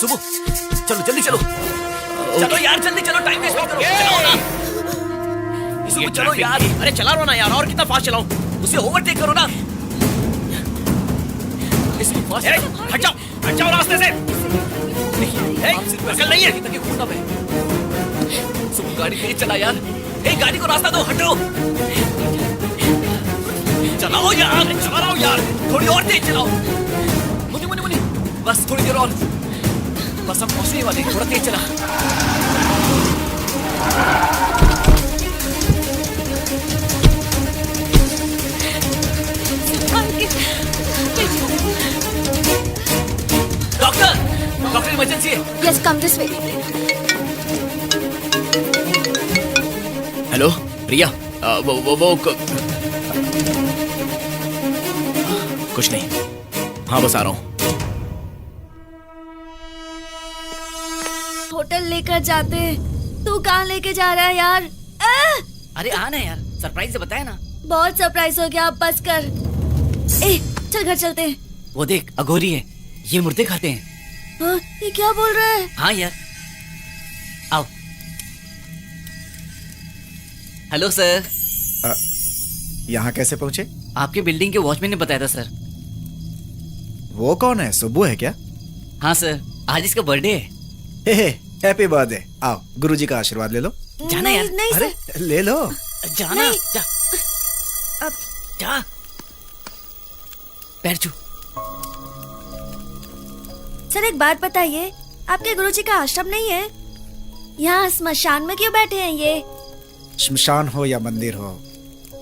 सुबह चलो जल्दी चलो। चलो यार जल्दी चलो, टाइम वेस्ट मत करो। चलाओ ना सुबह, चलो यार। अरे चला रहा ना यार, और कितना फास्ट चलाऊं? उसे ओवरटेक करो ना। हट जाओ रास्ते से। अकल नहीं है सुबह, गाड़ी तेज चला यार। गाड़ी को रास्ता दो, हटो। चलाओ यार, थोड़ी और तेज चलाओ। मुनी बस थोड़ी देर और, बस हम पहुंचने वाले, थोड़ा तेज चला। डॉक्टर इमरजेंसी है। Yes, come this way. Hello Priya, वो कुछ नहीं। हाँ बस आ रहा हूँ। होटल लेकर जाते। तू कहाँ लेके जा रहा है यार? अरे आना यार, सरप्राइज से बताया ना। बहुत सरप्राइज हो गया, अब बस कर। चल घर चलते हैं। वो देख, अघोरी है, ये मुर्दे खाते हैं। ये क्या बोल रहा है? हाँ यार, आओ। Hello sir. यहाँ कैसे पहुँचे? आपके बिल्डिंग के वॉचमैन ने बताया था सर। वो कौन है, सुब्बू है क्या? हाँ सर, आज इसका बर्थडे है। Happy birthday. आओ गुरुजी का आशीर्वाद ले लो। जाना यार। नहीं अरे सर। ले लो। जाना जा। अब जा, पैर छू। सर एक बात बताइए, आपके गुरुजी का आश्रम नहीं है? यहाँ स्मशान में क्यों बैठे हैं ये? शमशान हो या मंदिर हो,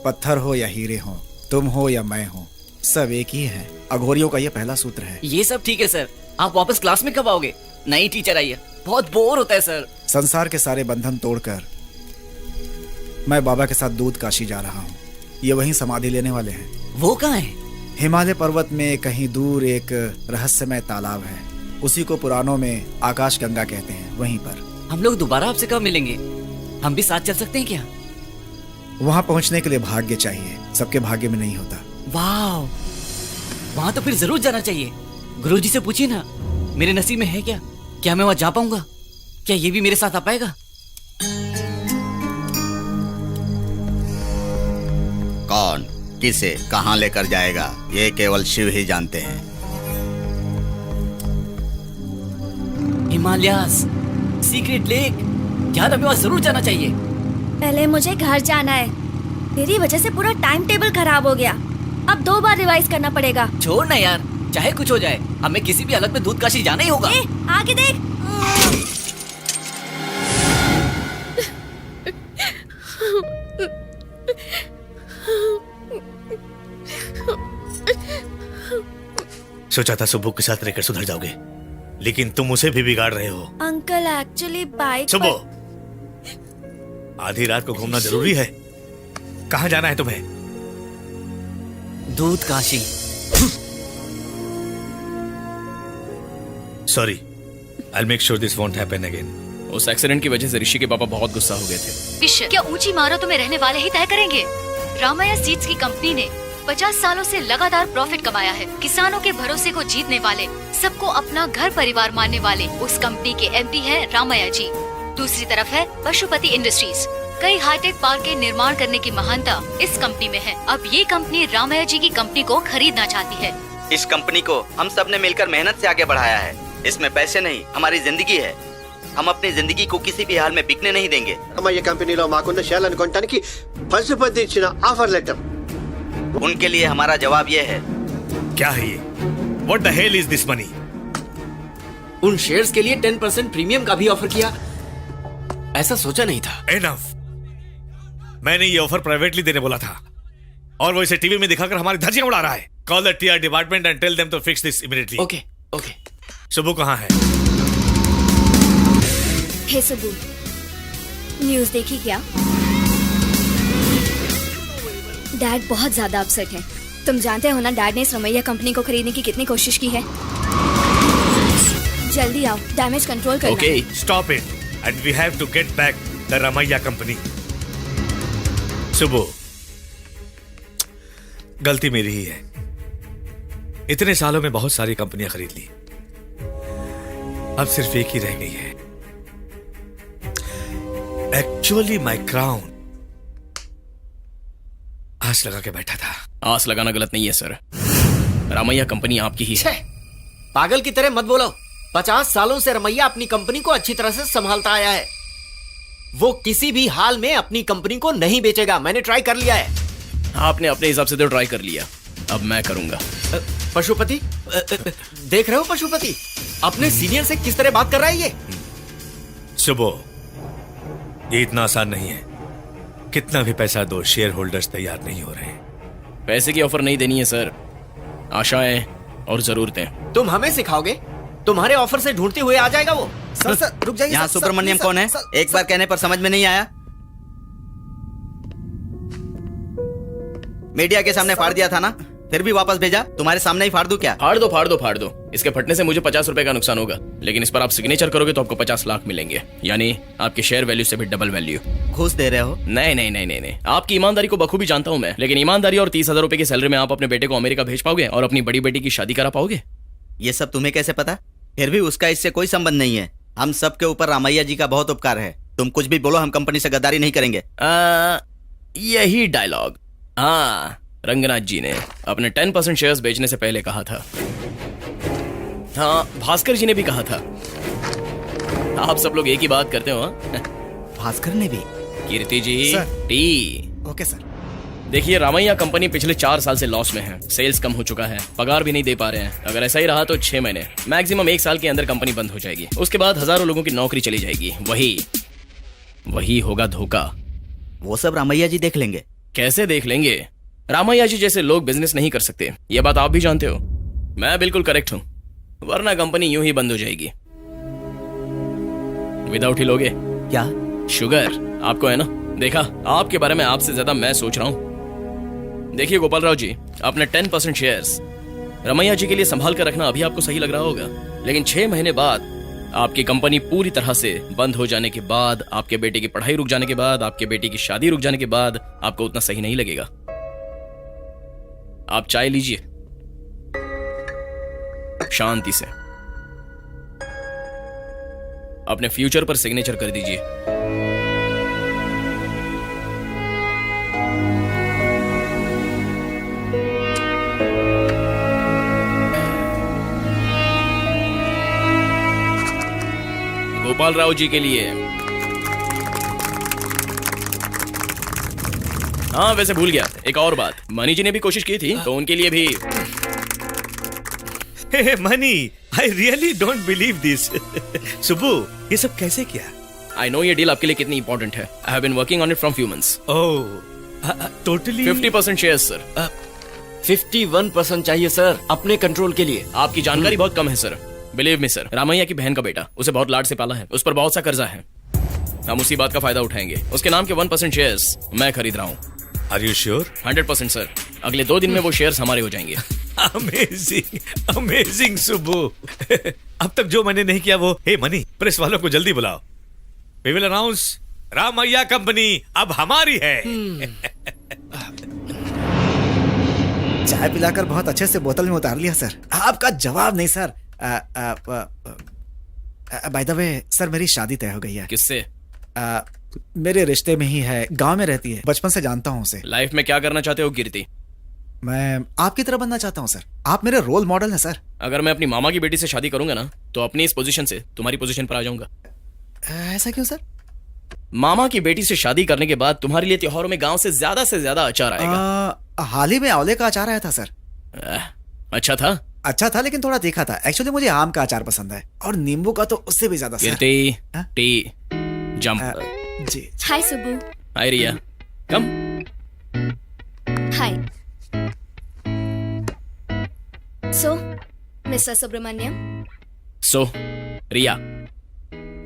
पत्थर हो या हीरे हो, तुम हो या मैं हो, सब एक ही है। अघोरियों का ये पहला सूत्र है। ये सब ठीक है सर, आप वापस क्लास में कब आओगे? नई टीचर आई है, बहुत बोर होता है सर। संसार के सारे बंधन तोड़कर मैं बाबा के साथ दूध काशी जा रहा हूँ। ये वहीं समाधि लेने वाले हैं। वो कहाँ है? हिमालय पर्वत में कहीं दूर एक रहस्यमय तालाब है, उसी को पुराणों में आकाश गंगा कहते हैं। वहीं पर हम लोग दोबारा आपसे कब मिलेंगे? हम भी साथ चल सकते हैं क्या? वहां पहुंचने के लिए भाग्य चाहिए, सबके भाग्य में नहीं होता। वाह, वहां तो फिर जरूर जाना चाहिए। गुरुजी से पूछिए ना, मेरे नसीब में है क्या? क्या मैं वहां जा पाऊंगा? क्या ये भी मेरे साथ आ पाएगा? कौन किसे कहां लेकर जाएगा, ये केवल शिव ही जानते हैं। हिमालयास, सीक्रेट लेक, यार हमें वहां जरूर जाना चाहिए। पहले मुझे घर जाना है। तेरी वजह से पूरा टाइम टेबल खराब हो गया। अब 2 बार रिवाइज करना पड़ेगा। छोड़ ना यार, चाहे कुछ हो जाए, हमें किसी भी हालत में दूध काशी जाना ही होगा। आगे देख। सोचा था सुब्बू के साथ रहकर सुधर जाओगे, लेकिन तुम उसे भी बिगाड़ रहे हो। अंकल एक्चुअली बाइक सुब्बू, आधी रात को घूमना जरूरी है? कहाँ जाना है तुम्हें? दूध Kashi. Sorry, I'll make sure this won't happen again. उस एक्सीडेंट की वजह से ऋषि के पापा बहुत गुस्सा हो गए थे। विश्व क्या ऊंची इमारतों में रहने वाले ही तय करेंगे? रामाया सीड्स की कंपनी ने 50 सालों से लगातार प्रॉफिट कमाया है। किसानों के भरोसे को जीतने वाले, सबको अपना घर परिवार मानने वाले उस कंपनी के एमडी हैं रामाया जी। दूसरी तरफ है पशुपति इंडस्ट्रीज। कई हाईटेक पार्क के निर्माण करने की महानता इस कंपनी में है। अब ये कंपनी रामाया जी की कंपनी को खरीदना चाहती है। इस कंपनी को हम सब ने मिलकर मेहनत से आगे बढ़ाया है। इसमें पैसे नहीं, हमारी जिंदगी है। हम अपनी जिंदगी को किसी भी हाल में बिकने नहीं देंगे। అమ్మ ఈ కంపెనీలో మాకున్న షేర్లను కొనడానికి పశుపతి ఇచ్చిన ఆఫర్ లెటర్। उनके लिए हमारा जवाब ये है। क्या है ये? What the hell is this money? उन शेयर्स के लिए 10% प्रीमियम का भी ऑफर किया। ऐसा सोचा नहीं था। Enough. मैंने ये ऑफर प्राइवेटली देने बोला था, और वो इसे टीवी में दिखाकर हमारी धज्जियां उड़ा रहा है। Call the TR department and tell them to fix this immediately. Okay okay. Subbu कहाँ है? हे सुबू, न्यूज़ देखी क्या? डैड बहुत ज्यादा अपसेट है। तुम जानते हो ना डैड ने इस रमैया कंपनी को खरीदने की कितनी कोशिश की है। जल्दी आओ, डैमेज कंट्रोल करना। Okay, stop it. And we have to get back the Ramaiya company. Subbu, गलती मेरी ही है। इतने सालों में बहुत सारी कंपनियां खरीद ली, अब सिर्फ एक ही रह गई है। एक्चुअली माई क्राउन आस लगा के बैठा था। आस लगाना गलत नहीं है सर, रामैया कंपनी आपकी ही है। छे, पागल की तरह मत बोलो। 50 सालों से रमैया अपनी कंपनी को अच्छी तरह से संभालता आया है। वो किसी भी हाल में अपनी कंपनी को नहीं बेचेगा। मैंने ट्राई कर लिया है। आपने अपने हिसाब से तो ट्राई कर लिया, अब मैं करूंगा। पशुपति, देख रहे हो पशुपति, अपने सीनियर से किस तरह बात कर रहा है ये? सुबह, ये इतना आसान नहीं है। कितना भी पैसा दो, शेयर होल्डर्स तैयार नहीं हो रहे। पैसे की ऑफर नहीं देनी है सर, आशाएं और जरूरतें। तुम हमें सिखाओगे? तुम्हारे ऑफर से ढूंढते हुए आ जाएगा वो। सर रुक जाइए। यहाँ सर, सुब्रमण्यम सर, कौन है? सर, एक बार कहने पर समझ में नहीं आया? मीडिया के सामने फाड़ दिया था ना, फिर भी वापस भेजा। तुम्हारे सामने ही फाड़ दूं क्या? फाड़ दो फाड़ दो फाड़ दो। इसके फटने से मुझे 50 रुपए का नुकसान होगा, लेकिन इस पर आप सिग्नेचर करोगे तो आपको 50 लाख मिलेंगे, यानी आपके शेयर वैल्यू से भी डबल वैल्यू। घूस दे रहे हो? नहीं नहीं नहीं नहीं नहीं, आपकी ईमानदारी को बखूबी जानता हूं मैं, लेकिन ईमानदारी और 30,000 रुपए की सैलरी में आप अपने बेटे को अमेरिका भेज पाओगे और अपनी बड़ी बेटी की शादी करा पाओगे? ये सब तुम्हें कैसे पता? फिर भी उसका इससे कोई संबंध नहीं है। हम सब के ऊपर रामैया जी का बहुत उपकार है। तुम कुछ भी बोलो, हम कंपनी से गद्दारी नहीं करेंगे। यही डायलॉग हाँ रंगनाथ जी ने अपने 10% शेयर्स बेचने से पहले कहा था। हाँ, भास्कर जी ने भी कहा था। आप सब लोग एक ही बात करते हो। हाँ? भास्कर ने भी? कीर्ति जी सर। टी। Okay sir. देखिए, रामैया कंपनी पिछले 4 साल से लॉस में है, सेल्स कम हो चुका है, पगार भी नहीं दे पा रहे हैं। अगर ऐसा ही रहा तो 6 महीने मैक्सिमम 1 साल के अंदर कंपनी बंद हो जाएगी। उसके बाद हजारों लोगों की नौकरी चली जाएगी। वही होगा धोखा। वो सब रामैया जी देख लेंगे। कैसे देख लेंगे? रामैया जी जैसे लोग बिजनेस नहीं कर सकते, ये बात आप भी जानते हो। मैं बिल्कुल करेक्ट हूं, वरना कंपनी यूं ही बंद हो जाएगी। विदाउट ही लोगे क्या? शुगर आपको है ना? देखा, आपके बारे में आपसे ज्यादा मैं सोच रहा हूं। देखिए गोपाल राव जी, अपने 10% शेयर्स रमैया जी के लिए संभाल कर रखना अभी आपको सही लग रहा होगा, लेकिन 6 महीने बाद आपकी कंपनी पूरी तरह से बंद हो जाने के बाद, आपके बेटे की पढ़ाई रुक जाने के बाद, आपके बेटे की शादी रुक जाने के बाद आपको उतना सही नहीं लगेगा। आप चाय लीजिए शांति से, अपने फ्यूचर पर सिग्नेचर कर दीजिए। गोपाल राव जी के लिए। हाँ, वैसे भूल गया एक और बात, मनी जी ने भी कोशिश की थी तो उनके लिए भी। Hey money, I really don't believe this. Subbu, ये सब कैसे किया? आई नो ये डील आपके लिए कितनी इंपॉर्टेंट है। I have been working on it from few months. Oh, totally 50% shares sir. 51% चाहिए सर, अपने कंट्रोल के लिए। आपकी जानकारी बहुत कम है sir. Believe me sir, Ramaiah की बहन का बेटा, उसे बहुत लाड से पाला है, उस पर बहुत सा कर्जा है। हम उसी बात का फायदा उठाएंगे। उसके नाम के 1% शेयर्स मैं खरीद रहा हूँ। Are you sure? 100% सर। अगले 2 दिन में वो शेयर्स हमारे हो जाएंगे। Amazing amazing Subbu. अब तक जो मैंने नहीं किया वो। हे मनी, प्रेस वालों को जल्दी बुलाओ। We will announce Ramaiah company अब हमारी है। चाय पिलाकर बहुत अच्छे से बोतल में उतार लिया सर। आपका जवाब नहीं sir. By the way sir, मेरी शादी तय हो गई है। किससे? मेरे रिश्ते में ही है, गांव में रहती है, बचपन से जानता हूँ उसे। लाइफ में क्या करना चाहते हो कीर्ति? मैं आपकी तरह बनना चाहता हूँ सर। आप मेरे रोल मॉडल हैं सर। अगर मैं अपनी मामा की बेटी से शादी करूंगा ना, तो अपनी इस पोजीशन से तुम्हारी पोजीशन पर आ जाऊंगा। ऐसा क्यों सर? मामा की बेटी से शादी करने के बाद तुम्हारे लिए त्योहारों में गांव से ज्यादा अचार आएगा। हाल ही में आंवले का अचार आया था सर। अच्छा था? अच्छा था, लेकिन थोड़ा तीखा था। एक्चुअली मुझे आम का अचार पसंद है, और नींबू का तो उससे भी ज्यादा सर। कीर्ति, हाँ? टी, जंप। जी। Hi Subbu. Hi Riya, come. Hi. So mister Subramaniam, so Riya,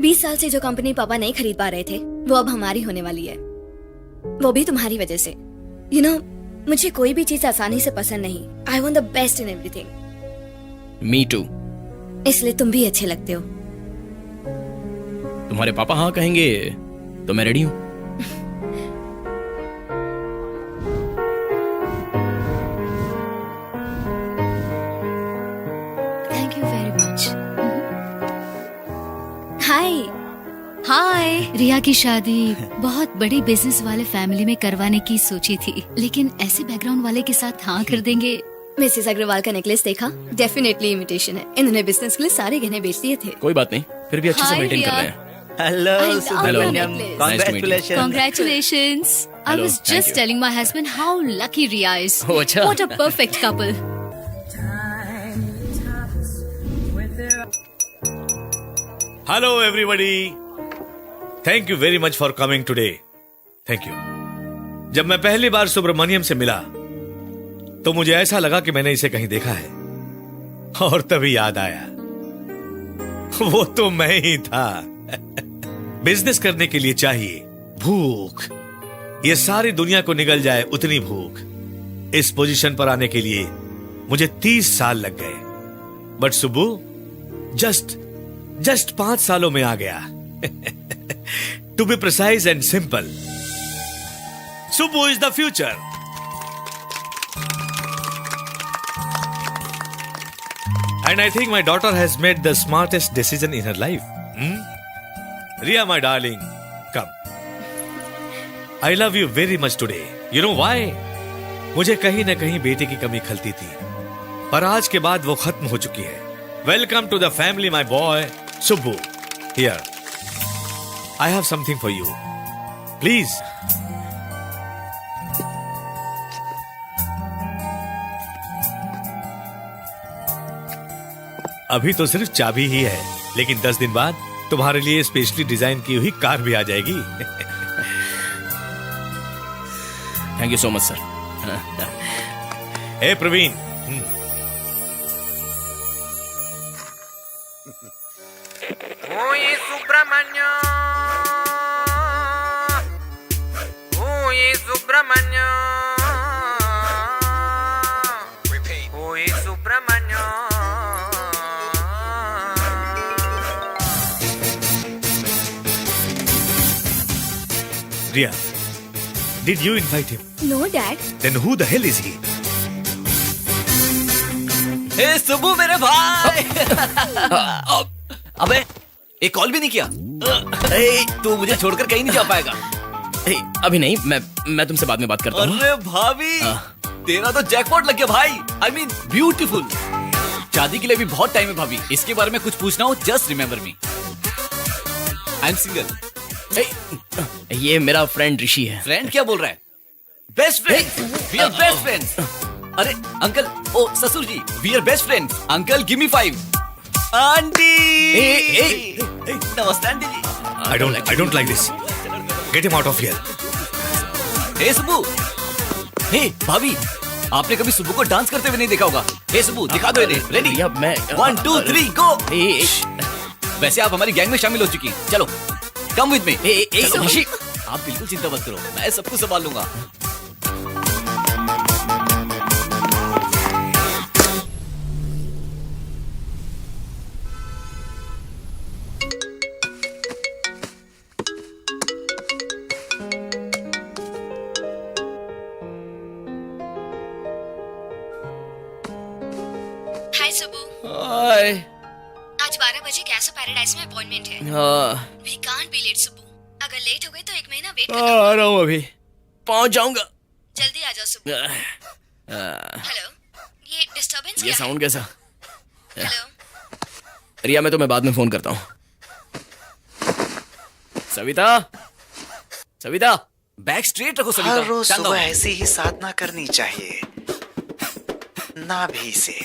20 साल से जो कंपनी पापा नहीं खरीद पा रहे थे, वो अब हमारी होने वाली है। वो भी तुम्हारी वजह से। यू नो, मुझे कोई भी चीज आसानी से पसंद नहीं। I want the best in everything. Me too. इसलिए तुम भी अच्छे लगते हो। तुम्हारे पापा हाँ कहेंगे तो मैं रेडी हूं। Thank you very much. Hi. Hi. Riya की शादी बहुत बड़ी बिजनेस वाले फैमिली में करवाने की सोची थी, लेकिन ऐसे बैकग्राउंड वाले के साथ हाँ कर देंगे। मिसेस अग्रवाल का नेकलेस देखा? डेफिनेटली इमिटेशन है। इन्होंने बिजनेस के लिए सारे गहने बेच दिए थे। कोई बात नहीं, फिर भी अच्छे से Hi, मेंटेन कर Riya. रहे हैं। Hello Hello, Subramanyam, necklace. Nice to meet you. Congratulation. Congratulations. I Hello, was thank just you. telling my husband how lucky Riya is. Oh, अच्छा. What a perfect couple. Hello everybody, thank you very much for coming today. Thank you. जब मैं पहली बार सुब्रमण्यम से मिला तो मुझे ऐसा लगा कि मैंने इसे कहीं देखा है, और तभी याद आया वो तो मैं ही था। बिजनेस करने के लिए चाहिए भूख, ये सारी दुनिया को निगल जाए उतनी भूख। इस पोजीशन पर आने के लिए मुझे 30 साल लग गए, बट सुब्बू जस्ट 5 सालों में आ गया। To be precise and simple, Subbu is the future. And I think my daughter has made the smartest decision in her life. Riya, my darling, come. I love you very much today. You know why? मुझे कहीं न कहीं बेटे की कमी खलती थी, पर आज के बाद वो खत्म हो चुकी है। Welcome to the family, my boy, Subbu. Here, I have something for you. Please. अभी तो सिर्फ चाबी ही है, लेकिन 10 दिन बाद तुम्हारे लिए स्पेशली डिजाइन की हुई कार भी आ जाएगी। Thank you so much sir. ए प्रवीण, ओए सुब्रमण्य, ओए सुब्रमण्य, ओए Subramanya. Riya, did you invite him? No dad. Then who the hell is he? ए सुबू मेरे भाई। अबे एक कॉल भी नहीं किया। तू मुझे छोड़कर कहीं नहीं जा पाएगा। ए, अभी नहीं, मैं तुमसे बाद में बात करता हूँ। अरे भाभी, तेरा तो जैकपॉट लग गया भाई। I mean beautiful. शादी के लिए भी बहुत टाइम है भाभी। इसके बारे में कुछ पूछना हो just remember me. I am single. ये मेरा फ्रेंड ऋषि है। फ्रेंड क्या बोल रहा है? Best friend. We are best friends. अरे अंकल, ओ ससुर जी, we are best friends. Uncle give me 5। Aunty, नमस्ते आंटी जी। I don't like this. Get him out of here. Hey Subbu, hey भाभी, आपने कभी सुबू को डांस करते हुए नहीं देखा होगा। हे सुबू, दिखा दो इन्हें। रेडी? भैया, मैं 1 2 3 गो। ए, वैसे आप हमारी गैंग में शामिल हो चुकी हैं। चलो कम विद मी। चलो, ऋषि, आप बिल्कुल चिंता मत करो, मैं सबको संभाल लूंगा। हाय सुबू। हाय। आज 12 बजे कैसो पैराडाइज में अपॉइंटमेंट है। हाँ, we can't be late Subbu. अगर लेट हो गए तो 1 महीना वेट आ करना। रहा हूँ, अभी पहुंच जाऊंगा। जल्दी आ जाओ सुबू। हेलो, ये डिस्टरबेंस ये क्या है? साउंड कैसा? हेलो, रिया, मैं तुम्हें बाद में फोन करता हूँ। सविता, सविता, बैग स्ट्रेट रखो सभी। हर रोज सुबह ऐसी ही साधना करनी चाहिए, नाभि से।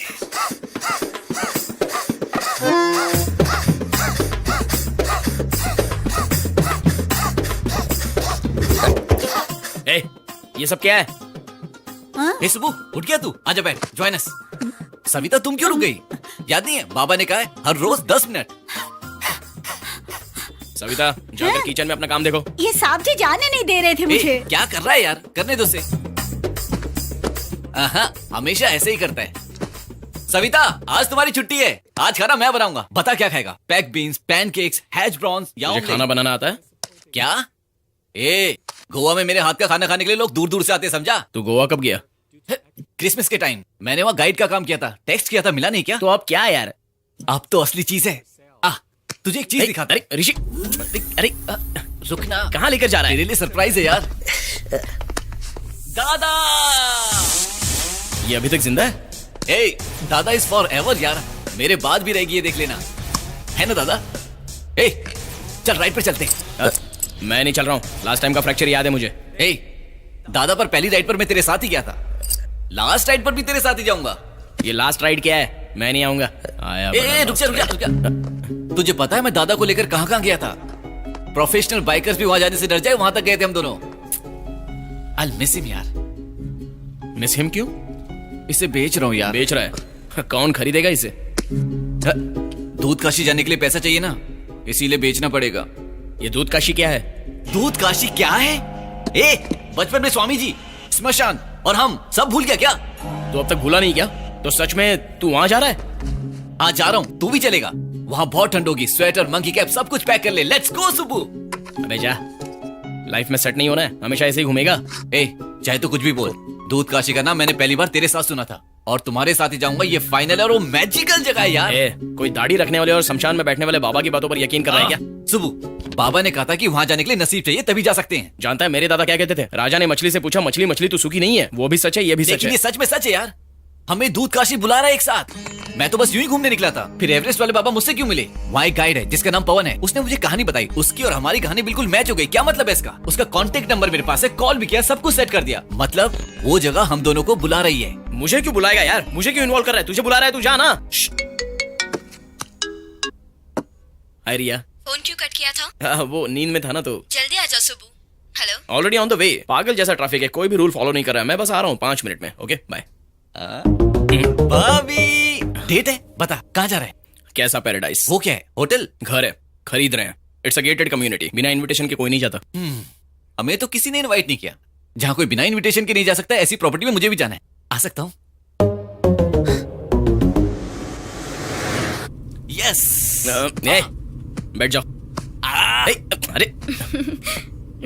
ए, ये सब क्या है? हे सुबू, उठ गया तू? आजा बैठ, ज्वाइन अस। सविता तुम क्यों रुक गई? याद नहीं है बाबा ने कहा है हर रोज 10 मिनट। सविता, जाकर किचन में अपना काम देखो। ये साहब जी जाने नहीं दे रहे थे मुझे। क्या कर रहा है यार, करने दो से। हमेशा ऐसे ही करता है। सविता, आज तुम्हारी छुट्टी है। आज खाना मैं बनाऊंगा। बता क्या खाएगा? Pack beans, pancakes, hash browns या मुझे ऑमलेट? खाना बनाना आता है। क्या? ए, गोवा में मेरे हाथ का खाना खाने के लिए लोग दूर दूर से आते, समझा? तू गोवा कब गया? क्रिसमस के टाइम मैंने वहाँ गाइड का काम किया था। टेक्स्ट किया था, मिला नहीं क्या? तो अब क्या यार? अब तो असली चीज है। तुझे एक चीज दिखाता अरे ऋषि, अरे रुकना, कहाँ लेकर जा रहा है? तेरे लिए सरप्राइज है यार। दादा, ये अभी तक जिंदा है? ए दादा इज फॉर एवर यार, मेरे बाद भी रहेगी, ये देख लेना, है ना दादा? ए चल राइट पे चलते हैं। मैं नहीं चल रहा हूँ, लास्ट टाइम का फ्रैक्चर याद है मुझे। ए दादा, पर पहली राइड पर मैं तेरे साथ ही गया था, लास्ट राइड पर भी तेरे साथ ही जाऊंगा। ये लास्ट राइड क्या है? मैं नहीं आऊंगा। आया ए रुक जा। तुझे पता है मैं दादा को लेकर कहां कहां गया था? प्रोफेशनल बाइकर्स भी वहां जाने से डर जाए, वहां तक गए थे हम दोनों। I'll miss him यार। मिस हिम क्यों? इसे बेच रहा हूं यार। बेच रहा है? कौन खरीदेगा इसे? दूध काशी जाने के लिए पैसा चाहिए ना, इसीलिए बेचना पड़ेगा। ये दूध काशी क्या है? दूध काशी क्या है? ए बचपन में स्वामी जी, स्मशान और हम सब भूल गया क्या? तू अब तक भूला नहीं क्या? तो सच में तू वहां जा रहा है? आज जा रहा हूं, तू भी चलेगा? वहां बहुत ठंड होगी, स्वेटर, मंकी कैप सब कुछ पैक कर ले। Let's go Subbu. अबे जा, लाइफ में सेट नहीं होना है, हमेशा ऐसे ही घूमेगा। ए चाहे तो कुछ भी बोल, दूध काशी का नाम मैंने पहली बार तेरे साथ सुना था और तुम्हारे साथ ही जाऊंगा, ये फाइनल है और वो मैजिकल जगह है यार। कोई दाढ़ी रखने वाले और शमशान में बैठने वाले बाबा की बातों पर यकीन कर रहा है क्या? सुबु, बाबा ने कहा था कि वहां जाने के लिए नसीब चाहिए तभी जा सकते हैं। जानता है मेरे दादा क्या कहते थे? राजा ने मछली से पूछा, मछली मछली तू सूखी नहीं है। वो भी सच है, ये भी सच लेकिन है। ये सच में सच है यार, हमें दूध काशी बुला रहा है एक साथ। मैं तो बस यूं ही घूमने निकला था, फिर एवरेस्ट वाले बाबा मुझसे क्यों मिले? वहाँ एक गाइड है जिसका नाम पवन है, उसने मुझे कहानी बताई, उसकी और हमारी कहानी बिल्कुल मैच हो गई। क्या मतलब है इसका? उसका कांटेक्ट नंबर मेरे पास है, कॉल भी किया, सब कुछ सेट कर दिया। मतलब वो जगह हम दोनों को बुला रही है। मुझे क्यों बुलाएगा यार? मुझे क्यों इन्वॉल्व कर रहा है? तुझे बुला रहा है, तू जा ना। हाय रिया। फोन क्यों कट किया था? वो नींद में था ना, तो जल्दी आ जाओ Subbu. Hello. Already on the way. पागल जैसा ट्रैफिक है, कोई भी रूल फॉलो नहीं कर रहा है। मैं बस आ रहा हूँ 5 मिनट में। Okay bye. भाभी डेट है, बता कहाँ जा रहा है? कैसा पैराडाइज? वो क्या है? होटल? घर है, खरीद रहे हैं। इट्स अ गेटेड कम्युनिटी, बिना इनविटेशन के कोई नहीं जाता। हमें तो किसी ने इनवाइट नहीं किया। जहाँ कोई बिना इनविटेशन के नहीं जा सकता, ऐसी प्रॉपर्टी में मुझे भी जाना है। आ सकता हूँ? यस। बैठ जाओ। अरे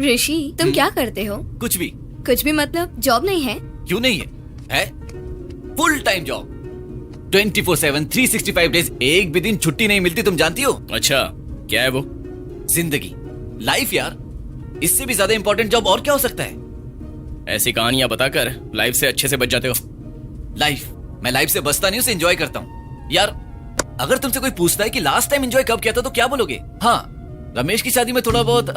ऋषि, तुम क्या करते हो? कुछ भी। कुछ भी मतलब जॉब नहीं है? क्यों नहीं है फुल टाइम जॉब, 24/7 365 डेज, एक भी दिन छुट्टी नहीं मिलती, तुम जानती हो? अच्छा, क्या है वो? जिंदगी, लाइफ यार, इससे भी ज्यादा इंपॉर्टेंट जॉब और क्या हो सकता है? ऐसी कहानियां बताकर लाइफ से अच्छे से बच जाते हो। लाइफ, मैं लाइफ से बचता नहीं, उसे एंजॉय करता हूँ यार। अगर तुमसे कोई पूछता है कि लास्ट टाइम एंजॉय कब किया था, तो क्या बोलोगे? हाँ, रमेश की शादी में थोड़ा बहुत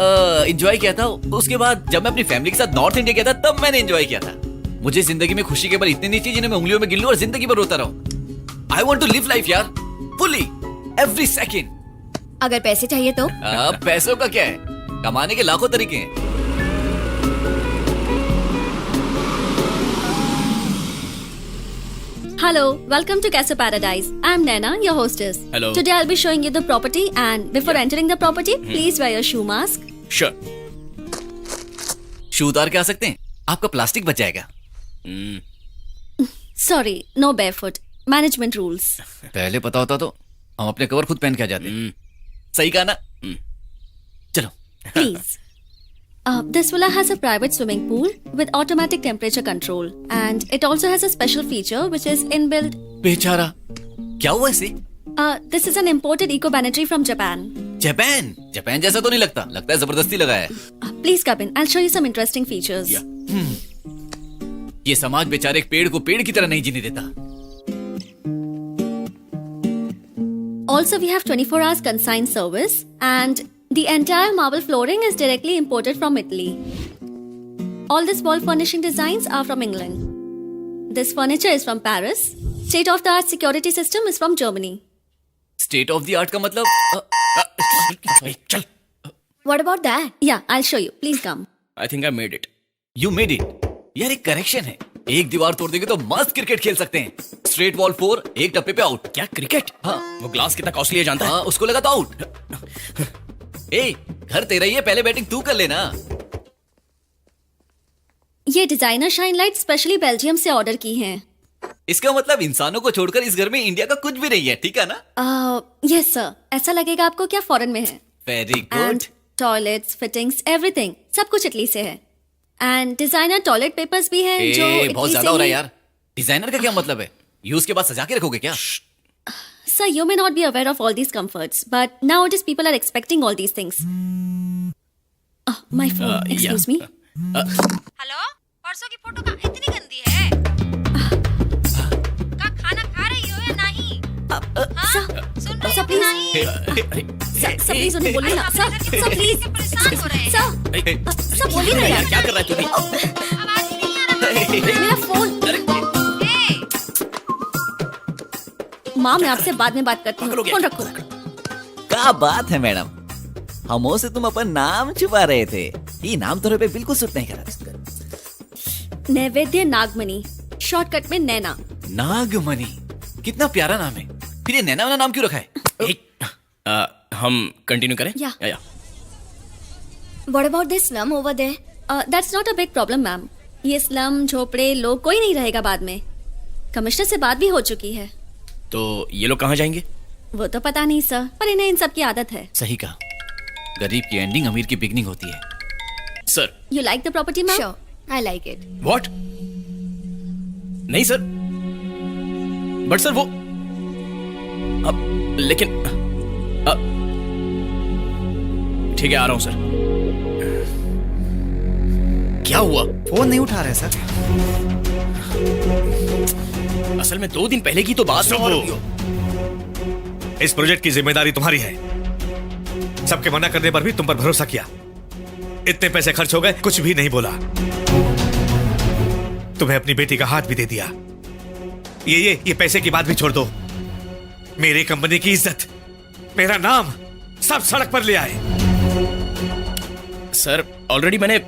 एंजॉय किया था। उसके बाद जब मैं अपनी फैमिली के साथ नॉर्थ इंडिया गया था, तब मैंने एंजॉय किया था। मुझे जिंदगी में खुशी के बल इतनी नहीं चाहिए जिन्हें मैं उंगलियों में गिन लूं और जिंदगी भर रोता रहूं। I want to live life यार, फुली, एवरी सेकेंड। अगर पैसे चाहिए तो? पैसों का क्या है, कमाने के लाखों तरीके हैं। Hello, welcome to Casa Paradise. I'm Naina, your hostess. Hello. Today I'll be showing you the property, and before entering the property, please wear your shoe mask. Sure. शू उतार के आ सकते हैं, आपका प्लास्टिक बच जाएगा। Sorry, no barefoot. Management rules. पहले पता होता तो हम अपने कवर खुद पहन के आ जाते। सही कहा ना? चलो। Please. This villa has a private swimming pool with automatic temperature control, and it also has a special feature which is inbuilt. बेचारा, क्या हुआ इसे? This is an imported eco-banetry from Japan. Japan? Japan जैसा तो नहीं लगता, लगता है जबरदस्ती लगाया है। Please come in. I'll show you some interesting features. ये समाज बेचारे एक पेड़ को पेड़ की तरह नहीं जीने देता। Also, we have 24 hours consigned service, and the entire marble flooring is directly imported from Italy. All these wall furnishing designs are from England. This furniture is from Paris. State-of-the-art security system is from Germany. State of the art का मतलब? चल। What about that? Yeah, I'll show you. Please come. I think I made it. You made it. यार एक correction है, एक दीवार तोड़ देंगे तो मस्त क्रिकेट खेल सकते हैं। स्ट्रेट वॉल 4, एक टप्पे पे आउट। क्या क्रिकेट? हाँ। वो ग्लास कितना कॉस्टली है जानता है? हाँ, उसको लगा तो आउट। ए, घर तेरा ही है, पहले बैटिंग तू कर लेना। ये designer shine light specially Belgium से ऑर्डर की हैं। इसका मतलब इंसानों को छोड़कर इस घर में इंडिया का कुछ भी नहीं है, ठीक है ना? यस सर, ऐसा लगेगा आपको क्या फॉरेन में है। Very good. And toilets, fittings, everything, सब कुछ इटली से है। एंड डिजाइनर टॉयलेट पेपर्स भी हैं जो बहुत इटली ज्यादा से हो रहा है ही- यार। डिजाइनर का क्या मतलब है? यूज के बाद सजा के रखोगे क्या? Sir, you may not be aware of all these comforts, but nowadays people are expecting all these things. Oh, my phone. Excuse me. Hello, परसों की फोटो का इतनी गंदी है। का खाना खा रही हो या नहीं? Sir, सुन रही sir, हो कि please. नहीं? Sir, please उन्हें बोलिए ना. Sir, please. परेशान हो रहे हैं। Sir, बोलिए ना यार. क्या कर रहा है तू भी? आवाज ही नहीं आ रहा। मेरा फोन. माँ, मैं आपसे बाद में बात करती हूँ. फोन रखो. क्या बात है मैडम, हमों से तुम अपन नाम छुपा रहे थे. ये नाम तुम्हें पे बिल्कुल सूट नहीं कर रहा. नैवेद्य नागमणि, शॉर्टकट में नैना. नागमणि, कितना प्यारा नाम है. फिर ये नैना वाला नाम क्यों रखा है? हम कंटिन्यू करें? Yeah. What about this slum over there? That's not a big problem, ma'am. ये स्लम, झोपड़े, लोग कोई नहीं रहेगा बाद में. कमिश्नर से बात भी हो चुकी है. तो ये लोग कहाँ जाएंगे? वो तो पता नहीं सर, पर इन्हें इन सब की आदत है. सही कहा, गरीब की एंडिंग अमीर की बिगनिंग होती है. Sir. You like the property, ma'am? Sure, I like it. What? नहीं सर. बट सर वो अब लेकिन ठीक है, आ रहा हूं सर. क्या हुआ? फोन नहीं उठा रहे सर. असल में 2 दिन पहले की तो बात है. इस प्रोजेक्ट की जिम्मेदारी तुम्हारी है. सबके मना करने पर भी तुम पर भरोसा किया. इतने पैसे खर्च हो गए, कुछ भी नहीं बोला. तुम्हें अपनी बेटी का हाथ भी दे दिया. ये पैसे की बात भी छोड़ दो. मेरी कंपनी की इज्जत, मेरा नाम सब सड़क पर ले आए. सर, ऑलरेडी मैंने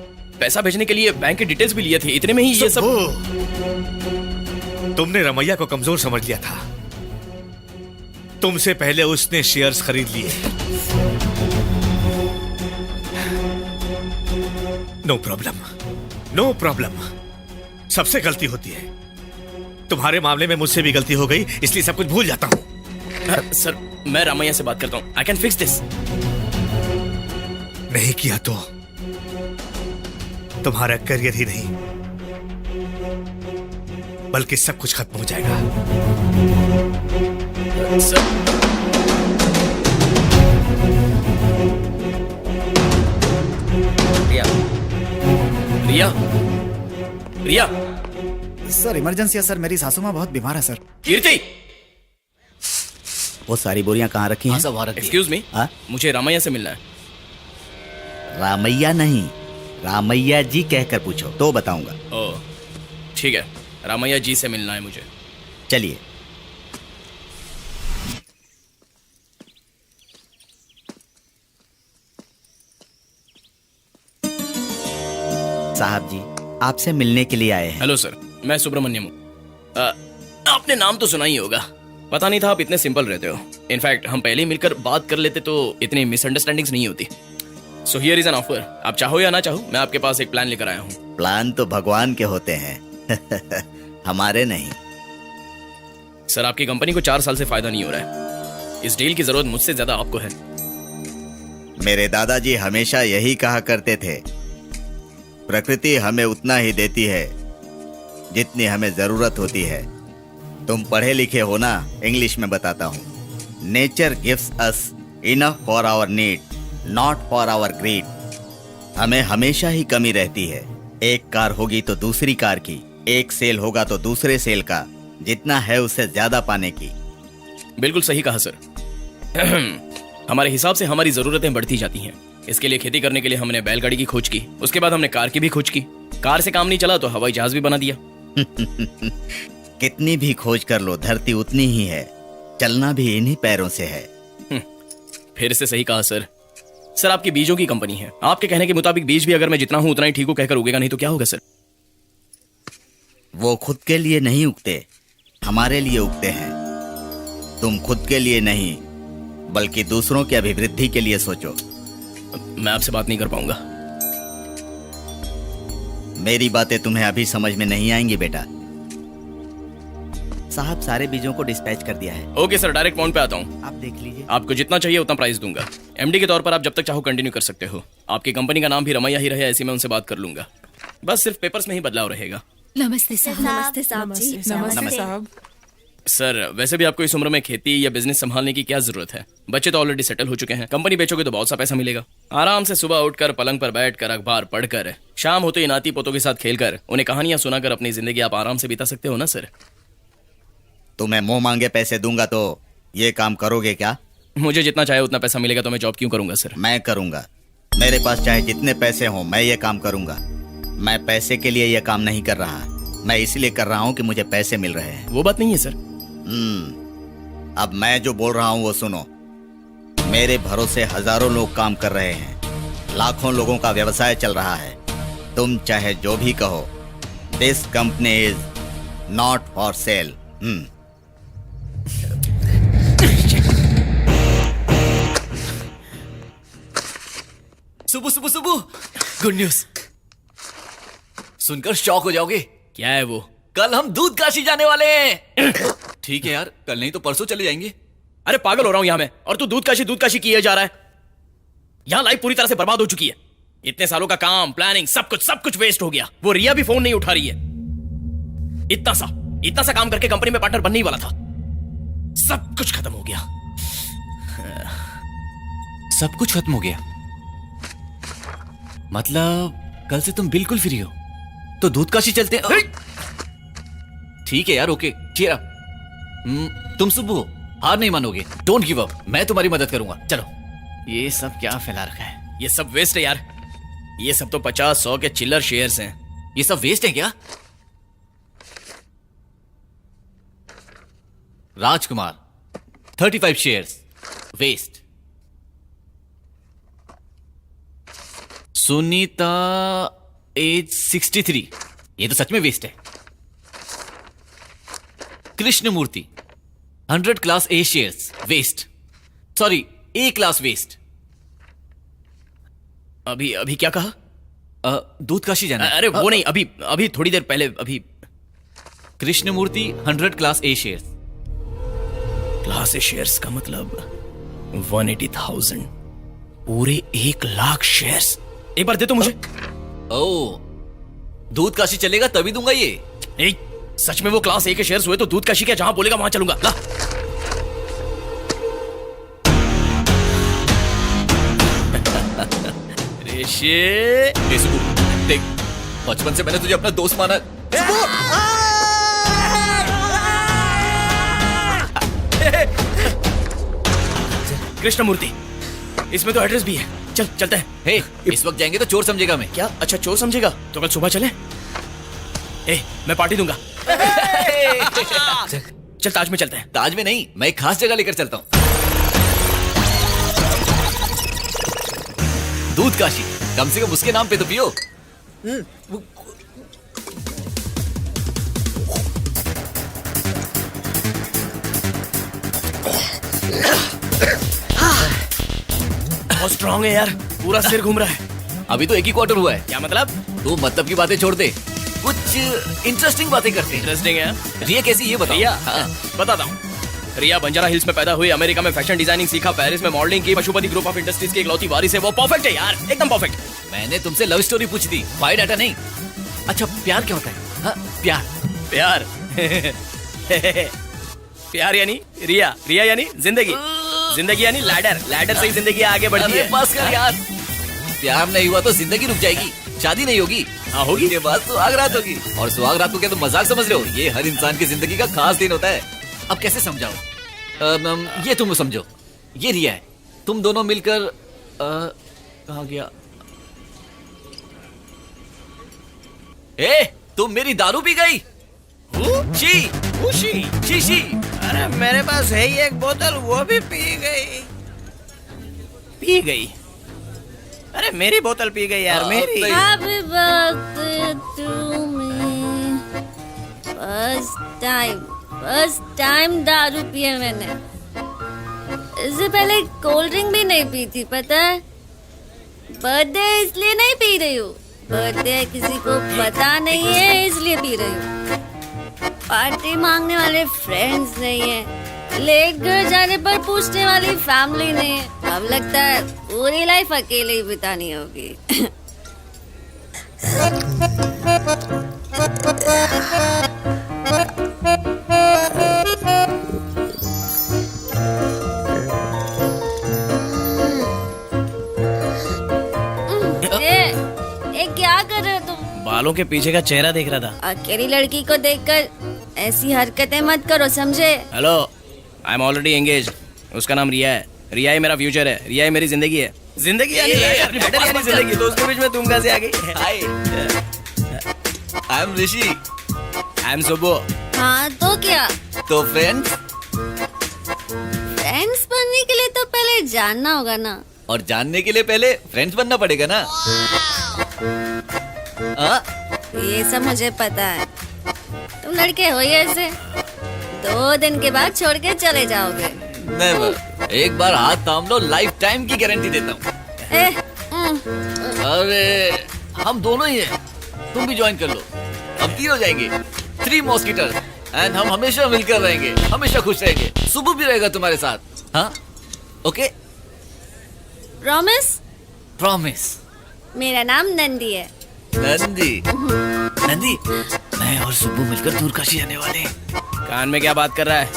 पैसा भेजने के लिए बैंक की डिटेल्स भी लिए थे. इतने में ही ये सब. तुमने रमैया को कमजोर समझ लिया था. तुमसे पहले उसने शेयर्स खरीद लिए. No problem, no problem. सबसे गलती होती है. तुम्हारे मामले में मुझसे भी गलती हो गई, इसलिए सब कुछ भूल जाता हूं. सर, मैं रामैया से बात करता हूं. I can fix this. नहीं किया तो तुम्हारा करियर ही नहीं, बल्कि सब कुछ खत्म हो जाएगा. सर, रिया, रिया. सर इमरजेंसी है सर, मेरी सासू माँ बहुत बीमार है सर. कीर्ति. वो सारी बोरियां कहाँ रखी हैं? एक्सक्यूज मी, मुझे रामैया से मिलना है. रामैया नहीं, रामैया जी कहकर पूछो तो बताऊंगा. ओह, ठीक है. रामैया जी से मिलना है मुझे. चलिए. साहब जी आपसे मिलने के लिए आए हैं. हेलो सर, मैं सुब्रमण्यम हूँ. आपने नाम तो सुना ही होगा. पता नहीं था आप इतने सिंपल रहते हो. इनफैक्ट हम पहले ही मिलकर बात कर लेते तो इतनी मिसअंडरस्टैंडिंग्स नहीं होती. So here is an offer. आप चाहो या ना चाहो, मैं आपके पास एक प्लान लेकर आया हूँ. प्लान तो भगवान के होते हैं हमारे नहीं. सर, आपकी कंपनी को 4 साल से फायदा नहीं हो रहा है. इस डील की जरूरत मुझसे ज्यादा आपको है. मेरे दादाजी हमेशा यही कहा करते थे, प्रकृति हमें उतना ही देती है जितनी हमें जरूरत होती है. तुम पढ़े लिखे हो ना, इंग्लिश में बताता हूँ. Nature gives us enough for our need, not for our greed. हमें हमेशा ही कमी रहती है. एक कार होगी तो दूसरी कार की, एक सेल होगा तो दूसरे सेल का, जितना है उससे ज्यादा पाने की. बिल्कुल सही कहा सर. हमारे हिसाब से हमारी जरूरतें बढ़ती जाती हैं. इसके लिए खेती करने के लिए हमने बैलगाड़ी की खोज की. उसके बाद हमने कार की भी खोज की. कार से काम नहीं चला तो हवाई जहाज भी बना दिया. कितनी भी खोज कर लो, धरती उतनी ही है. चलना भी इन्हीं पैरों से है. फिर से सही कहा सर. सर, आपकी बीजों की कंपनी है. आपके कहने के मुताबिक बीज भी अगर मैं जितना हूं उतना ही ठीक हूं कहकर उगेगा नहीं तो क्या होगा सर? वो खुद के लिए नहीं उगते, हमारे लिए उगते हैं. तुम खुद के लिए नहीं बल्कि दूसरों की अभिवृद्धि के लिए सोचो. मैं आपसे बात नहीं कर पाऊंगा. मेरी बातें तुम्हें अभी समझ में नहीं आएंगी बेटा. साहब सारे बीजों को डिस्पैच कर दिया है. ओके सर, डायरेक्ट पॉइंट पे आता हूँ. आप देख लीजिए. आपको जितना चाहिए उतना प्राइस दूंगा. एमडी के तौर पर आप जब तक चाहो कंटिन्यू कर सकते हो. आपकी कंपनी का नाम भी रमैया ही रहे, ऐसी मैं उनसे बात कर लूंगा. बस सिर्फ पेपर्स में ही बदलाव रहेगा. नमस्ते साहब. नमस्ते साहब जी. नमस्ते साहब. सर वैसे भी आपको इस उम्र में खेती या बिजनेस संभालने की क्या जरूरत है? बच्चे तो ऑलरेडी सेटल हो चुके हैं, कंपनी बेचोगे तो बहुत सा पैसा मिलेगा। आराम से सुबह उठकर पलंग पर बैठकर अखबार पढ़कर शाम होते ही नाती पोतों के साथ खेलकर उन्हें कहानियां सुनाकर अपनी जिंदगी आप आराम से बिता सकते हो ना सर। तुम्हें मुंह मांगे पैसे दूंगा तो ये काम करोगे क्या? मुझे जितना चाहे उतना पैसा मिलेगा तो मैं जॉब क्यों करूंगा सर? मैं करूंगा। मेरे पास चाहे जितने पैसे हों मैं ये काम करूंगा। मैं पैसे के लिए ये काम नहीं कर रहा, मैं इसलिए कर रहा हूं कि मुझे पैसे मिल रहे हैं। वो बात नहीं है सर। अब मैं जो बोल रहा हूं वो सुनो। मेरे भरोसे हजारों लोग काम कर रहे हैं, लाखों लोगों का व्यवसाय चल रहा है। तुम चाहे जो भी कहो, this company is not for sale. सुबह सुबह सुबह गुड न्यूज सुनकर शॉक हो जाओगे। क्या है वो? कल हम दूध काशी जाने वाले हैं। ठीक है यार, कल नहीं तो परसों चले जाएंगे। अरे पागल हो रहा हूं यहाँ मैं, और तू दूध काशी किए जा रहा है। यहाँ लाइफ पूरी तरह से बर्बाद हो चुकी है। इतने सालों का काम, प्लानिंग, सब कुछ वेस्ट हो गया। वो रिया भी फोन नहीं उठा रही है। इतना सा काम करके कंपनी में पार्टनर बनने ही वाला था, सब कुछ खत्म हो गया। सब कुछ खत्म हो गया मतलब कल से तुम बिल्कुल फ्री हो? तो दूध काशी चलते हैं। ठीक है यार, ओके चीयर अप। तुम सुबह हो, हार नहीं मानोगे। डोंट गिव अप, मैं तुम्हारी मदद करूंगा। चलो। ये सब क्या फैला रखा है? ये सब वेस्ट है यार। ये सब तो 50-100 के चिल्लर शेयर्स हैं। ये सब वेस्ट है क्या? Rajkumar 35 shares waste. Sunita age 63, ये तो सच में वेस्ट है। Krishnamurthy 100 class A shares waste. Sorry, A class waste. अभी क्या कहा? दूध काशी जाना। अरे वो नहीं, अभी थोड़ी देर पहले। अभी Krishnamurthy 100 class A shares. Class A shares का मतलब 180,000, पूरे 1 लाख शेयर्स। एक बार दे तो मुझे। ओ, दूध काशी चलेगा तभी दूंगा ये। ए, सच में वो क्लास ए के शेयर्स हुए तो दूध काशी क्या, जहां बोलेगा वहां चलूंगा। ला। ऋषि देख, बचपन से मैंने तुझे अपना दोस्त माना। कृष्णमूर्ति, इसमें तो एड्रेस भी है। चलते हैं। हे, इस वक्त जाएंगे तो चोर समझेगा मैं। क्या? अच्छा, चोर समझेगा तो कल सुबह चले। मैं पार्टी दूंगा। चल ताज में चलते हैं। ताज में नहीं, मैं एक खास जगह लेकर चलता हूँ। दूध काशी, कम से कम उसके नाम पे तो पियो। बहुत स्ट्रांग है यार, पूरा सिर घूम रहा है। अभी तो एक ही क्वार्टर हुआ है। क्या मतलब? तू मतलब की बातें छोड़ दे, कुछ इंटरेस्टिंग बातें करते हैं। इंटरेस्टिंग है। रिया कैसी, ये बताओ। रिया? हाँ। बताता हूँ। रिया बंजारा हिल्स में पैदा हुई, अमेरिका में फैशन डिजाइनिंग सीखा, पेरिस में मॉडलिंग की, पशुपति ग्रुप ऑफ इंडस्ट्रीज की इकलौती वारिस है। वो परफेक्ट है यार, एकदम परफेक्ट। मैंने तुमसे लव स्टोरी पूछी थी, बायोडाटा नहीं। अच्छा, प्यार क्या होता है? हाँ, प्यार। प्यार यानी रिया यानी जिंदगी यानी लैडर से ही जिंदगी आगे बढ़ती है। बस कर यार, प्यार नहीं हुआ तो जिंदगी रुक जाएगी, शादी नहीं होगी। हाँ होगी। के बाद सुहाग रात होगी। और सुहाग रात को क्या तुम मजाक समझ रहे हो? ये हर इंसान की जिंदगी का खास दिन होता है। अब कैसे समझाओ? ये तुम समझो, ये रिया है, तुम दोनों मिलकर कहाँ गया? तुम मेरी दारू पी गई। शी। अरे मेरे पास है ही एक बोतल, वो भी पी गई। अरे मेरी बोतल पी गई यार, मेरी। Happy birthday to me. First time दारू पिया मैंने। इससे पहले कोल्ड ड्रिंक भी नहीं पी थी, पता है? बर्थडे इसलिए नहीं पी रही हूँ, बर्थडे किसी को पता नहीं है इसलिए पी रही हूँ। पार्टी मांगने वाले फ्रेंड्स नहीं है, लेट घर जाने पर पूछने वाली फैमिली नहीं है। अब लगता है पूरी लाइफ अकेले ही बितानी होगी। बालों के पीछे का चेहरा देख रहा था। अकेली लड़की को देखकर ऐसी हरकतें मत करो, समझे? Hello, I am already engage. उसका नाम रिया है। रिया ही मेरा फ्यूचर है। रिया ही मेरी जिंदगी है। जिंदगी यानी बेटर यानी जिंदगी। तो उसके बीच में तुम कैसे आ गई? Hi, I am Rishi. I am Subbu. हाँ तो क्या, तो फ्रेंड्स, फ्रेंड्स बनने के लिए तो पहले जानना होगा ना। और जानने के लिए पहले फ्रेंड्स बनना पड़ेगा ना। ये सब मुझे पता है। तुम लड़के हो ही ऐसे, 2 दिन के बाद छोड़ के चले जाओगे। नेवर। एक बार हाथ थाम लो, लाइफ टाइम की गारंटी देता हूँ। अरे हम दोनों ही हैं, तुम भी ज्वाइन कर लो। हम 3 हो जाएंगे, 3 मॉस्किटर्स, एंड हम हमेशा मिलकर रहेंगे, हमेशा खुश रहेंगे। सुबह भी रहेगा तुम्हारे साथ। हाँ, ओके? प्रॉमिस? प्रॉमिस। मेरा नाम नंदी है। नंदी? नंदी, मैं और सुब्बू मिलकर दूरकाशी जाने वाले हैं। कान में क्या बात कर रहा है?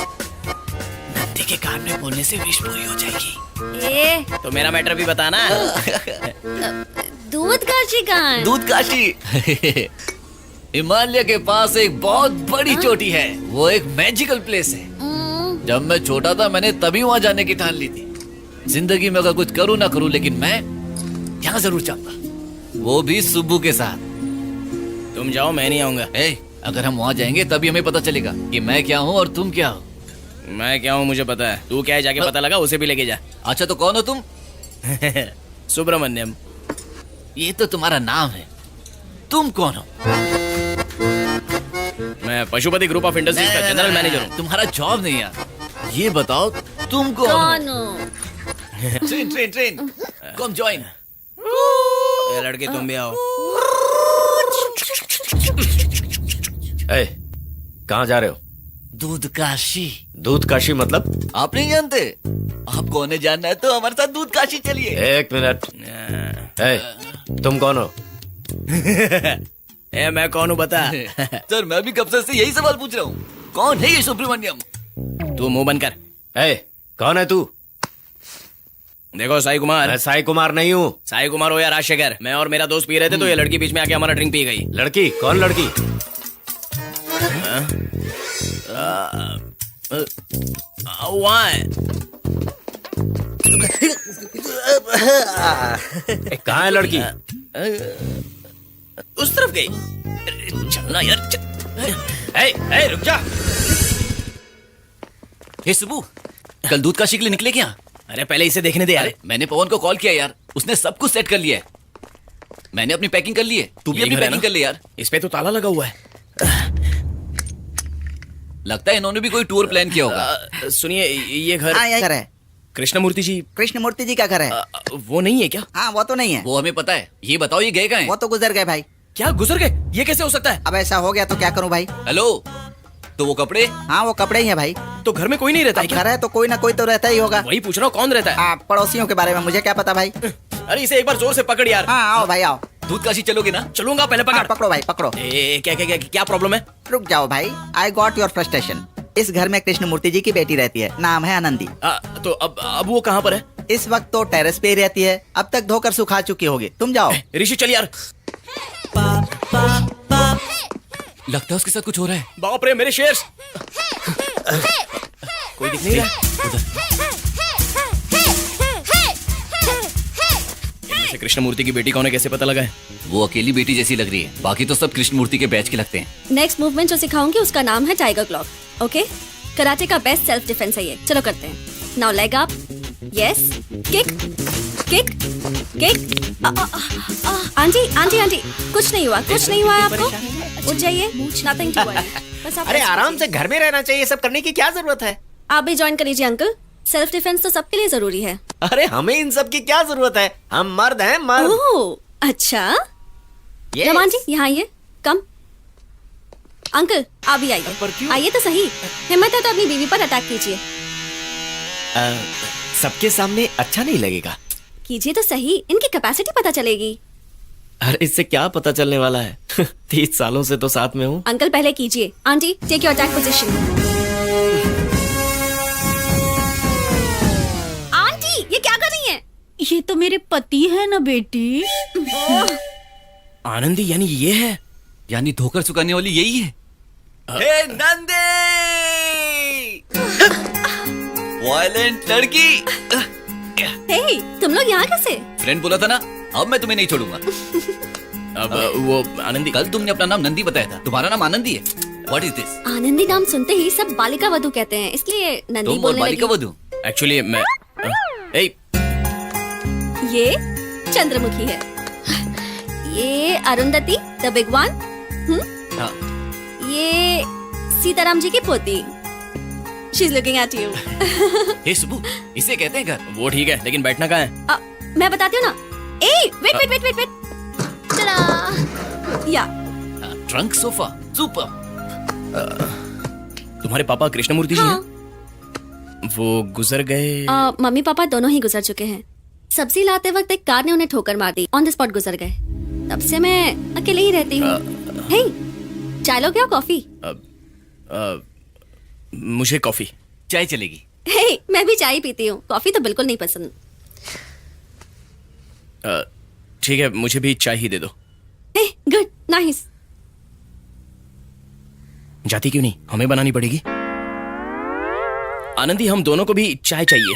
नंदी के कान में बोलने से विश पूरी हो जाएगी। ए, तो मेरा मैटर भी बताना। दूध काशी कहाँ है? दूध काशी हिमालय के पास एक बहुत बड़ी चोटी है। वो एक मैजिकल प्लेस है। जब मैं छोटा था मैंने तभी वहां जाने की ठान ली थी। जिंदगी में अगर कुछ करूँ ना करूँ, लेकिन मैं यहाँ जरूर जाऊंगा, वो भी सुब्बू के साथ। तुम जाओ, मैं नहीं आऊंगा। अगर हम वहाँ जाएंगे तभी हमें पता चलेगा कि मैं क्या हूँ और तुम क्या हो। मैं क्या हूँ मुझे पता है। तू क्या है जाके पता लगा, उसे भी लेके जा। अच्छा तो कौन हो तुम? सुब्रमण्यम। ये तो तुम्हारा नाम है। तुम कौन हो? मैं पशुपति ग्रुप ऑफ इंडस्ट्रीज का जनरल मैनेजर हूँ। तुम्हारा जॉब नहीं यार। ये बताओ तुम कौन हो? Train come join. ये लड़के तुम भी आओ। कहाँ जा रहे हो? दूध काशी। दूध काशी मतलब? आप नहीं जानते? आपको उन्हें जानना है तो हमारे साथ दूध काशी चलिए। 1 मिनट। तुम कौन हो? मैं कौन हूँ बता? सर मैं भी कब से यही सवाल पूछ रहा हूँ। कौन है ये सुब्रमण्यम? तू मुंह बंद कर। कौन है तू? देखो साई कुमार। मैं साई कुमार नहीं हूँ। साई कुमार हो या राजशेखर, मैं और मेरा दोस्त पी रहे थे तो ये लड़की बीच में आके हमारा ड्रिंक पी गई। लड़की? कौन लड़की? वहाँ है। कहाँ है लड़की? उस तरफ गई। चलना यार, चल। रुक जा। हे सुब्बू, कल दूध काशी के लिए निकले क्या? अरे पहले इसे देखने दे यार। मैंने पवन को कॉल किया यार, उसने सब कुछ सेट कर लिया है। मैंने अपनी पैकिंग कर ली है, तू भी अपनी पैकिंग कर ले यार। इस पे तो ताला लगा हुआ है। लगता है इन्होंने भी कोई टूर प्लान किया होगा। सुनिए, ये घर है कृष्णमूर्ति जी। कृष्णमूर्ति जी का घर है। वो नहीं है क्या? हाँ वो तो नहीं है। वो हमें पता है। ये बताओ ये गए कहाँ हैं? वो तो गुजर गए भाई। क्या गुजर गए? ये कैसे हो सकता है? अब ऐसा हो गया तो क्या करूं भाई। हेलो, तो वो कपड़े? हाँ वो कपड़े ही है भाई। तो घर में कोई नहीं रहता है क्या? घर है तो कोई ना कोई तो रहता ही होगा। वही पूछ रहा हूँ, कौन रहता है? पड़ोसियों के बारे में मुझे क्या पता भाई। अरे इसे एक बार जोर से पकड़ यार। हाँ आओ भाई आओ। दूध काशी चलोगे ना? चलूंगा, पहले पकड़। पकड़ो भाई पकड़ो। क्या प्रॉब्लम है? रुक जाओ भाई, आई गॉट योर फ्रस्ट्रेशन। इस घर में कृष्णमूर्ति जी की बेटी रहती है, नाम है आनंदी। तो अब वो कहाँ पर है? इस वक्त तो टेरेस पे ही रहती है, अब तक धोकर सुखा चुकी होगी। तुम जाओ। ऋषि चल यार। लगता है उसके साथ कुछ हो रहा है। बाप रे मेरे शेर्स। कोई दिख नहीं रहा। कृष्णमूर्ति की बेटी कौन है, कैसे पता लगा है? वो अकेली बेटी जैसी लग रही है, बाकी तो सब कृष्णमूर्ति के बैच के लगते हैं। नेक्स्ट मूवमेंट जो सिखाऊंगी उसका नाम है टाइगर क्लॉक। ओके, कराटे का बेस्ट सेल्फ डिफेंस है ये। चलो करते हैं। Now leg up, yes, kick kick kick. Aunty aunty aunty, कुछ नहीं हुआ, कुछ नहीं हुआ है आपको। उठ जाइए, नथिंग टू वरी। बस आप अरे आराम से घर में रहना चाहिए, सब करने की क्या जरूरत है? आप भी ज्वाइन कर लीजिए अंकल। सेल्फ डिफेंस तो सबके लिए जरूरी है। अरे हमें इन सब की क्या जरूरत है, हम मर्द हैं मर्द। ओह अच्छा। रमान जी यहाँ आइए, कम। अंकल आप भी आइए, आइए तो सही। हिम्मत है तो अपनी बीवी पर अटैक कीजिए। सबके सामने अच्छा नहीं लगेगा। कीजिए तो सही, इनकी कैपेसिटी पता चलेगी। अरे इससे क्या पता चलने वाला है? 30 सालों से तो साथ में हूँ। अंकल पहले कीजिए। Aunty take your attack position. Aunty ये क्या कर रही हैं? ये तो मेरे पति है ना बेटी। आनंदी यानी ये है? यानी धोकर चुकाने वाली यही है। हे नंदे, वायलेंट लड़की। हे, तुम लोग यहाँ कैसे? फ्रेंड बोला था ना, अब मैं तुम्हें नहीं छोड़ूंगा। अब वो आनंदी, कल तुमने अपना नाम नंदी बताया था, तुम्हारा नाम आनंदी है। What is this? आनंदी नाम सुनते ही सब बालिका वधू कहते हैं, इसलिए नंदी तुम और बोलने बालिका लगी। वधू? एक्चुअली मैं ए, ये चंद्रमुखी है, ये अरुंधति द बिग वन, हाँ। ये सीताराम जी की पोती। She is looking at you. Hey Subbu, इसे कहते हैं घर। वो ठीक है, लेकिन बैठना कहाँ है? मैं बताती हूँ ना। ए, wait wait wait wait wait. चला या ट्रंक सोफा, सुपर। तुम्हारे पापा कृष्णमूर्ति जी हाँ। हैं? वो गुजर गए? मम्मी पापा दोनों ही गुजर चुके हैं। सब्जी लाते वक्त एक कार ने उन्हें ठोकर मार दी, ऑन द स्पॉट गुजर गए। तब से मैं अकेले ही रहती हूँ। हे, चाय लोगे या कॉफी? मुझे कॉफी। चाय चलेगी। हे, मैं भी चाय पीती हूँ, कॉफी तो बिल्कुल नहीं पसंद। ठीक है, मुझे भी चाय ही दे दो। हे, गुड, नाइस। जाती क्यों नहीं? हमें बनानी पड़ेगी। आनंदी, हम दोनों को भी चाय चाहिए।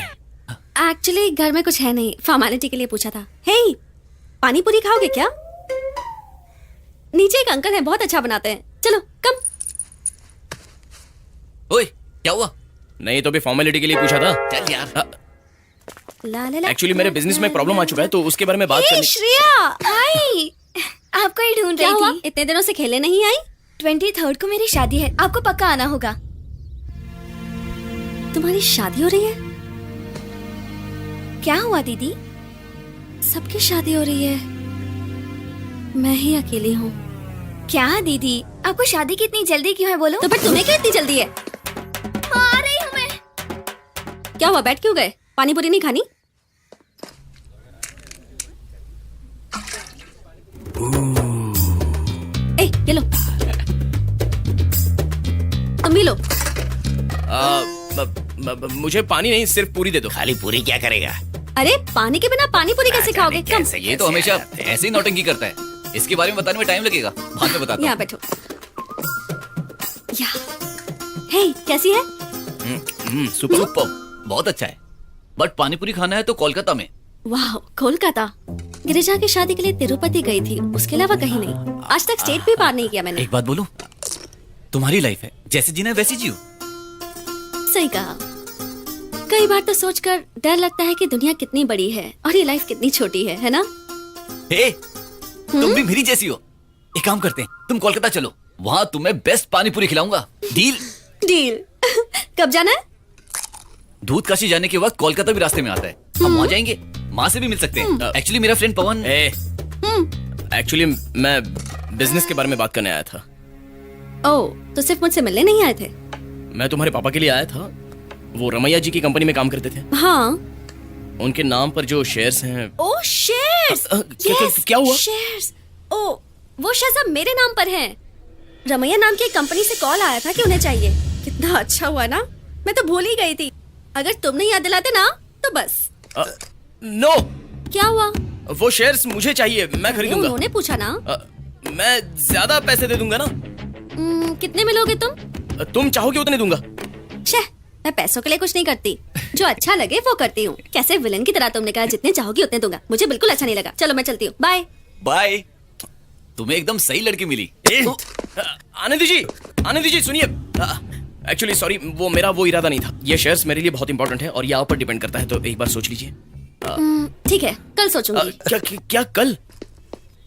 एक्चुअली घर में कुछ है नहीं, फॉर्मेलिटी के लिए पूछा था। हे, पानी पूरी खाओगे क्या? नीचे एक अंकल हैं, बहुत अच्छा बनाते हैं, चलो कम। ओए, क्या हुआ? नहीं तो भी फॉर्मेलिटी के लिए पूछा था। चल यार। ला ला ला। एक्चुअली मेरे बिजनेस में प्रॉब्लम आ चुका है, तो उसके बारे में बात हे, करनी। श्रेया, हाय, आपको ही ढूंढ क्या रही हुआ? थी। इतने दिनों से खेले नहीं आई? 23rd को मेरी शादी है, आपको पक्का आना होगा। तुम्हारी शादी हो रही है? क्या हुआ दीदी? सबकी शादी हो रही है, मैं ही अकेली हूँ। क्या दीदी, आपको शादी की इतनी जल्दी क्यों है बोलो? तो फिर तुम्हें क्या इतनी जल्दी है? आ रही हूँ मैं। क्या हुआ, बैठ क्यों गए? पानी पूरी नहीं खानी? ए, ये लो, तुम भी लो। मुझे पानी नहीं, सिर्फ पूरी दे दो। खाली पूरी क्या करेगा? अरे पानी के बिना पानी पूरी कैसे खाओगे? कम, ये तो हमेशा ऐसे ही नौटंकी करता है, इसके बारे में बताने में टाइम लगेगा, बाद में बताता यहाँ हूँ। बैठो। या, हे, कैसी है? सुपर। बहुत अच्छा है, बट पानीपुरी खाना है तो कोलकाता में। वाह, कोलकाता। गिरिजा की शादी के लिए तिरुपति गई थी, उसके अलावा कहीं नहीं। आज तक स्टेट भी पार नहीं किया मैंने। एक बात बोलूं, तुम्हारी लाइफ है, जैसे जीना है वैसे जियो। सही कहा। कई बार तो सोचकर डर लगता है कि दुनिया कितनी बड़ी है और ये लाइफ कितनी छोटी है ना? हे, तुम भी मेरी जैसी हो। एक काम करते हैं, तुम कोलकाता चलो, वहाँ तुम्हें बेस्ट पानीपुरी खिलाऊंगा। डील? डील। कब जाना है? दूध काशी जाने के वक्त कोलकाता भी रास्ते में आता है, हम वहाँ जाएंगे, माँ से भी मिल सकते हैं। एक्चुअली मेरा फ्रेंड पवन। एक्चुअली मैं बिजनेस के बारे में बात करने आया था। ओह, तो सिर्फ मुझसे मिलने नहीं आए थे? मैं तुम्हारे पापा के लिए आया था, वो रमैया जी की कंपनी में काम करते थे। हाँ। उनके नाम पर जो शेयर्स हैं। ओह, शेयर्स। क्या हुआ? शेयर्स। ओह, वो शेयर्स अब मेरे नाम पर हैं। रमैया नाम की कंपनी से कॉल आया था कि उन्हें चाहिए। कितना अच्छा हुआ ना, मैं तो भूल ही गई थी। अगर तुमने याद दिलाते ना तो बस। नो। क्या हुआ? वो शेयर्स मुझे चाहिए, मैं खरीदूंगा। उन्होंने पूछा ना। मैं ज्यादा पैसे दे दूंगा ना। कितने में लोगे तुम? तुम चाहोगे उतने दूंगा। मैं पैसों के लिए कुछ नहीं करती, जो अच्छा लगे वो करती हूँ। कैसे विलन की तरह तुमने कहा जितने चाहोगी उतने दूंगा। मुझे बिल्कुल अच्छा नहीं लगा। चलो मैं चलती हूँ, बाय। बाय। तुम्हें एकदम सही लड़की मिली। आनंदी जी सुनिए। एक्चुअली सॉरी, वो मेरा वो इरादा नहीं था। ये शेयर्स मेरे लिए बहुत इंपॉर्टेंट है और ये आप पर डिपेंड करता है, तो एक बार सोच लीजिए। ठीक है, कल सोचूंगी। क्या कल?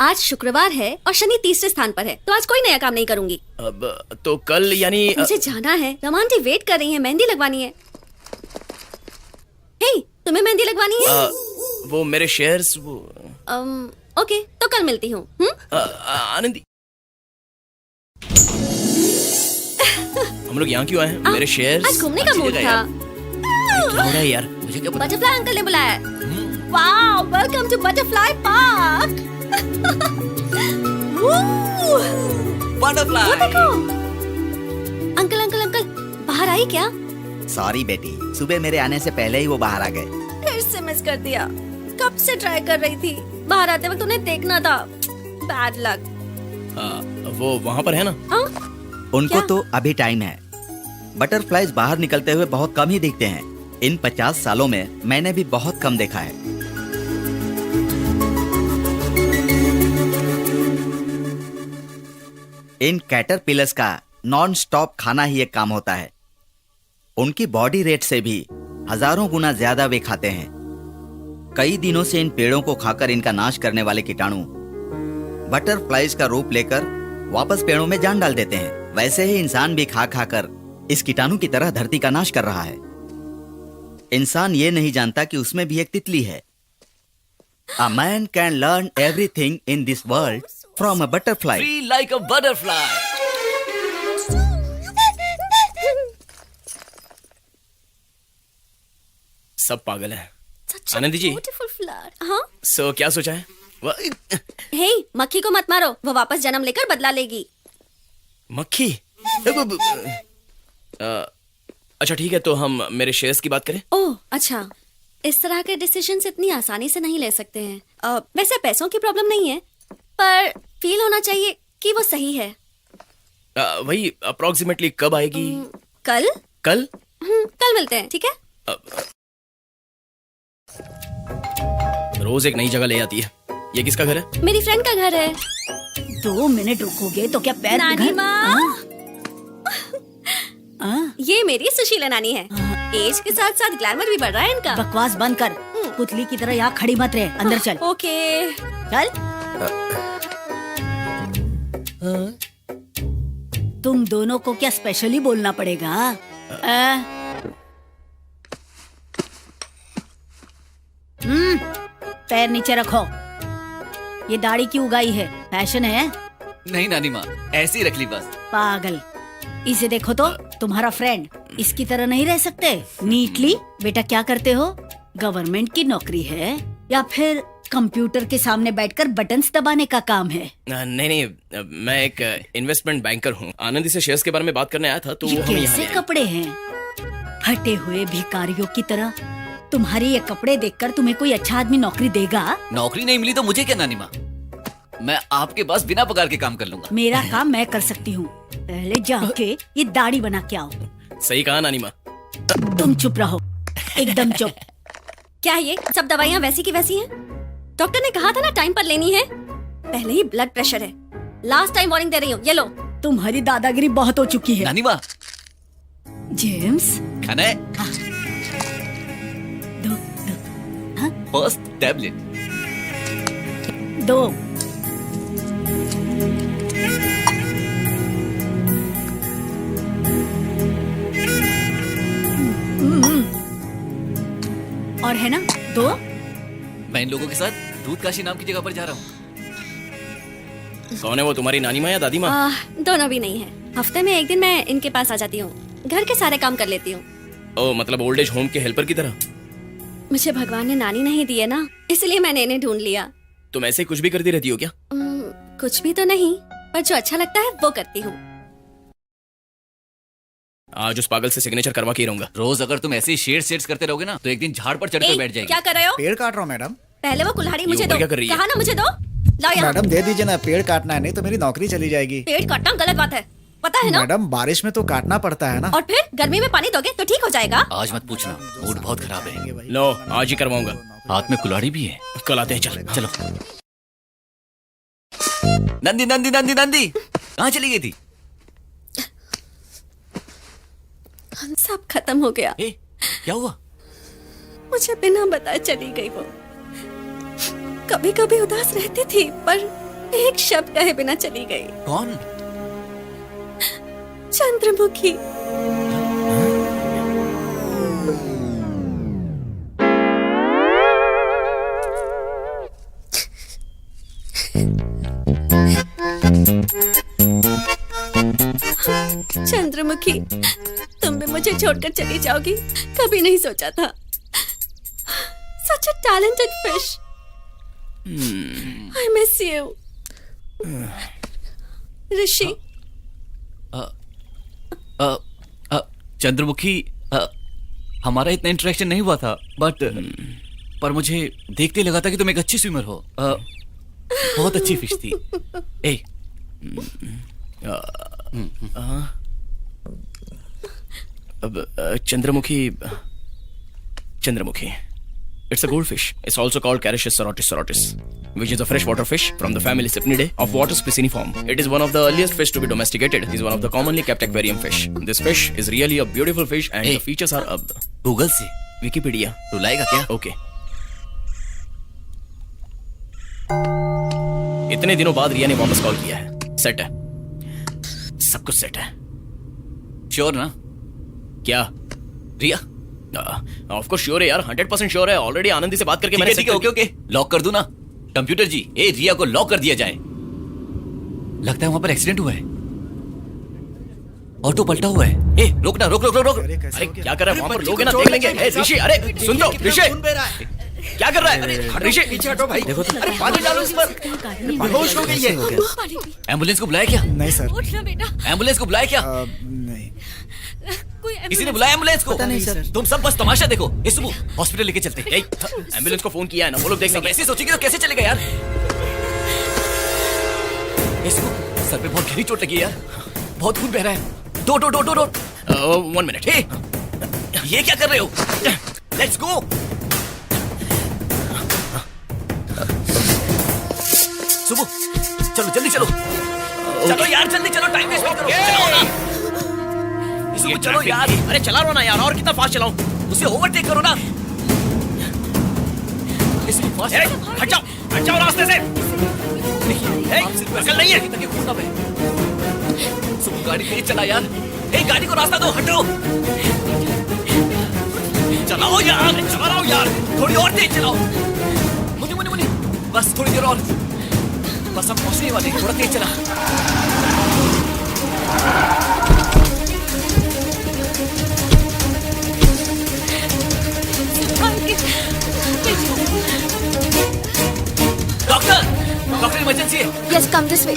आज शुक्रवार है और शनि तीसरे स्थान पर है, तो आज कोई नया काम नहीं करूंगी। अब तो कल यानी मुझे जाना है, रमांटी वेट कर रही है, मेहंदी लगवानी है। हे, तुम्हें मेहंदी लगवानी है? वो मेरे शेयर्स वो ओके, तो कल मिलती हूँ। आनंदी, हम लोग यहाँ क्यों आए हैं? मेरे शेयर्स। आज घूमने का मूड था। क्या हो रहा है यार? मुझे क्या पता? बटरफ्लाई अंकल ने बुलाया। Wow, welcome to butterfly park. Butterfly. देखो, अंकल अंकल अंकल, बाहर आई क्या? सॉरी बेटी, सुबह मेरे आने से पहले ही वो बाहर आ गए। फिर से मिस कर दिया। कब से ट्राई कर रही थी, बाहर आते वक्त उन्हें देखना था। Bad luck. वो वहां पर है ना? उनको क्या? तो अभी टाइम है। बटरफ्लाइज बाहर निकलते हुए बहुत कम ही दिखते हैं। इन 50 सालों में मैंने भी बहुत कम देखा है। इन कैटरपिलर्स का नॉन स्टॉप खाना ही एक काम होता है। उनकी बॉडी रेट से भी हजारों गुना ज्यादा वे खाते हैं। कई दिनों से इन पेड़ों को खाकर इनका नाश करने वाले कीटाणु बटरफ्लाइज का रूप लेकर वापस पेड़ों में जान डाल देते हैं। वैसे ही इंसान भी खा खाकर इस कीटाणु की तरह धरती का नाश कर रहा है। इंसान ये नहीं जानता कि उसमें भी एक तितली है। A man can learn everything in this world from a butterfly. Free like a butterfly. सब पागल है। आनंदी जी, ब्यूटीफुल फ्लावर। हाँ सो क्या सोचा है? हे, मक्खी को मत मारो, वो वापस जन्म लेकर बदला लेगी। मक्खी? अच्छा ठीक है, तो हम मेरे शेयर्स की बात करें। ओह अच्छा, इस तरह के डिसीजंस इतनी आसानी से नहीं ले सकते हैं। वैसे पैसों की प्रॉब्लम नहीं है, पर फील होना चाहिए कि वो सही है। वही अप्रोक्सीमेटली कब आएगी? कल? कल? कल मिलते हैं, ठीक है? रोज एक नई जगह ले आती है। ये किसका घर है? मेरी फ्रेंड का घर है। 2 मिनट रुकोगे तो क्या पैर नानी माँ, हाँ? ये मेरी सुशीला नानी है। एज के साथ साथ ग्लैमर भी बढ़ रहा है इनका। बकवास बंद कर, पुतली की तरह यहाँ खड़ी मत रहे, अंदर चल। ओके चल। तुम दोनों को क्या स्पेशली बोलना पड़ेगा? पैर नीचे रखो। ये दाढ़ी की उगाई है, फैशन है? नहीं नानी माँ, ऐसे ही रख ली बस। पागल, इसे देखो तो, तुम्हारा फ्रेंड इसकी तरह नहीं रह सकते नीटली। बेटा क्या करते हो? गवर्नमेंट की नौकरी है या फिर कंप्यूटर के सामने बैठकर बटन्स दबाने का काम है? नहीं, मैं एक इन्वेस्टमेंट बैंकर हूँ। आनंदी से शेयर्स के बारे में बात करने आया था, तो ये हम यहाँ कैसे ले आए। कपड़े हैं? फटे हुए भिखारियों की तरह। तुम्हारे ये कपड़े देखकर तुम्हें कोई अच्छा आदमी नौकरी देगा? नौकरी नहीं मिली तो मुझे क्या नानी माँ, मैं आपके पास बिना पगार के काम कर लूंगा। मेरा काम मैं कर सकती हूँ। पहले जाके ये दाढ़ी बना के आओ। सही कहा नानी माँ। तुम चुप रहो, एकदम चुप। क्या ये सब दवाइयाँ वैसी की वैसी हैं? डॉक्टर ने कहा था ना टाइम पर लेनी है। पहले ही ब्लड प्रेशर है, लास्ट टाइम वार्निंग दे रही हूँ, ये लो। तुम्हारी दादागिरी बहुत हो चुकी है। नानी माँ, जेम्स खाना है? दो फर्स्ट टैबलेट। दो। और है ना 2? मैं इन लोगों के साथ दूध काशी नाम की जगह पर जा रहा हूँ। कौन है वो, तुम्हारी नानी माँ या दादी माँ? दोनों भी नहीं है। हफ्ते में एक दिन मैं इनके पास आ जाती हूँ, घर के सारे काम कर लेती हूँ। ओ, मतलब ओल्ड एज होम के हेल्पर की तरह? मुझे भगवान ने नानी नहीं दी है ना, इसलिए मैंने इन्हें ढूंढ लिया। तुम ऐसे कुछ भी करती रहती हो क्या? कुछ भी तो नहीं, पर जो अच्छा लगता है वो करती हूँ। आज उस पागल से सिग्नेचर करवा के ही रहूंगा। रोज अगर तुम ऐसे शेड्स करते रहोगे ना, तो एक दिन झाड़ पर चढ़कर बैठ जाएगी। क्या कर रहे हो? पेड़ काट रहा हूँ मैडम। पहले वो कुल्हाड़ी मुझे ऊपर दो। क्या कर रही है? कहा ना मुझे दो, लाओ यहाँ। मैडम दे दीजिए ना, पेड़ काटना है, नहीं तो मेरी नौकरी चली जाएगी। पेड़ काटना गलत बात है, पता है ना? मैडम बारिश में तो काटना पड़ता है ना। और फिर गर्मी में पानी दोगे तो ठीक हो जाएगा। आज मत पूछना, मूड बहुत खराब है। लो, आज ही करवाऊंगा। हाथ में कुल्हाड़ी भी है। कल आते हैं, चल। चलो। नंदी नंदी नंदी नंदी कहाँ चली गई थी? सब खत्म हो गया। क्या हुआ? मुझे बिना बताए चली गई वो। कभी कभी उदास रहती थी, पर एक शब्द कहे बिना चली गई। कौन? चंद्रमुखी। चंद्रमुखी, तुम भी मुझे छोड़कर चली जाओगी, कभी नहीं सोचा था। Such a talented fish. I miss you. ऋषि। चंद्रमुखी, हमारा इतना इंटरेक्शन नहीं हुआ था, बट पर मुझे देखते लगा था कि तुम एक अच्छी स्विमर हो। बहुत अच्छी फिश थी। ए Chandramukhi It's a goldfish. It's also called Carius sorotis, which is a freshwater fish from the family Cypnidae of water pisciform. It is one of the earliest fish to be domesticated. It is one of the commonly kept aquarium fish. This fish is really a beautiful fish and the features are Google से Wikipedia. तू लाएगा क्या? Okay. इतने दिनों बाद रिया ने वापस call किया है। सेट है, सब कुछ सेट है। श्योर ना? क्या रिया? ऑफ कोर्स श्योर है यार, 100% श्योर है। ऑलरेडी आनंदी से बात करके मैंने ठीक है, ओके लॉक कर दूं ना? कंप्यूटर जी, ए रिया को लॉक कर दिया जाए। लगता है वहां पर एक्सीडेंट हुआ है, ऑटो पलटा हुआ है। ए रोकना, रोक। अरे क्या कर रहा है वहां पर? लोग है ना, देख लेंगे। ए ऋषि, अरे सुन तो ऋषि, क्या कर रहा है ऋषि? पीछे हटो भाई। देखो तो, अरे पानी डालो इस पर, बेहोश हो गई है। एम्बुलेंस को बुलाया क्या? नहीं सर। एम्बुलेंस को बुलाया क्या? नहीं। किसी ने बुलाया एम्बुलेंस को? पता नहीं सर। तुम सब बस तमाशा देखो। इस सुबह हॉस्पिटल लेके चलते। एम्बुलेंस को फोन किया है ना, वो लोग देख सब ऐसे सोचेंगे तो कैसे चलेगा यार? इस सुबह सर पे बहुत गहरी चोट लगी है यार, बहुत खून बह रहा है। दो 1 मिनट। ये क्या कर रहे हो? Let's go. सुबह चलो, जल्दी चलो। चलो यार, जल्दी चलो, टाइम वेस्ट मत करो। चलो ना सुबह, चलो यार। अरे चला रहा ना यार, और कितना फास्ट चलाऊं? उसे ओवरटेक करो ना। हट जाओ रास्ते से। अकल नहीं है। सुबह गाड़ी तेज चला यार। ए गाड़ी को रास्ता दो, हटो। चलाओ यार, चला रहा हूँ यार। थोड़ी और तेज चलाओ। मुनी बस थोड़ी देर और, बस हम पहुंचने वाले। थोड़ा तेज चला। डॉक्टर इमरजेंसी है। Yes, come this way.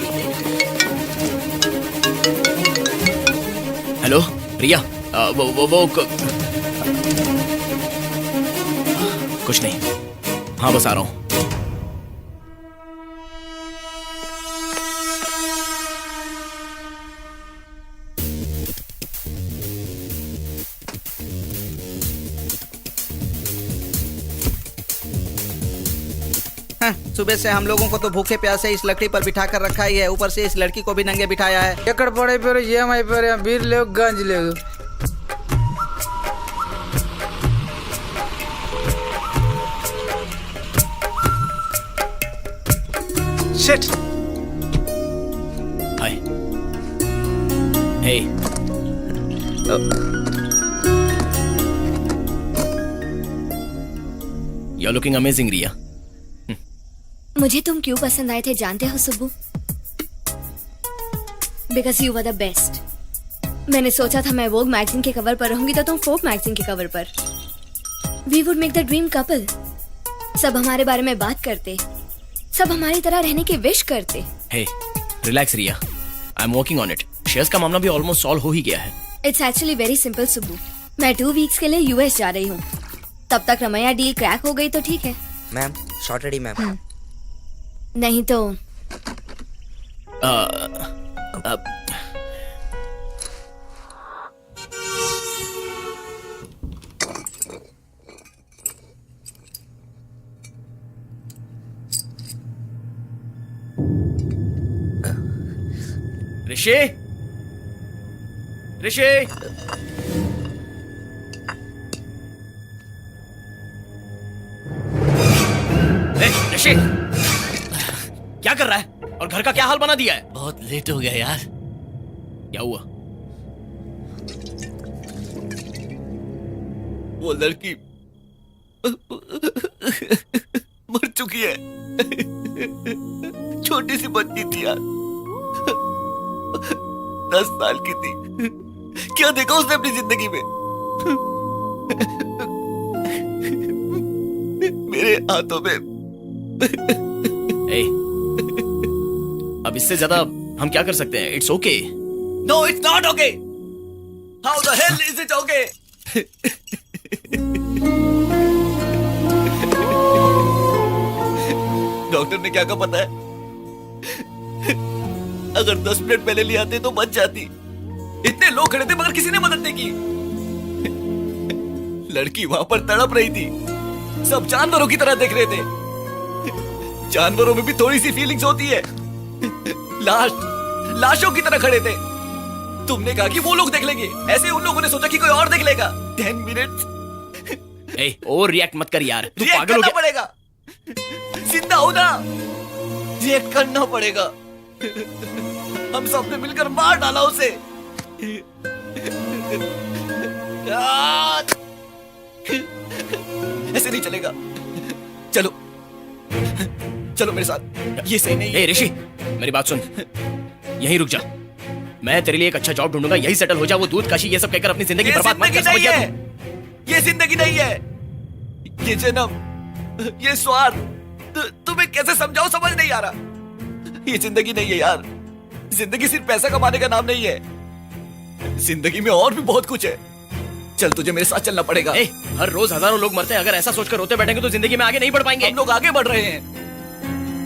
Hello Riya, वो कुछ नहीं। हाँ बस आ रहा हूँ। सुबह से हम लोगों को तो भूखे प्यासे इस लकड़ी पर बिठा कर रखा ही है, ऊपर से इस लड़की को भी नंगे बिठाया है। एकड़ पड़े पे EMI पे बीर ले गंज ले। Shit. Hi. Hey. You are looking amazing Riya. मुझे तुम क्यों पसंद आए थे जानते हो Subbu? Because you were the best. मैंने सोचा था मैं वोग मैगजीन के कवर पर रहूंगी तो तुम फोक मैगजीन के कवर पर। We would make the dream couple. सब हमारे बारे में बात करते, सब हमारी तरह रहने की विश करते। Hey relax Riya, I am working on it. Shares का मामला भी ऑलमोस्ट सॉल्व हो ही गया है। It's actually very simple Subbu. मैं 2 वीक्स के लिए यूएस जा रही हूँ। तब तक रमैया डील क्रैक हो गई तो ठीक है। Ma'am shot ready ma'am. नहीं तो ऋषि, ऋषि क्या कर रहा है? और घर का क्या हाल बना दिया है? बहुत लेट हो गया यार। क्या हुआ? वो लड़की मर चुकी है। छोटी सी बच्ची थी यार, 10 साल की थी। क्या देखा उसने अपनी जिंदगी में? मेरे हाथों में। अब इससे ज्यादा हम क्या कर सकते हैं? It's okay. No it's not okay. How the hell is it okay? Doctor ने क्या कहा पता है? अगर 10 मिनट पहले ले आते तो बच जाती। इतने लोग खड़े थे मगर किसी ने मदद नहीं की। लड़की वहां पर तड़प रही थी, सब जानवरों की तरह देख रहे थे। जानवरों में भी थोड़ी सी फीलिंग्स होती है। लाशों की तरह खड़े थे। तुमने कहा कि वो लोग देख लेंगे, ऐसे उन लोगों ने सोचा कि कोई और देख लेगा। 10 मिनट और रिएक्ट मत कर यार, तू रिएक्ट पागल हो करना गया। पड़ेगा। जिंदा हो ना, रिएक्ट करना पड़ेगा। हम सबने मिलकर मार डाला उसे। यार, ऐसे नहीं चलेगा। चलो चलो मेरे साथ, ये सही नहीं है। ऋषि मेरी बात सुन, यहीं रुक जा। मैं तेरे लिए एक अच्छा जॉब ढूंढूंगा, यही सेटल हो जा। वो दूध काशी ये सब कहकर अपनी जिंदगी बर्बाद मत कर। समझ गया तू? ये जिंदगी नहीं है, ये जन्म, ये स्वार्थ। तुम्हें कैसे समझाओ, समझ नहीं आ रहा। ये जिंदगी नहीं है यार। जिंदगी सिर्फ पैसा कमाने का नाम नहीं है। जिंदगी में और भी बहुत कुछ है। चल तुझे मेरे साथ चलना पड़ेगा। हर रोज हजारों लोग मरते हैं, अगर ऐसा सोचकर रोते बैठेंगे तो जिंदगी में आगे नहीं बढ़ पाएंगे। हम लोग आगे बढ़ रहे हैं,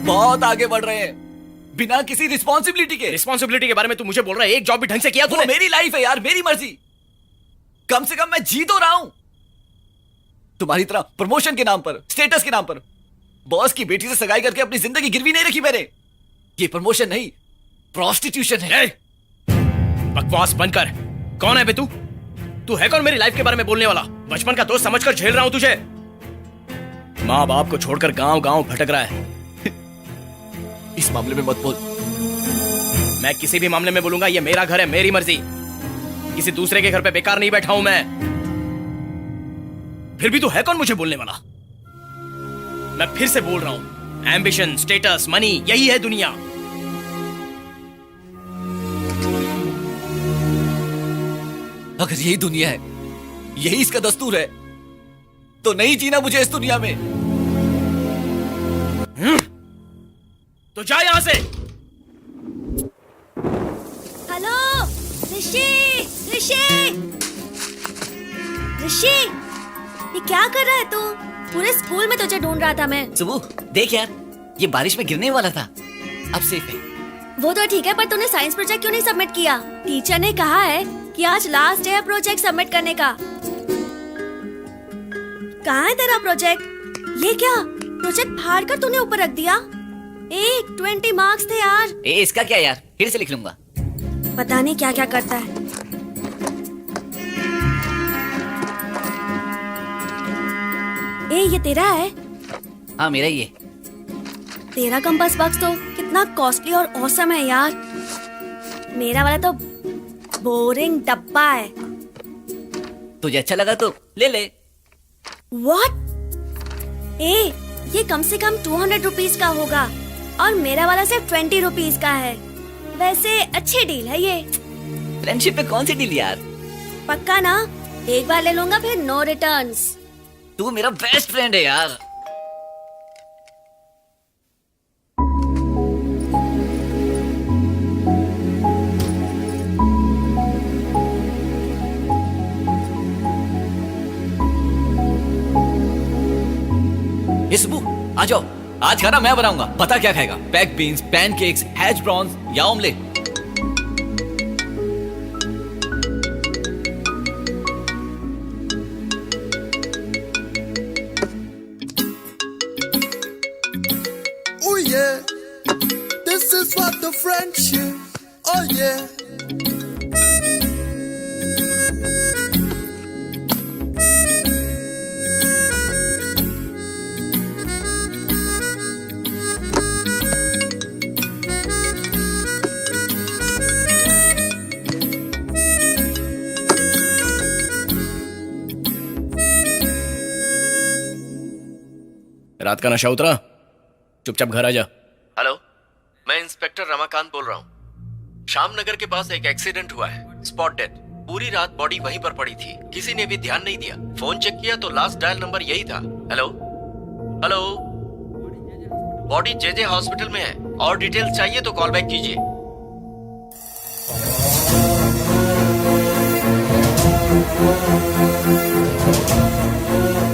बहुत आगे बढ़ रहे हैं, बिना किसी रिस्पॉन्सिबिलिटी के। रिस्पॉन्सिबिलिटी के बारे में तू मुझे बोल रहा है? एक जॉब भी ढंग से किया तूने? मेरी लाइफ है यार, मेरी मर्जी। कम से कम मैं जी तो रहा हूं। तुम्हारी तरह प्रमोशन के नाम पर, स्टेटस के नाम पर बॉस की बेटी से सगाई करके अपनी जिंदगी गिरवी नहीं रखी मैंने। ये प्रमोशन नहीं, प्रोस्टिट्यूशन है। बकवास बंद कर। कौन है बे तू? तू है कौन मेरी लाइफ के बारे में बोलने वाला? बचपन का दोस्त समझकर झेल रहा हूं तुझे। माँ बाप को छोड़कर गांव गांव भटक रहा है। इस मामले में मत बोल। मैं किसी भी मामले में बोलूंगा, ये मेरा घर है, मेरी मर्जी। किसी दूसरे के घर पे बेकार नहीं बैठा हूं मैं। फिर भी तू है कौन मुझे बोलने वाला? मैं फिर से बोल रहा हूं, एम्बिशन, स्टेटस, मनी, यही है दुनिया। अगर यही दुनिया है, यही इसका दस्तूर है, तो नहीं जीना मुझे इस दुनिया में। तो जा यहां से। हेलो ऋषि, ऋषि, ऋषि, ये क्या कर रहा है तू? पूरे स्कूल में तुझे ढूंढ रहा था मैं। सुबह देख यार, ये बारिश में गिरने वाला था, अब सेफ है। वो तो ठीक है, पर तूने साइंस प्रोजेक्ट क्यों नहीं सबमिट किया? टीचर ने कहा है कि आज लास्ट डे है प्रोजेक्ट सबमिट करने का। कहाँ है तेरा प्रोजेक्ट? ये क्या प्रोजेक्ट फाड़ कर तूने ऊपर रख दिया? 20 मार्क्स थे यार। इसका क्या यार, फिर से लिख लूंगा। पता नहीं क्या क्या करता है। ये तेरा है? हाँ मेरा ही है। तेरा कंपास बॉक्स तो कितना कॉस्टली और ऑसम है यार। मेरा वाला तो बोरिंग डब्बा है। तुझे अच्छा लगा तो ले ले। What? ये कम से कम 200 रुपीज का होगा और मेरा वाला सिर्फ 20 रुपीज का है। वैसे अच्छी डील है ये। फ्रेंडशिप पे कौन सी डील यार? पक्का ना? एक बार ले लूंगा फिर नो रिटर्न्स। तू मेरा बेस्ट फ्रेंड है यार। ये सुबह आ जाओ, आज खाना मैं बनाऊंगा। पता क्या खाएगा? Pack beans, pancakes, hash browns या omelette? Oh yeah, this is what the friendship. Oh yeah. रात का नशा उतरा? चुपचाप घर आ जा। हेलो, मैं इंस्पेक्टर रमाकांत बोल रहा हूँ। श्याम नगर के पास एक एक्सीडेंट हुआ है, स्पॉट डेथ। पूरी रात बॉडी वहीं पर पड़ी थी, किसी ने भी ध्यान नहीं दिया। फोन चेक किया तो लास्ट डायल नंबर यही था। Hello hello, body JJ hospital में है। और डिटेल्स चाहिए तो कॉल बैक कीजिए।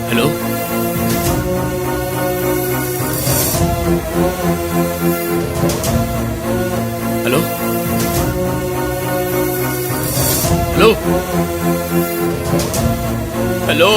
Hello, hello.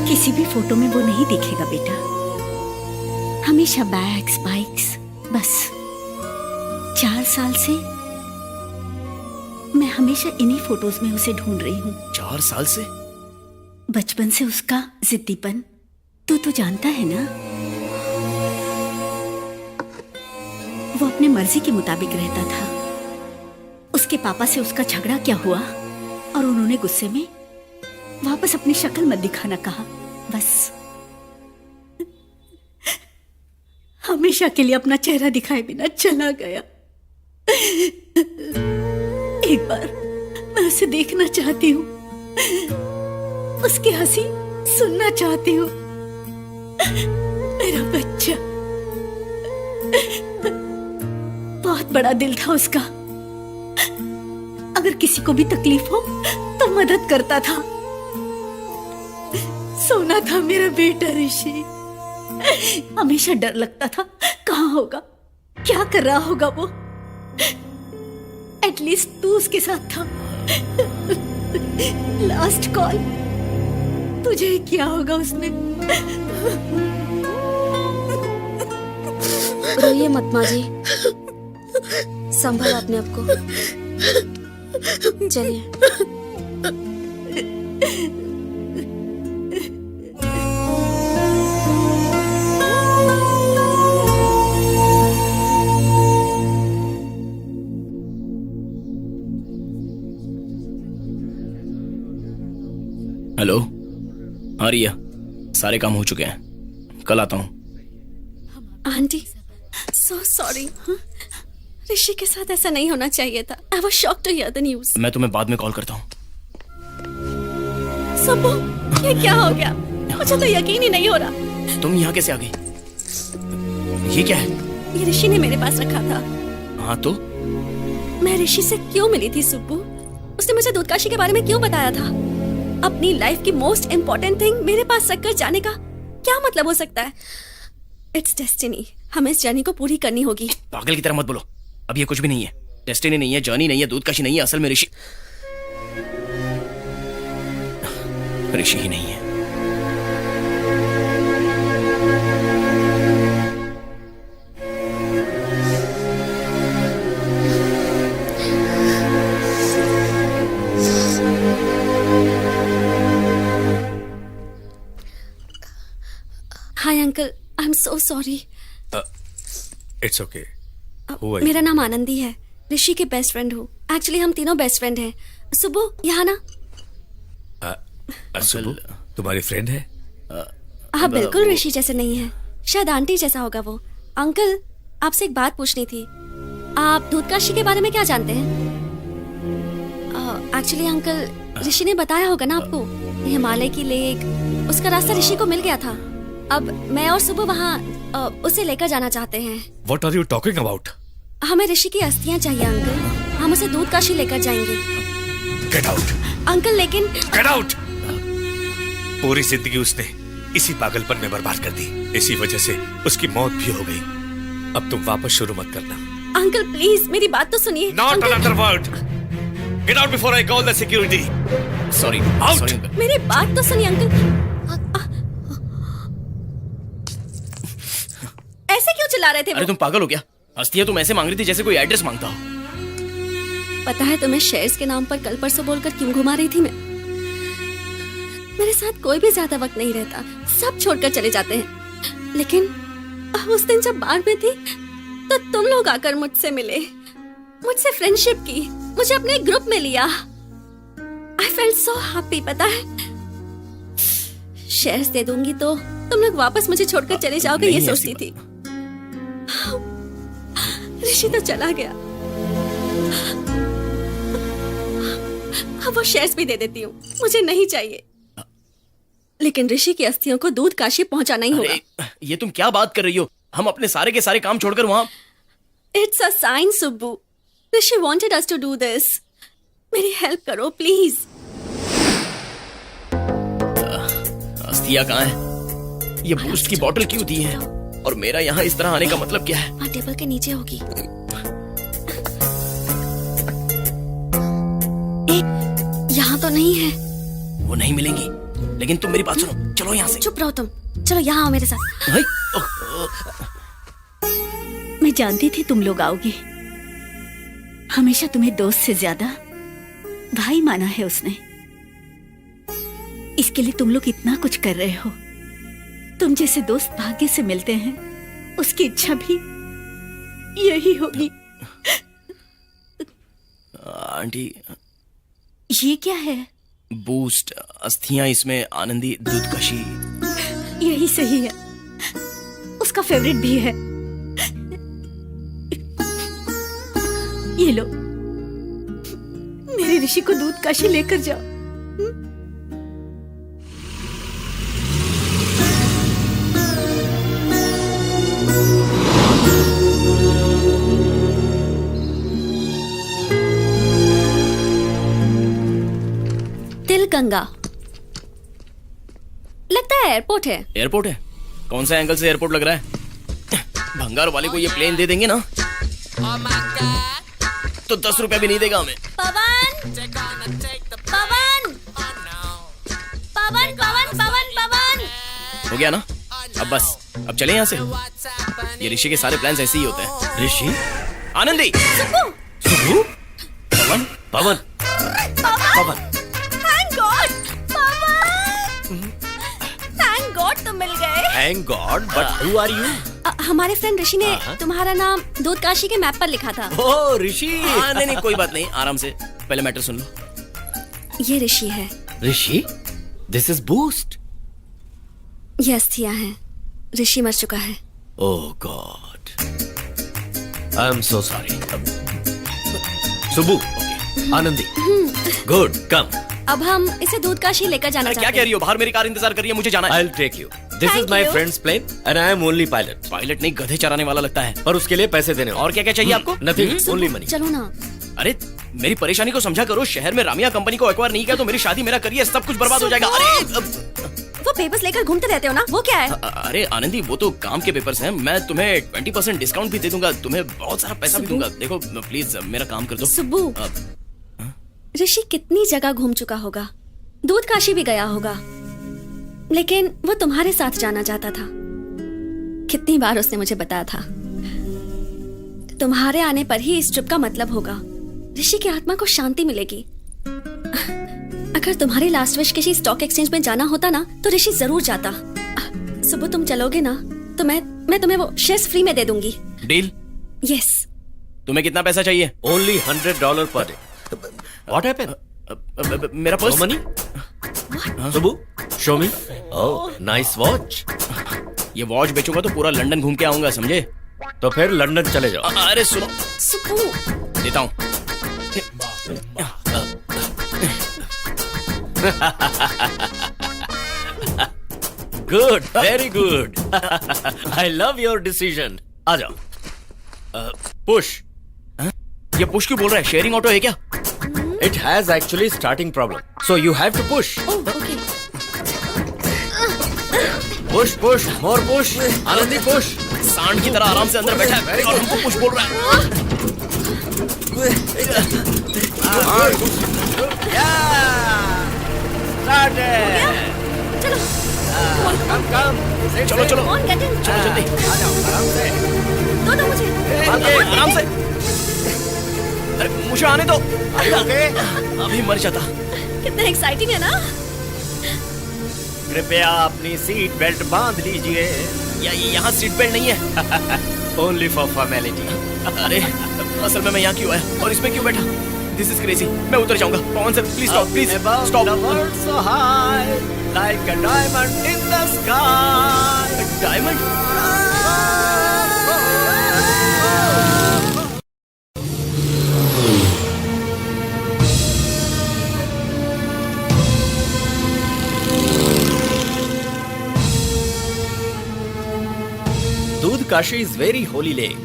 किसी भी फोटो में वो नहीं दिखेगा बेटा। हमेशा बैग्स बाइक्स बस। 4 साल से मैं हमेशा इन्हीं फोटोज में उसे ढूंढ रही हूँ। 4 साल से? बचपन से उसका जिद्दीपन तो जानता है ना। वो अपने मर्जी के मुताबिक रहता था। उसके पापा से उसका झगड़ा क्या हुआ और उन्होंने गुस्से में वापस अपनी शक्ल मत दिखाना कहा। बस हमेशा के लिए अपना चेहरा दिखाए बिना चला गया। एक बार मैं उसे देखना चाहती हूँ, उसकी हंसी सुनना चाहती हूँ। मेरा बच्चा, बहुत बड़ा दिल था उसका। अगर किसी को भी तकलीफ हो तो मदद करता था। सोना था मेरा बेटा ऋषि। हमेशा डर लगता था कहाँ होगा, क्या कर रहा होगा वो। एटलीस्ट तू उसके साथ था। लास्ट कॉल तुझे क्या होगा उसने। रोइए मत माँ जी, संभाल अपने आप को। चलिए। हेलो। हाँ रिया, सारे काम हो चुके हैं, कल आता हूँ। Aunty so sorry. ऋषि के साथ ऐसा नहीं होना चाहिए था। I was shocked to hear the news. मैं तुम्हें बाद में कॉल करता हूँ। सुब्बू, ये क्या हो गया? मुझे तो यकीन ही नहीं हो रहा। तुम यहाँ कैसे आ गई? ये क्या है? ये ऋषि ने मेरे पास रखा था। हाँ तो? मैं ऋषि से क्यों मिली थी सुब्बू? उसने मुझे दूधकाशी के बारे में क्यों बताया था? अपनी लाइफ की मोस्ट इम्पोर्टेंट थिंग मेरे पास रखकर जाने का क्या मतलब हो सकता है? It's destiny. हमें इस जर्नी को पूरी करनी होगी। पागल की तरह मत बोलो। अब ये कुछ भी नहीं है। डेस्टिनी नहीं है, जर्नी नहीं है, दूधकाशी नहीं है। असल में ऋषि ही नहीं है। Hi uncle, I am so sorry. It's okay. मेरा नाम आनंदी है, ऋषि के बेस्ट फ्रेंड हूँ। एक्चुअली हम तीनों बेस्ट फ्रेंड हैं। सुबह यहाँ ना। सुबह तुम्हारी फ्रेंड है? हाँ बिल्कुल ऋषि जैसे नहीं है, शायद आंटी जैसा होगा वो। अंकल, आपसे एक बात पूछनी थी। आप दूधकाशी के बारे में क्या जानते हैं? एक्चुअली अंकल, ऋषि ने बताया होगा ना आपको, हिमालय की लेक, उसका रास्ता ऋषि को मिल गया था। अब मैं और सुबह वहाँ उसे लेकर जाना चाहते हैं। What are you talking about? हमें ऋषि की अस्थियां चाहिए अंकल। हम उसे दूधकाशी लेकर जाएंगे। Get out! अंकल लेकिन Get out! पूरी जिंदगी उसने इसी पागलपन में बर्बाद कर दी। इसी वजह से उसकी मौत भी हो गई। अब तुम वापस शुरू मत करना। अंकल प्लीज मेरी बात तो सुनिए। Not another word. Get out before I call the security. Sorry. Out. Sorry. मेरी बात तो सुनिए अंकल। ऐसे क्यों चिल्ला रहे थे? अरे तुम पागल हो क्या? हस्तियां तुम ऐसे मांग रही थी जैसे कोई एड्रेस मांगता हो। पता है तुम्हें शेयर्स के नाम पर कल परसों बोलकर क्यों घुमा रही थी मैं? मेरे साथ कोई भी ज्यादा वक्त नहीं रहता, सब छोड़कर चले जाते हैं। लेकिन उस दिन जब बार में थी तो तुम लोग आकर मुझसे मिले, मुझसे फ्रेंडशिप की, मुझे अपने ग्रुप में लिया। I felt so happy. पता है शेयर्स दे दूंगी तो तुम लोग वापस मुझे छोड़कर चले जाओगे, ये नहीं, सोचती थी। ऋषि तो चला गया, अब वो शेयर्स भी दे देती हूँ, मुझे नहीं चाहिए। लेकिन ऋषि की अस्थियों को दूध काशी पहुंचाना ही होगा। ये तुम क्या बात कर रही हो? हम अपने सारे के सारे काम छोड़कर वहां। It's a sign Subbu, Rishi wanted us to do this. मेरी हेल्प करो प्लीज। अस्थिया कहाँ है? ये बूस्ट की बोतल क्यों दी है? और मेरा यहाँ इस तरह आने का मतलब क्या है? हाँ, टेबल के नीचे होगी। यहाँ तो नहीं है। वो नहीं मिलेंगी। लेकिन तुम मेरी बात सुनो, चलो यहाँ से। चुप रहो तुम, चलो यहाँ आओ मेरे साथ। मैं जानती थी तुम लोग आओगे। हमेशा तुम्हें दोस्त से ज्यादा भाई माना है उसने। इसके लिए तुम लोग इतना कुछ कर रहे हो। तुम जैसे दोस्त भाग्य से मिलते हैं, उसकी इच्छा भी यही होगी। आंटी, ये क्या है? बूस्ट, अस्थियां, इसमें आनंदी, दूधकशी। यही सही है, उसका फेवरेट भी है। ये लो, मेरे ऋषि को दूध काशी लेकर जाओ। तिलगंगा, लगता है एयरपोर्ट है। एयरपोर्ट है? कौन सा एंगल से एयरपोर्ट लग रहा है? भंगार वाले को ये प्लेन दे देंगे ना तो 10 रुपए भी नहीं देगा हमें। पवन, पवन, पवन, पवन, पवन, पवन। हो गया ना? अब बस, अब चले यहाँ से। ये ऋषि के सारे प्लान्स ऐसे ही होते हैं। ऋषि, आनंदी, सुबु, पवन, पवन, पवन। Thank God, पवन। Thank God तुम मिल गए। Thank God, but who are you? हमारे फ्रेंड ऋषि ने तुम्हारा नाम दूध काशी के मैप पर लिखा था। ओह ऋषि। नहीं, कोई बात नहीं, आराम से। पहले मैटर सुन लो। ये ऋषि है। ऋषि, this is boost. ये अस्थियां हैं। ऋषि मर चुका है। Oh God, I am so sorry. सुबु, Anandi, good, come. अब हम इसे दूध काशी लेकर जाना चाहते हैं। क्या कह रही हो? बाहर मेरी कार इंतजार कर रही है, मुझे जाना है। I'll take you. This is my friend's plane and I am only pilot. Pilot नहीं, गधे चराने वाला लगता है। पर उसके लिए पैसे देने। और क्या क्या चाहिए आपको? Nothing, only money. चलो ना। अरे मेरी परेशानी को समझा करो। शहर में रामिया कंपनी को एक्वायर नहीं किया तो मेरी शादी, मेरा करियर, सब कुछ बर्बाद हो जाएगा। अरे वो पेपर्स लेकर घूमते रहते हो ना, वो क्या है? अरे आनंदी, वो तो काम के पेपर्स हैं। मैं तुम्हें 20% डिस्काउंट भी दे दूंगा, तुम्हें बहुत सारा पैसा भी दूंगा। देखो प्लीज मेरा काम कर दो। सुब्बू, ऋषि कितनी जगह घूम चुका होगा, दूध काशी भी गया होगा, लेकिन वो तुम्हारे साथ जाना चाहता था। कितनी बार उसने मुझे बताया था। तुम्हारे आने पर ही इस ट्रिप का मतलब होगा। ऋषि की आत्मा को शांति मिलेगी। अगर तुम्हारी लास्ट विश किसी स्टॉक एक्सचेंज में जाना होता ना तो ऋषि जरूर जाता। सुबह तुम चलोगे ना तो मैं तुम्हें वो शेयर्स फ्री में दे दूंगी। डील? यस। तुम्हें कितना पैसा चाहिए? Only $100 per day. What happened? मेरा purse. No money? सुबु, show me. Oh, nice watch. ये वॉच बेचूंगा तो पूरा लंदन घूम के आऊंगा, समझे? तो फिर लंदन चले जाओ। अरे सुनो, सुबु, देता हूँ। Good, very good. I love your decision. आ जाओ। Push. ये पुश क्यों बोल रहा है? शेयरिंग ऑटो है क्या? It has actually starting problem. So you have to push. okay. Push, more push. Anandi push. सांड की तरह आराम से अंदर बैठा है और हमको पुश बोल रहा है। चलो चलो चलो जल्दी आ जाओ आराम से। दो मुझे। आराम से। अरे मुझे आने दो। अभी मर जाता। कितना एक्साइटिंग है ना? कृपया अपनी सीट बेल्ट बांध लीजिए। यहाँ सीट बेल्ट नहीं है। Only for formality. अरे असल में मैं यहाँ क्यों आया और इसमें क्यों बैठा? This is crazy. मैं उतर जाऊंगा। Pawan sir please stop, please stop. So high, like a diamond in the sky. Diamond? Dudh Kashi is very holy lake.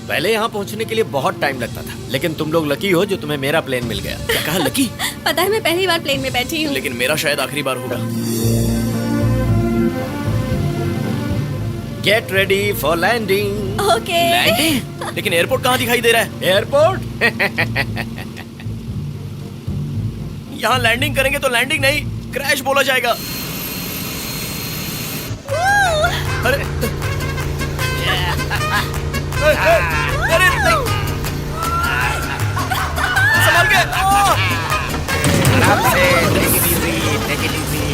पहले यहाँ पहुँचने के लिए बहुत टाइम लगता था, लेकिन तुम लोग लकी हो जो तुम्हें मेरा प्लेन मिल गया। क्या कहा लकी? पता है मैं पहली बार प्लेन में बैठी हूँ। लेकिन मेरा शायद आखिरी बार होगा। Get ready for landing. Okay. Landing? लेकिन एयरपोर्ट कहाँ दिखाई दे रहा है? एयरपोर्ट? यहाँ लैंडिंग करेंगे तो लैंडिंग नहीं, क्रैश बोला जाएगा। अरे अरे नहीं। संभाल के। आराम से, take it easy, take it easy.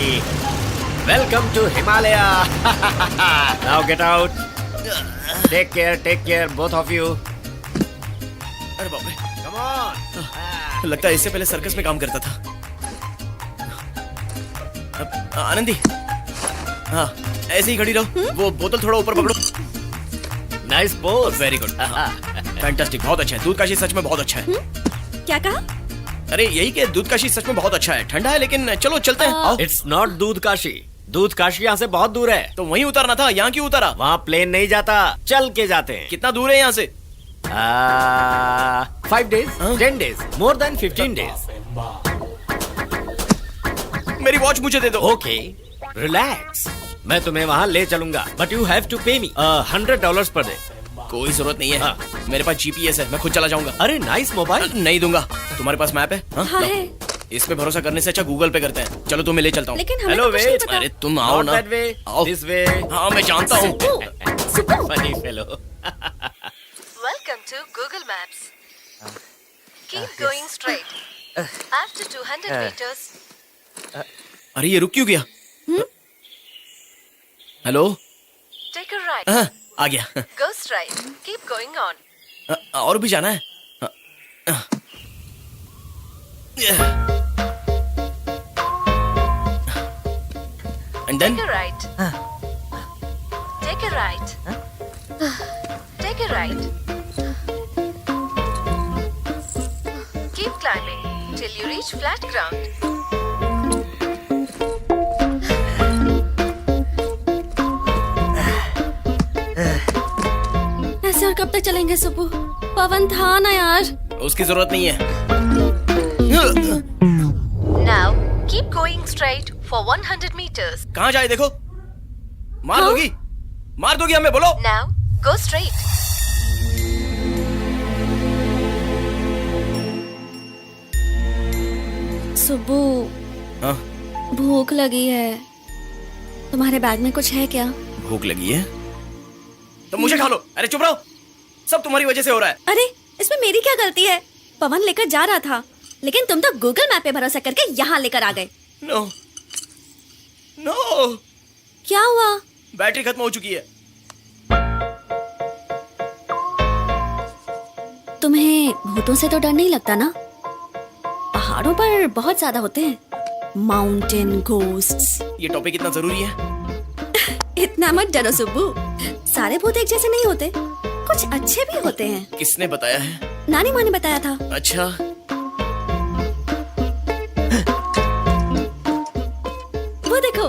Welcome to Himalaya. Now get out. Take care, both of you. अरे बाप रे। Come on. लगता है इससे पहले सर्कस में काम करता था। आनंदी, हाँ ऐसे ही खड़ी रहो। वो बोतल थोड़ा ऊपर पकड़ो। Nice pose. Very good, fantastic, बहुत अच्छा है। दूध काशी सच में बहुत अच्छा है। क्या कहा? अरे यही कि दूध काशी सच में बहुत अच्छा है। ठंडा है लेकिन चलो चलते हैं। आओ। It's not दूध काशी। दूध काशी यहाँ से बहुत दूर है। तो वहीं उतरना था, यहाँ क्यों उतरा? वहाँ प्लेन नहीं जाता, चल के जाते हैं। कितना दूर है यहाँ से? 5 days, 10 days, more than 15 days. मेरी वॉच मुझे दे दो। ओके, रिलैक्स, मैं तुम्हें वहाँ ले चलूंगा, बट यू हैव टू पे मी $100 पर डे। कोई जरूरत नहीं है, मेरे पास जीपीएस है, मैं खुद चला जाऊंगा। अरे नाइस मोबाइल। नहीं दूंगा। तुम्हारे पास मैप है? हाँ है। इस पे भरोसा करने से अच्छा गूगल पे करते हैं। चलो तुम्हें ले चलता हूँ। लेकिन हमें तो कुछ नहीं पता। अरे तुम आओ ना। आओ। This way. हाँ मैं जानता हूँ। Funny fellow. Welcome to Google Maps. Keep going straight. After 200 meters. अरे ये रुक क्यों गया? हेलो? Take a right. आ गया। Go straight. Keep going on. और भी जाना है? And then? Take a right. Take a right. Take a right. Keep climbing till you reach flat ground. ऐसे और कब तक चलेंगे सुबु? पवन था ना यार। उसकी जरूरत नहीं है। Now keep going straight for 100 meters. कहाँ जाए देखो? मार दोगी? मार दोगी हमें, बोलो? Now go straight. सुबु, हाँ? भूख लगी है। तुम्हारे बैग में कुछ है क्या? भूख लगी है? तो मुझे खा लो। अरे चुप रहो, सब तुम्हारी वजह से हो रहा है। अरे इसमें मेरी क्या गलती है? पवन लेकर जा रहा था, लेकिन तुम तो गूगल मैप पे भरोसा करके यहाँ लेकर आ गए। No no. क्या हुआ? बैटरी खत्म हो चुकी है। तुम्हें भूतों से तो डर नहीं लगता ना? पहाड़ों पर बहुत ज्यादा होते हैं, माउंटेन घोस्ट्स। ये टॉपिक इतना जरूरी है? इतना मत डरो सुब्बू, सारे भूत एक जैसे नहीं होते, कुछ अच्छे भी होते हैं। किसने बताया है? नानी माँ ने बताया था। अच्छा। वो देखो,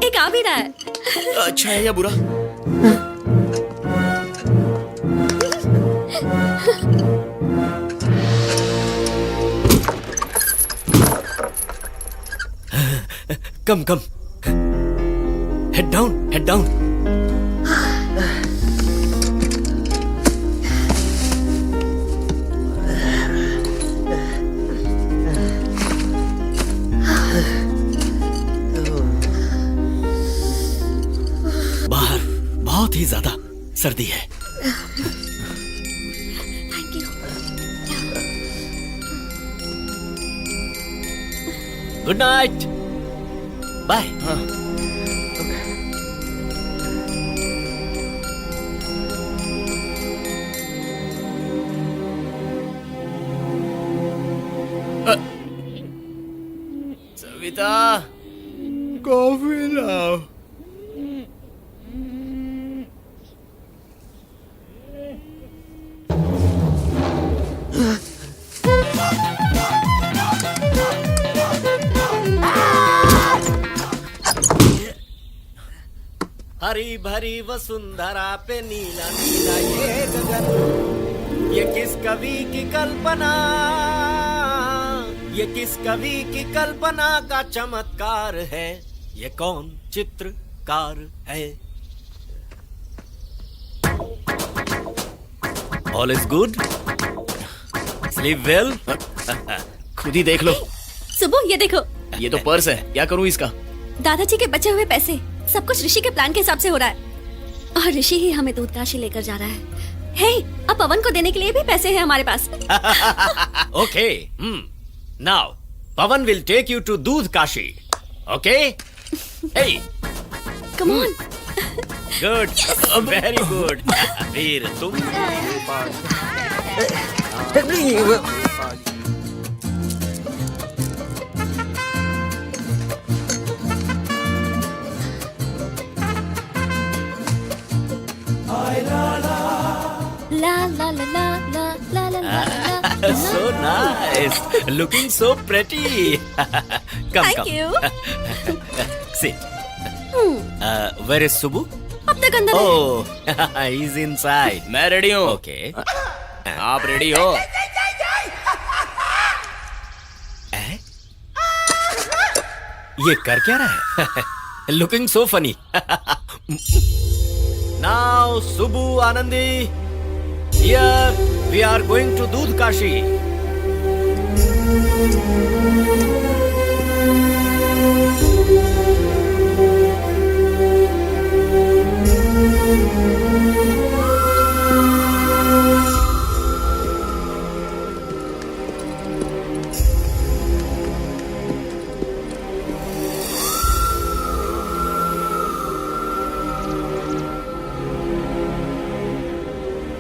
एक आ भी रहा है। अच्छा है या बुरा? Come come, head down, head down. बाहर बहुत ही ज्यादा सर्दी है। Thank you. Good night, bye. Savita, coffee लाओ। हरी भरी वसुंधरा पे नीला नीला ये गगन, ये किस कवि की कल्पना, ये किस कवि की कल्पना का चमत्कार है, ये कौन चित्रकार है। All is good, sleep well. खुद ही देख लो। सुबह ये देखो, ये तो पर्स है, क्या करूं इसका? दादाजी के बचे हुए पैसे, सब कुछ ऋषि के प्लान के हिसाब से हो रहा है और ऋषि ही हमें दूध काशी लेकर जा रहा है। हे, अब पवन को देने के लिए भी पैसे हैं हमारे पास। Okay, now Pawan will take you to Dudh Kashi. Okay, hey, come on. Good, very good. Veer तुम ला ला ला ला ला ला ला ला। so nice, looking so pretty. Come, Thank come. you. Sit. Where is Subbu? अब तक अंदर है। Oh, he's inside. मैं रेडी हूँ। Okay. आप ready हो? ये कर क्या रहा है? Looking so funny. Now, Subbu, Anandi, here we are going to Doodh Kashi.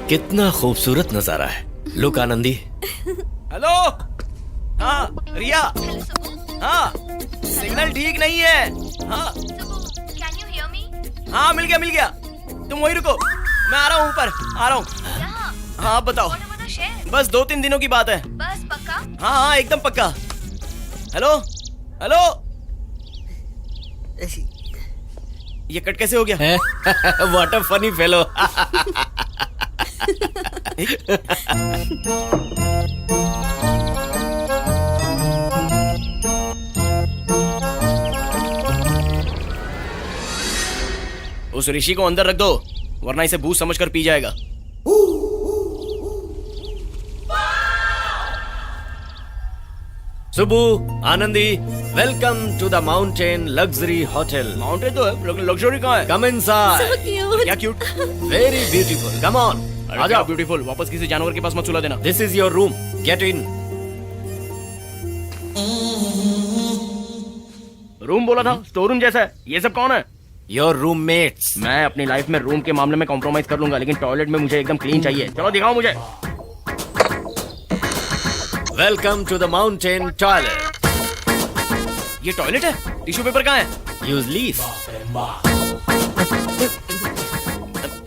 कितना खूबसूरत नजारा है। लुक आनंदी। हेलो। हाँ रिया। हाँ सिग्नल ठीक नहीं है। हाँ Can you hear me? हाँ मिल गया। तुम वहीं रुको, मैं आ रहा हूँ ऊपर, आ रहा हूँ। हाँ आप बताओ। बस 2-3 दिनों की बात है। बस पक्का? हाँ एकदम पक्का। हेलो। ये कट कैसे हो गया? What a funny fellow. उस ऋषि को अंदर रख दो, वरना इसे बूझ समझकर पी जाएगा। Subbu, Anandi, welcome to the mountain luxury hotel. Mountain तो है, लग्जरी कहाँ है? Come inside. So cute. क्या cute. Very beautiful. Come on. आ जाओ। ब्यूटीफुल, वापस किसी जानवर के पास मत सुला देना। This is your room, get in. Room बोला था, स्टोर रूम जैसा है। ये सब कौन है? Your roommates. मैं अपनी लाइफ में रूम के मामले में कॉम्प्रोमाइज कर लूंगा, लेकिन टॉयलेट में मुझे एकदम क्लीन चाहिए। चलो दिखाओ मुझे। Welcome to the mountain toilet. ये टॉयलेट है? टिश्यू पेपर कहाँ है? Use leaf.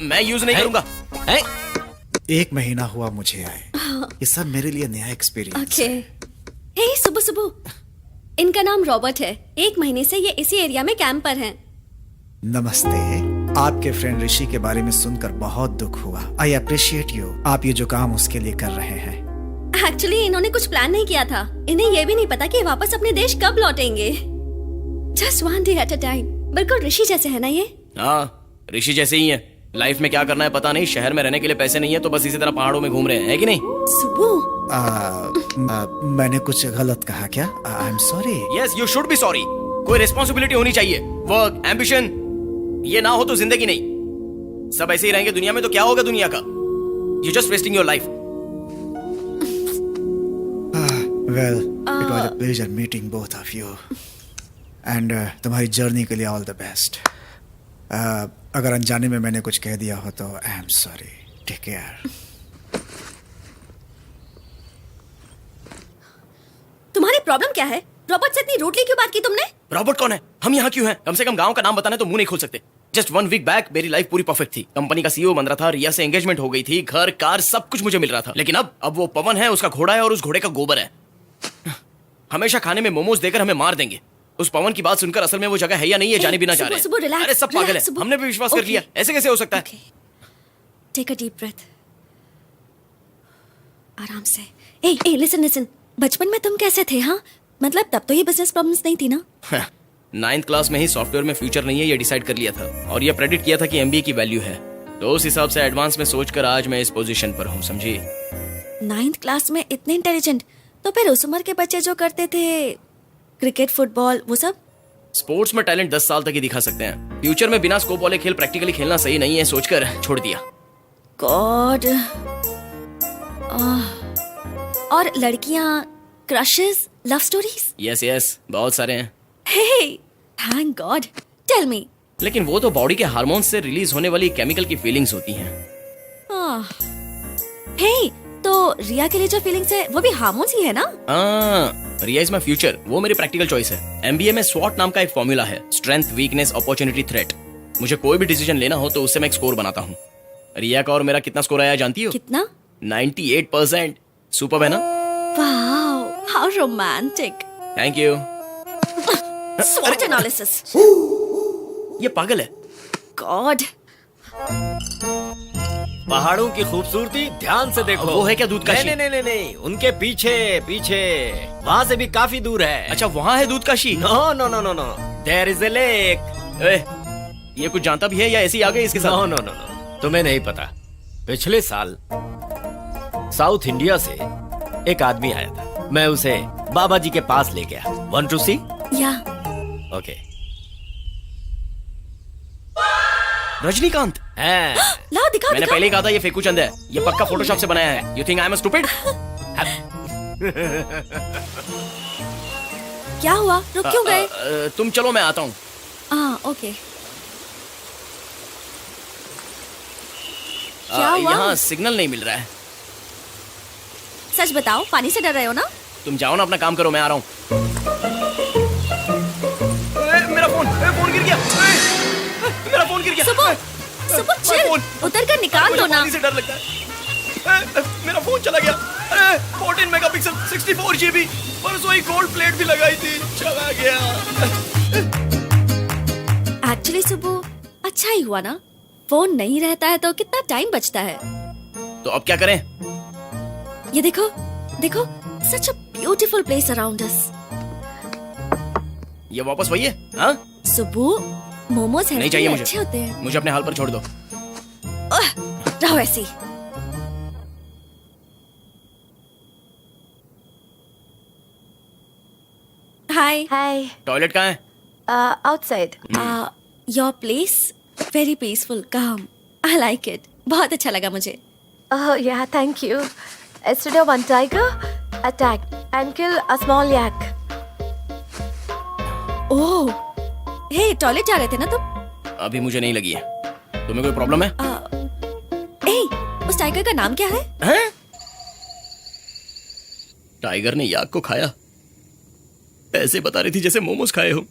मैं यूज नहीं करूंगा। 1 महीना हुआ मुझे आए, ये सब मेरे लिए नया एक्सपीरियंस ओके। हे सुबह, इनका नाम रॉबर्ट है। 1 महीने से ये इसी एरिया में कैंप पर हैं। नमस्ते। आपके फ्रेंड ऋषि के बारे में सुनकर बहुत दुख हुआ। आई अप्रिशिएट यू, आप ये जो काम उसके लिए कर रहे हैं। एक्चुअली इन्होंने कुछ प्लान नहीं किया था। इन्हें ये भी नहीं पता कि वापस अपने देश कब लौटेंगे। Just 1 day at a time। बिल्कुल ऋषि जैसे है ना ये? हाँ ऋषि जैसे ही है। लाइफ में क्या करना है पता नहीं, शहर में रहने के लिए पैसे नहीं है तो बस इसी तरह पहाड़ों में घूम रहे हैं, है कि नहीं? सुबह मैंने कुछ गलत कहा क्या? आई am sorry. Yes you should be sorry. कोई रिस्पॉन्सिबिलिटी होनी चाहिए, वर्क, एम्बिशन। ये ना हो तो जिंदगी नहीं। सब ऐसे ही रहेंगे दुनिया में तो क्या होगा दुनिया का? You just wasting your life. Well it was a pleasure meeting both of you and तुम्हारी जर्नी के लिए ऑल द बेस्ट। अगर अनजाने में मैंने कुछ कह दिया हो तो I am sorry. Take care. तुम्हारी प्रॉब्लम क्या है? रॉबर्ट से इतनी रूडली क्यों बात की तुमने? रॉबर्ट कौन है? हम यहाँ क्यों हैं? कम से कम गांव का नाम बताने तो मुंह नहीं खोल सकते। जस्ट 1 वीक बैक मेरी लाइफ पूरी परफेक्ट थी। कंपनी का सीईओ बन रहा था, रिया से एंगेजमेंट हो गई थी, घर कार सब कुछ मुझे मिल रहा था। लेकिन अब वो पवन है, उसका घोड़ा है और उस घोड़े का गोबर है। हमेशा खाने में मोमोज देकर हमें मार देंगे। उस पवन की बात सुनकर असल में वो जगह है या नहीं ये जाने भी ना जा रहे हैं। अरे सब पागल है, हमने भी विश्वास कर लिया। ऐसे कैसे हो सकता है? टेक अ डीप ब्रेथ, आराम से। ए लिसन लिसन, बचपन में तुम कैसे थे? हाँ, मतलब तब तो ये बिजनेस प्रॉब्लम्स नहीं थी ना? 9th क्लास में ही सॉफ्टवेयर में फ्यूचर नहीं है ये डिसाइड कर लिया था और ये प्रेडिक्ट किया था कि एमबीए की वैल्यू है। तो उस हिसाब से एडवांस में सोचकर आज मैं इस पोजीशन पर हूँ, समझी? 9th क्लास में इतने इंटेलिजेंट? तो फिर उस उम्र के बच्चे जो करते थे क्रिकेट, फुटबॉल, वो सब? स्पोर्ट्स में टैलेंट 10 साल तक ही दिखा सकते हैं। फ्यूचर में बिना स्कोप वाले खेल प्रैक्टिकली खेलना सही नहीं है सोचकर छोड़ दिया। गॉड। और लड़कियां, क्रशेस, लव स्टोरीज? यस बहुत सारे हैं। Hey, thank God. Tell me. लेकिन वो तो बॉडी के हार्मोन्स से रिलीज होने वाली केमिकल की फीलिंग्स होती हैं। हे, तो रिया के लिए जो फीलिंग्स है वो भी हार्मोन्स ही है ना? रिया इज माय फ्यूचर, वो मेरी प्रैक्टिकल चॉइस है। एमबीए में SWOT नाम का एक फॉर्मूला है, स्ट्रेंथ, वीकनेस, अपॉर्चुनिटी, थ्रेट। मुझे कोई भी डिसीजन लेना हो तो उससे मैं एक स्कोर बनाता हूँ। रिया का और मेरा कितना स्कोर आया जानती हो? कितना? 98%। सुपर है ना? Wow, how romantic. Thank you. SWOT analysis. ये पागल है। गॉड। पहाड़ों की खूबसूरती ध्यान से देखो। वो है क्या दूध का शी? नहीं, उनके पीछे वहाँ से भी काफी दूर है। अच्छा वहाँ है दूध का शी? No, there is a lake. ये कुछ जानता भी है या ऐसे ही आ गए इसके साथ? नो, तुम्हें नहीं पता। पिछले साल साउथ इंडिया से एक आदमी आया था, मैं उसे बाबा जी के पास ले गया। Want to see? या। ओके। रजनीकांत है। लाओ दिखाओ। मैंने पहले ही कहा था ये फेकू चंद है, ये पक्का फोटोशॉप से बनाया है। You think I am stupid? क्या हुआ? रुक क्यों गए? तुम चलो मैं आता हूँ। ओके। क्या हुआ? यहाँ सिग्नल नहीं मिल रहा है। सच बताओ, पानी से डर रहे हो ना? तुम जाओ ना अपना काम करो, मैं आ रहा हूँ। मेरा फोन गिर गया। मेरा फोन गिर गया। सुबह चिल, उतर कर निकाल दो ना। पानी से डर लगता है। मेरा फोन चला गया। 14 मेगापिक्सल 64 GB। परसों ही गोल्ड प्लेट भी लगाई थी, चला गया। एक्चुअली सुबह अच्छा ही हुआ ना, फोन नहीं रहता है तो कितना टाइम बचता है। तो अब क्या करें? ये देखो, such a beautiful place around us. ये वापस वही है? हाँ? सुबह मोमोज नहीं चाहिए मुझे। अच्छे होते हैं। मुझे अपने हाल पर छोड़ दो। रहो ऐसे ही। हाय। टॉयलेट कहाँ है? Outside. Your place very peaceful, calm. I like it. बहुत अच्छा लगा मुझे। Yeah, thank you. Yesterday, one tiger attacked and killed a small yak. Oh, hey, toilet जा रहे थे ना तुम? अभी मुझे नहीं लगी है। तुम्हें कोई प्रॉब्लम है? उस टाइगर का नाम क्या है? हैं? टाइगर ने याक को खाया। ऐसे बता रही थी जैसे मोमोज खाए हो।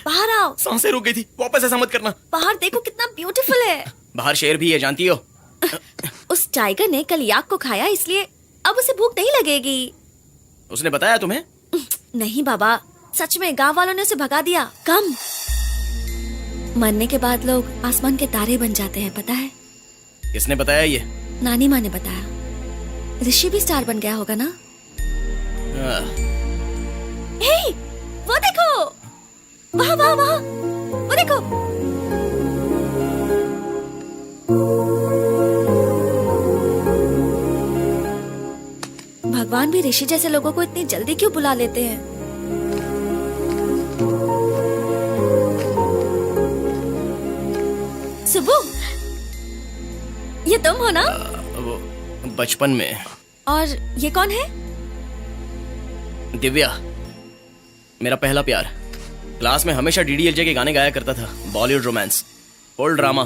बाहर आओ। सांसें रुक गई थी, वापस ऐसा मत करना। बाहर देखो कितना ब्यूटीफुल है। बाहर शेर भी है, जानती हो? उस टाइगर ने कल याक को खाया, इसलिए अब उसे भूख नहीं लगेगी। उसने बताया तुम्हें? नहीं बाबा, सच में गांव वालों ने उसे भगा दिया। कम मरने के बाद लोग आसमान के तारे बन जाते हैं, पता है? किसने बताया ये? नानी माँ ने बताया। ऋषि भी स्टार बन गया होगा ना? हे, वो देखो, वहाँ वो देखो। भगवान भी ऋषि जैसे लोगों को इतनी जल्दी क्यों बुला लेते हैं? सुबु, ये तुम हो ना? वो बचपन में। और ये कौन है? दिव्या, मेरा पहला प्यार। क्लास में हमेशा DDLJ के गाने गाया करता था, बॉलीवुड रोमांस, ओल्ड ड्रामा।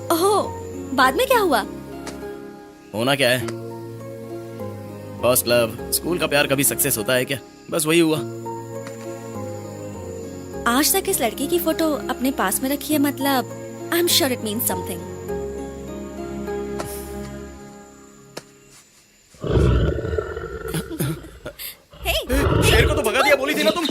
ओह, बाद में क्या हुआ? होना क्या है? फर्स्ट लव, स्कूल का प्यार कभी सक्सेस होता है क्या? बस वही हुआ। आज तक इस लड़की की फोटो अपने पास में रखी है, मतलब I am sure it means something. शेर को तो भगा दिया बोली थी ना तुम।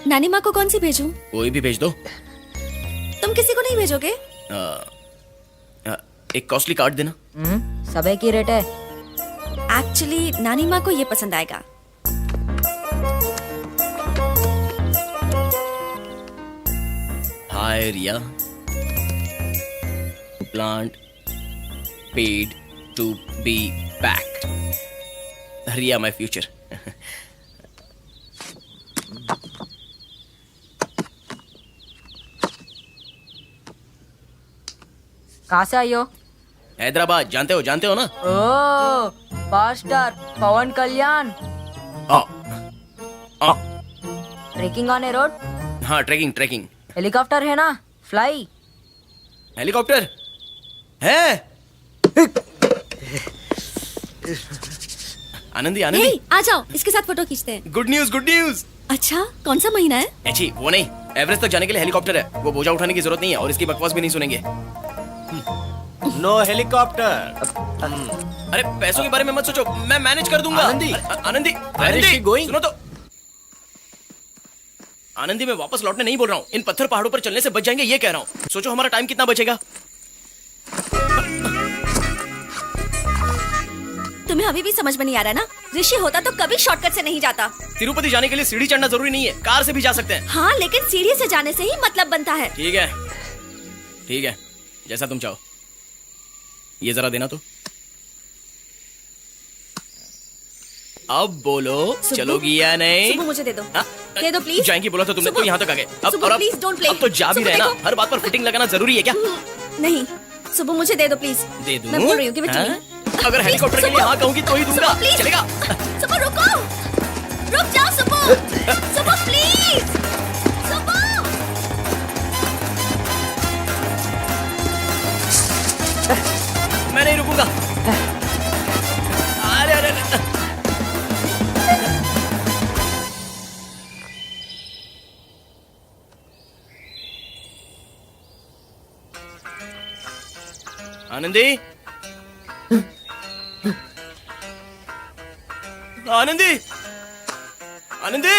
नानी माँ को कौन सी भेजूं? कोई भी भेज दो। तुम किसी को नहीं भेजोगे? एक कॉस्टली कार्ड देना। सब एक ही रेट है। एक्चुअली नानी माँ को ये पसंद आएगा। Hi Riya, plant paid to be packed. Riya my future. कहाँ से आई हो? हैदराबाद, जानते हो ना? ओ pastor Pawan Kalyan. Trekking on a road. हाँ, ट्रेकिंग। हेलीकॉप्टर है ना? फ्लाई। हेलीकॉप्टर है? आनंदी Hey, आ जाओ, इसके साथ फोटो खींचते हैं। Good news. अच्छा, कौन सा महीना है? अच्छी वो नहीं, एवरेस्ट तक जाने के लिए हेलीकॉप्टर है। वो बोझा उठाने की जरूरत नहीं है और इसकी बकवास भी नहीं सुनेंगे। No helicopter. अरे पैसों के बारे में मत सोचो, मैं मैनेज कर दूंगा। आनंदी सुनो तो। आनंदी, मैं वापस लौटने नहीं बोल रहा हूँ। इन पत्थर पहाड़ों पर चलने से बच जाएंगे ये कह रहा हूँ। सोचो हमारा टाइम कितना बचेगा। तुम्हें अभी भी समझ में नहीं आ रहा ना? ऋषि होता तो कभी शॉर्टकट से नहीं जाता। तिरुपति जाने के लिए सीढ़ी चढ़ना जरूरी नहीं है, कार से भी जा सकते हैं। हाँ, लेकिन सीढ़ी से जाने से ही मतलब बनता है। ठीक है, जैसा तुम चाहो। ये जरा देना तो। अब बोलो, चलोगी या नहीं? सुबह मुझे दे दो। दे दो प्लीज। जाएंगी बोला तो तुमने, तो यहाँ तक आ गए। अब प्लीज डोंट प्ले। अब तो जा भी रहे ना। हर बात पर फिटिंग लगाना जरूरी है क्या? नहीं, सुबह मुझे दे दो प्लीज। दे दूं? मैं बोल रही हूँ कि अगर हेलीकॉप्टर के लिए हाँ कहूंगी तो ही दूंगा। चलेगा? सुबह रुको, रुक जाओ सुबह। सुबह प्लीज, सुबह। मैं नहीं रुकूंगा। अरे आनंदी, आनंदी, आनंदी।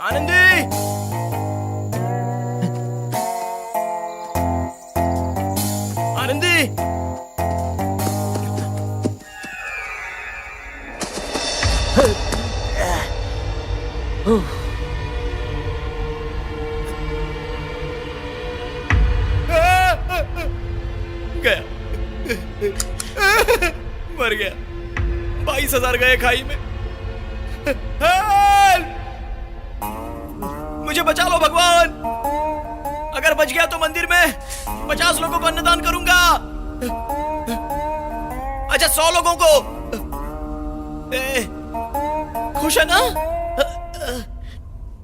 आनंदी, आनंदी। गया, मर गया। 22,000 गए खाई में। मुझे बचा लो भगवान। अगर बच गया तो मंदिर में 50 लोगों को अन्नदान करूंगा। अच्छा, 100 लोगों को। खुश है ना?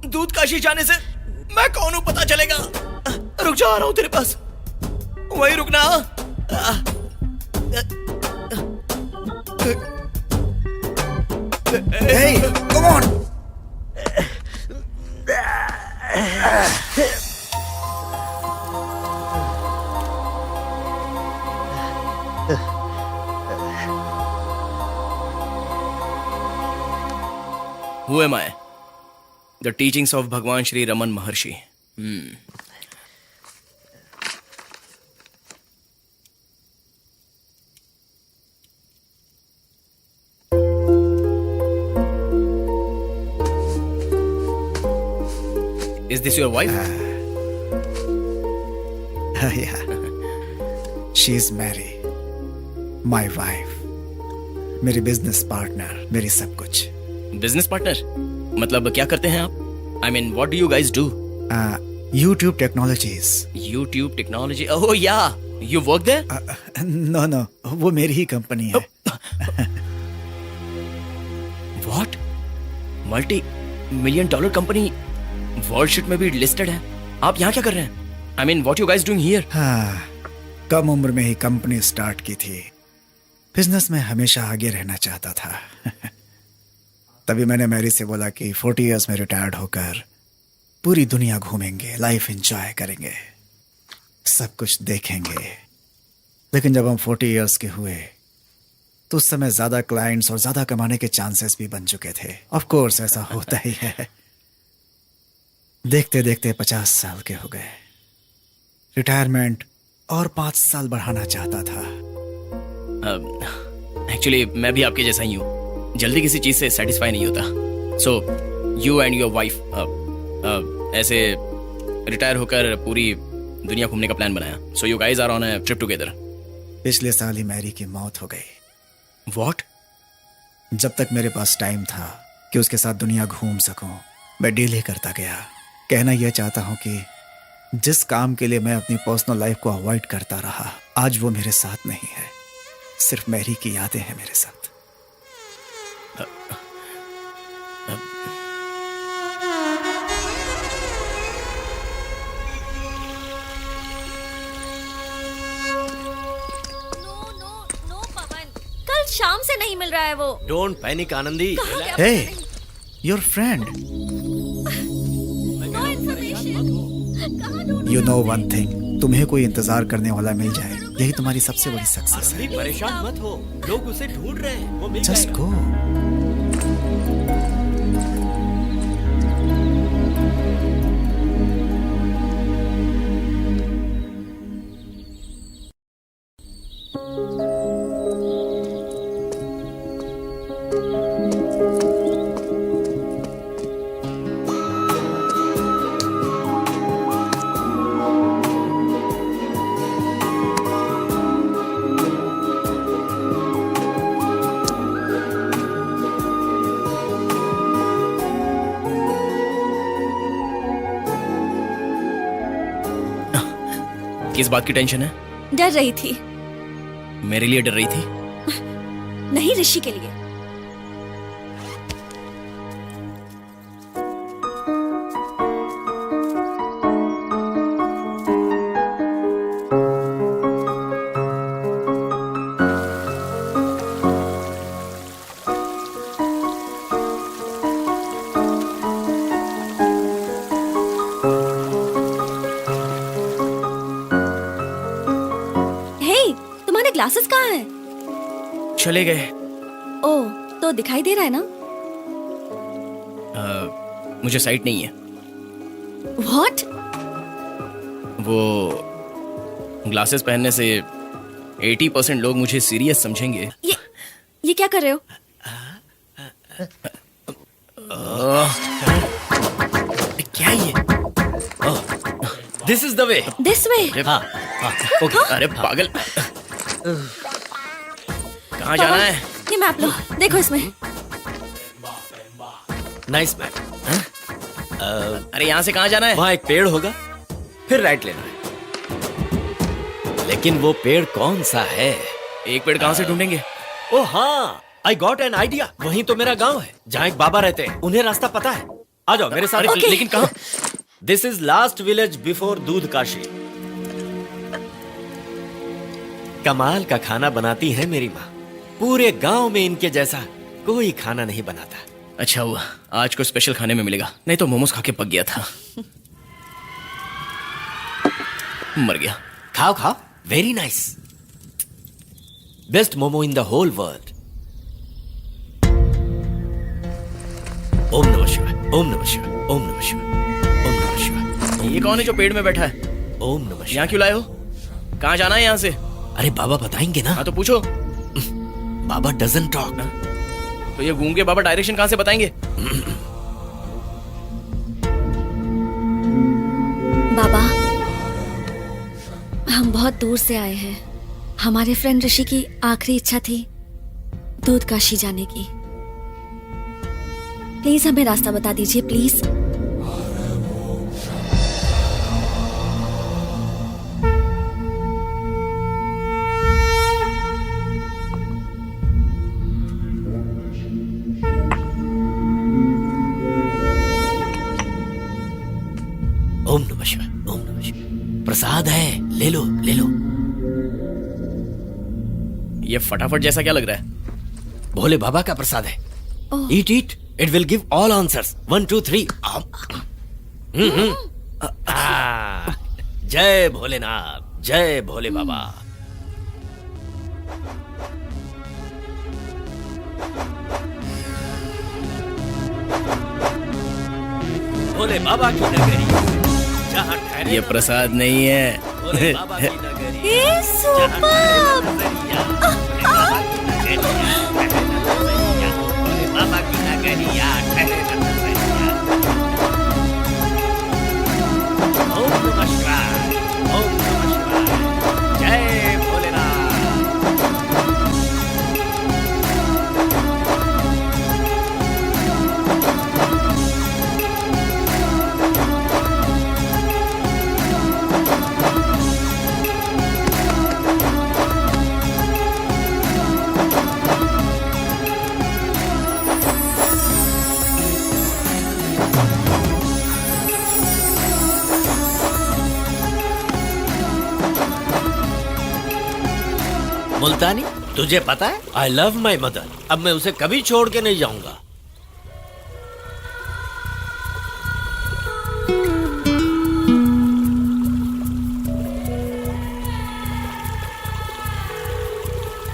दूध काशी जाने से मैं कौन हूं पता चलेगा। रुक जा, आ रहा हूं तेरे पास। वही रुकना। Hey, come on. Who am I? The teachings of Bhagwan Shri Raman Maharshi. Is this your wife? Yeah. She's Mary, my wife. मेरी बिजनेस पार्टनर, मेरी सब कुछ। बिजनेस पार्टनर मतलब क्या करते हैं आप? I mean, what do you guys do? YouTube Technologies. YouTube Technology. Oh yeah, you work there? No, वो मेरी ही कंपनी है. What? $multi-million company Wall Street में भी लिस्टेड है. आप यहाँ क्या कर रहे हैं? I mean, what you guys doing here? हाँ, कम उम्र में ही कंपनी स्टार्ट की थी. बिजनेस में हमेशा आगे रहना चाहता था. तभी मैंने मैरी से बोला कि 40 इयर्स में रिटायर्ड होकर पूरी दुनिया घूमेंगे, लाइफ एंजॉय करेंगे, सब कुछ देखेंगे. लेकिन जब हम 40 इयर्स के हुए तो उस समय ज्यादा क्लाइंट्स और ज्यादा कमाने के चांसेस भी बन चुके थे. ऑफ कोर्स ऐसा होता ही है. देखते देखते 50 साल के हो गए. रिटायरमेंट और 5 साल बढ़ाना चाहता था. एक्चुअली मैं भी आपके जैसा ही हूँ. जल्दी किसी चीज से सेटिस्फाई नहीं होता. So you and your wife ऐसे रिटायर होकर पूरी दुनिया घूमने का प्लान बनाया. So you guys are on a trip together. पिछले साल ही मैरी की मौत हो गई. व्हाट? जब तक मेरे पास टाइम था कि उसके साथ दुनिया घूम सकूं, मैं डील ही करता गया. कहना यह चाहता हूं कि जिस काम के लिए मैं अपनी पर्सनल लाइफ को अवॉइड करता रहा, आज वो मेरे साथ नहीं है. सिर्फ मैरी की यादें हैं मेरे साथ. कल शाम से नहीं मिल रहा है वो. Don't panic Anandi. Hey, your friend. You know one thing, तुम्हें कोई इंतजार करने वाला मिल जाए, यही तुम्हारी सबसे बड़ी सक्सेस है. परेशान मत हो, लोग उसे ढूंढ रहे हैं. वो मिल जस्ट जाएगा. गो. किस बात की टेंशन है? डर रही थी. मेरे लिए डर रही थी? नहीं, ऋषि के लिए. ग्लासेस कहाँ हैं? चले गए. ओह, तो दिखाई दे रहा है ना? मुझे साइट नहीं है. What? वो ग्लासेस पहनने से 80% लोग मुझे सीरियस समझेंगे. ये क्या कर रहे हो? क्या ये? This is the way. This way. हाँ. ओके. अरे पागल. कहाँ जाना है? ये मैप लो, देखो इसमें. Nice map. अरे यहाँ से कहाँ जाना है? वहाँ एक पेड़ होगा, फिर राइट लेना है. लेकिन वो पेड़ कौन सा है? एक पेड़ कहाँ से ढूंढेंगे? ओ हाँ, आई गॉट एन आइडिया. वहीं तो मेरा गांव है, जहाँ एक बाबा रहते हैं. उन्हें रास्ता पता है. आ जाओ मेरे साथ. okay. लेकिन कहाँ? This is last village before दूध काशी. कमाल का खाना बनाती है मेरी माँ. पूरे गांव में इनके जैसा कोई खाना नहीं बनाता. अच्छा हुआ आज को स्पेशल खाने में मिलेगा, नहीं तो मोमोज खा के पक गया था. मर गया. खाओ खाओ. Very nice. Best momo in the whole world. ओम नमः शिवाय. ओम नमः शिवाय. ओम नमः शिवाय. ओम नमः शिवाय. ये कौन है जो पेड़ में बैठा है? ओम नमः शिवाय. यहाँ क्यों लाए हो? कहाँ जाना है यहाँ से? अरे बाबा बताएंगे ना. हाँ तो पूछो. बाबा डजंट टॉक. तो ये घूम के बाबा डायरेक्शन कहाँ से बताएंगे? बाबा, हम बहुत दूर से आए हैं. हमारे फ्रेंड ऋषि की आखिरी इच्छा थी दूध काशी जाने की. प्लीज हमें रास्ता बता दीजिए, प्लीज. प्रसाद है, ले लो ले लो। ये फटाफट जैसा क्या लग रहा है? भोले बाबा का प्रसाद है। Eat eat, it will give all answers. 1 2 3। जय भोलेनाथ, जय भोले बाबा। भोले बाबा की नगरी, जहाँ ठहरे ये प्रसाद नहीं है। भोले बाबा की नगरी, भोले बाबा की नगरिया, ठहरे न नजरिया। ओम नमः शिवाय, ओम नमः शिवाय, जय भोलेनाथ। मुल्तानी, तुझे पता है आई लव माई मदर। अब मैं उसे कभी छोड़ के नहीं जाऊंगा।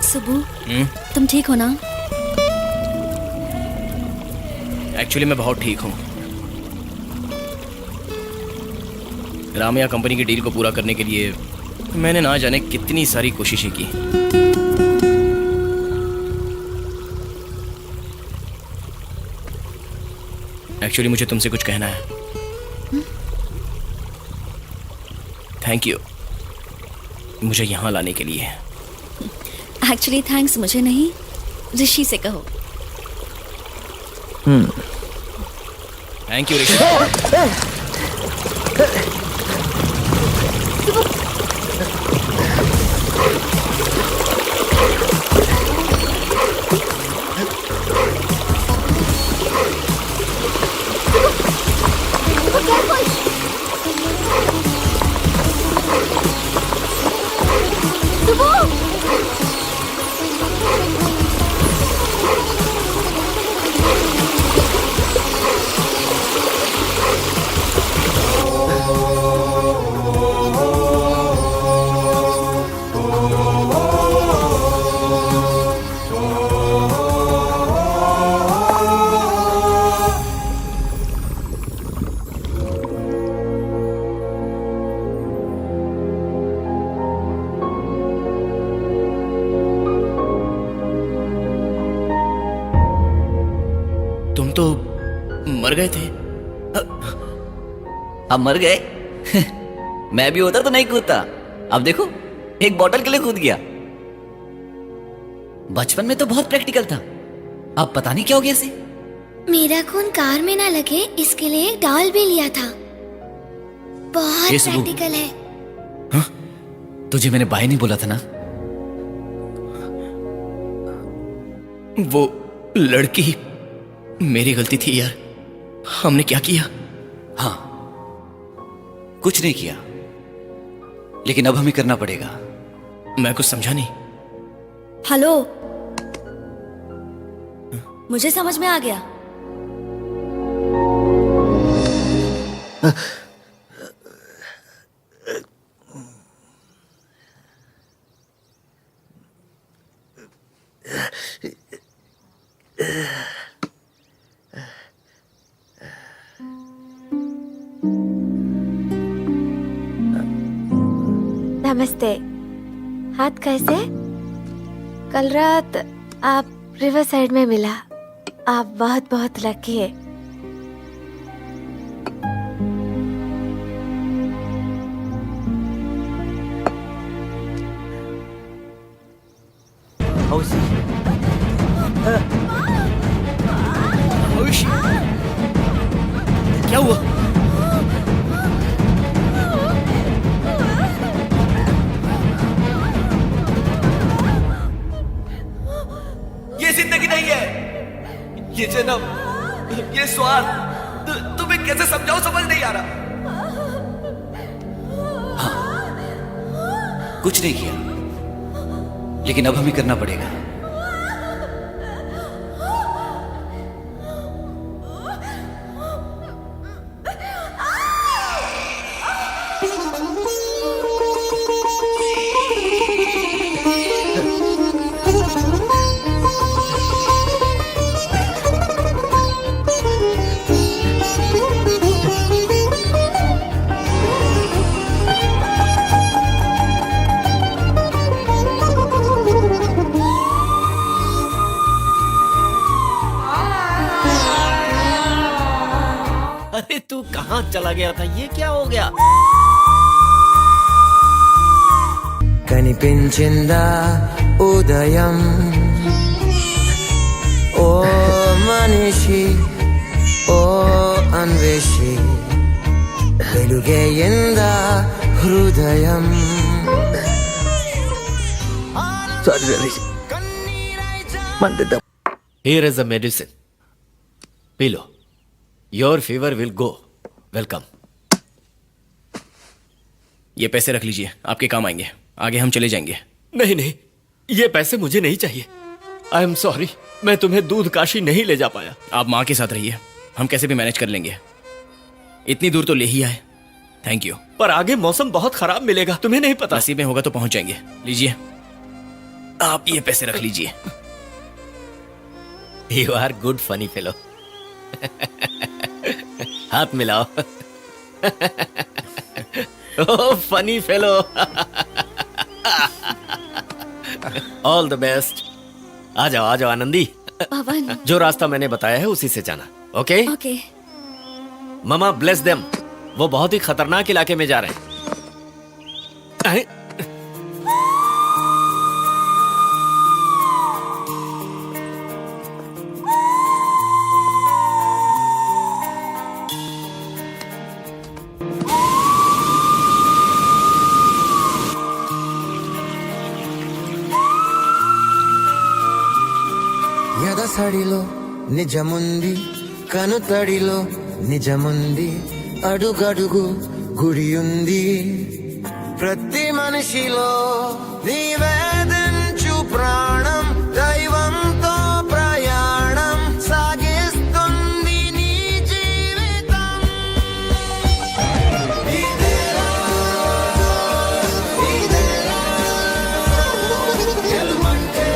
सुबू, तुम ठीक हो ना? एक्चुअली मैं बहुत ठीक हूँ। रामैया कंपनी की डील को पूरा करने के लिए मैंने ना जाने कितनी सारी कोशिशें की। एक्चुअली मुझे तुमसे कुछ कहना है। थैंक यू मुझे यहाँ लाने के लिए। एक्चुअली थैंक्स मुझे नहीं, ऋषि से कहो। थैंक यू ऋषि। तो मर गए थे। अब मर गए? मैं भी होता तो नहीं कूदता। अब देखो, एक बॉटल के लिए कूद गया। बचपन में तो बहुत प्रैक्टिकल था, अब पता नहीं क्या हो गया इसे। मेरा खून कार में ना लगे इसके लिए एक डॉल भी लिया था। बहुत प्रैक्टिकल है। हाँ? तुझे मैंने बाय नहीं बोला था ना? वो लड़की मेरी गलती थी यार। हमने क्या किया? हाँ, कुछ नहीं किया, लेकिन अब हमें करना पड़ेगा। मैं कुछ समझा नहीं। हेलो, मुझे समझ में आ गया। नमस्ते। हाथ कैसे? कल रात आप रिवर साइड में मिला। आप बहुत बहुत लकी है। क्या हुआ? ये जिंदगी नहीं है, ये जन्म, ये स्वार्थ तुम्हें कैसे समझाऊं, समझ नहीं आ रहा। हाँ, कुछ नहीं किया, लेकिन अब हमें करना पड़ेगा। अरे तू कहाँ चला गया था? ये क्या हो गया? కనిపించిందా ఉదయం ఓ మనిషి ఓ అన్వేషి వెలుగేయిందా హృదయం Here is a medicine. P low. Your fever will go. Welcome. ये पैसे रख लीजिए, आपके काम आएंगे। आगे हम चले जाएंगे। नहीं नहीं, ये पैसे मुझे नहीं चाहिए। आई एम सॉरी, मैं तुम्हें दूध काशी नहीं ले जा पाया। आप माँ के साथ रहिए, हम कैसे भी मैनेज कर लेंगे। इतनी दूर तो ले ही आए। Thank you. पर आगे मौसम बहुत खराब मिलेगा, तुम्हें नहीं पता। नसीब में होगा तो पहुंच जाएंगे। लीजिए, आप ये पैसे रख लीजिए। You are good funny fellow. हाथ मिलाओ। Oh, funny fellow. All the best. आ जाओ आनंदी। पवन। जो रास्ता मैंने बताया है उसी से जाना। ओके? ओके। मामा ब्लेस देम। वो बहुत ही खतरनाक इलाके में जा रहे हैं। ఎదసడిలో నిజముంది కనుతడిలో నిజముంది అడుగడుగు గుడి ఉంది ప్రతి మనిషిలో నివేదించు ప్రాణం దైవంతో ప్రయాణం సాగిస్తుంది నీ జీవితం ఇదేరా గెలుమంటే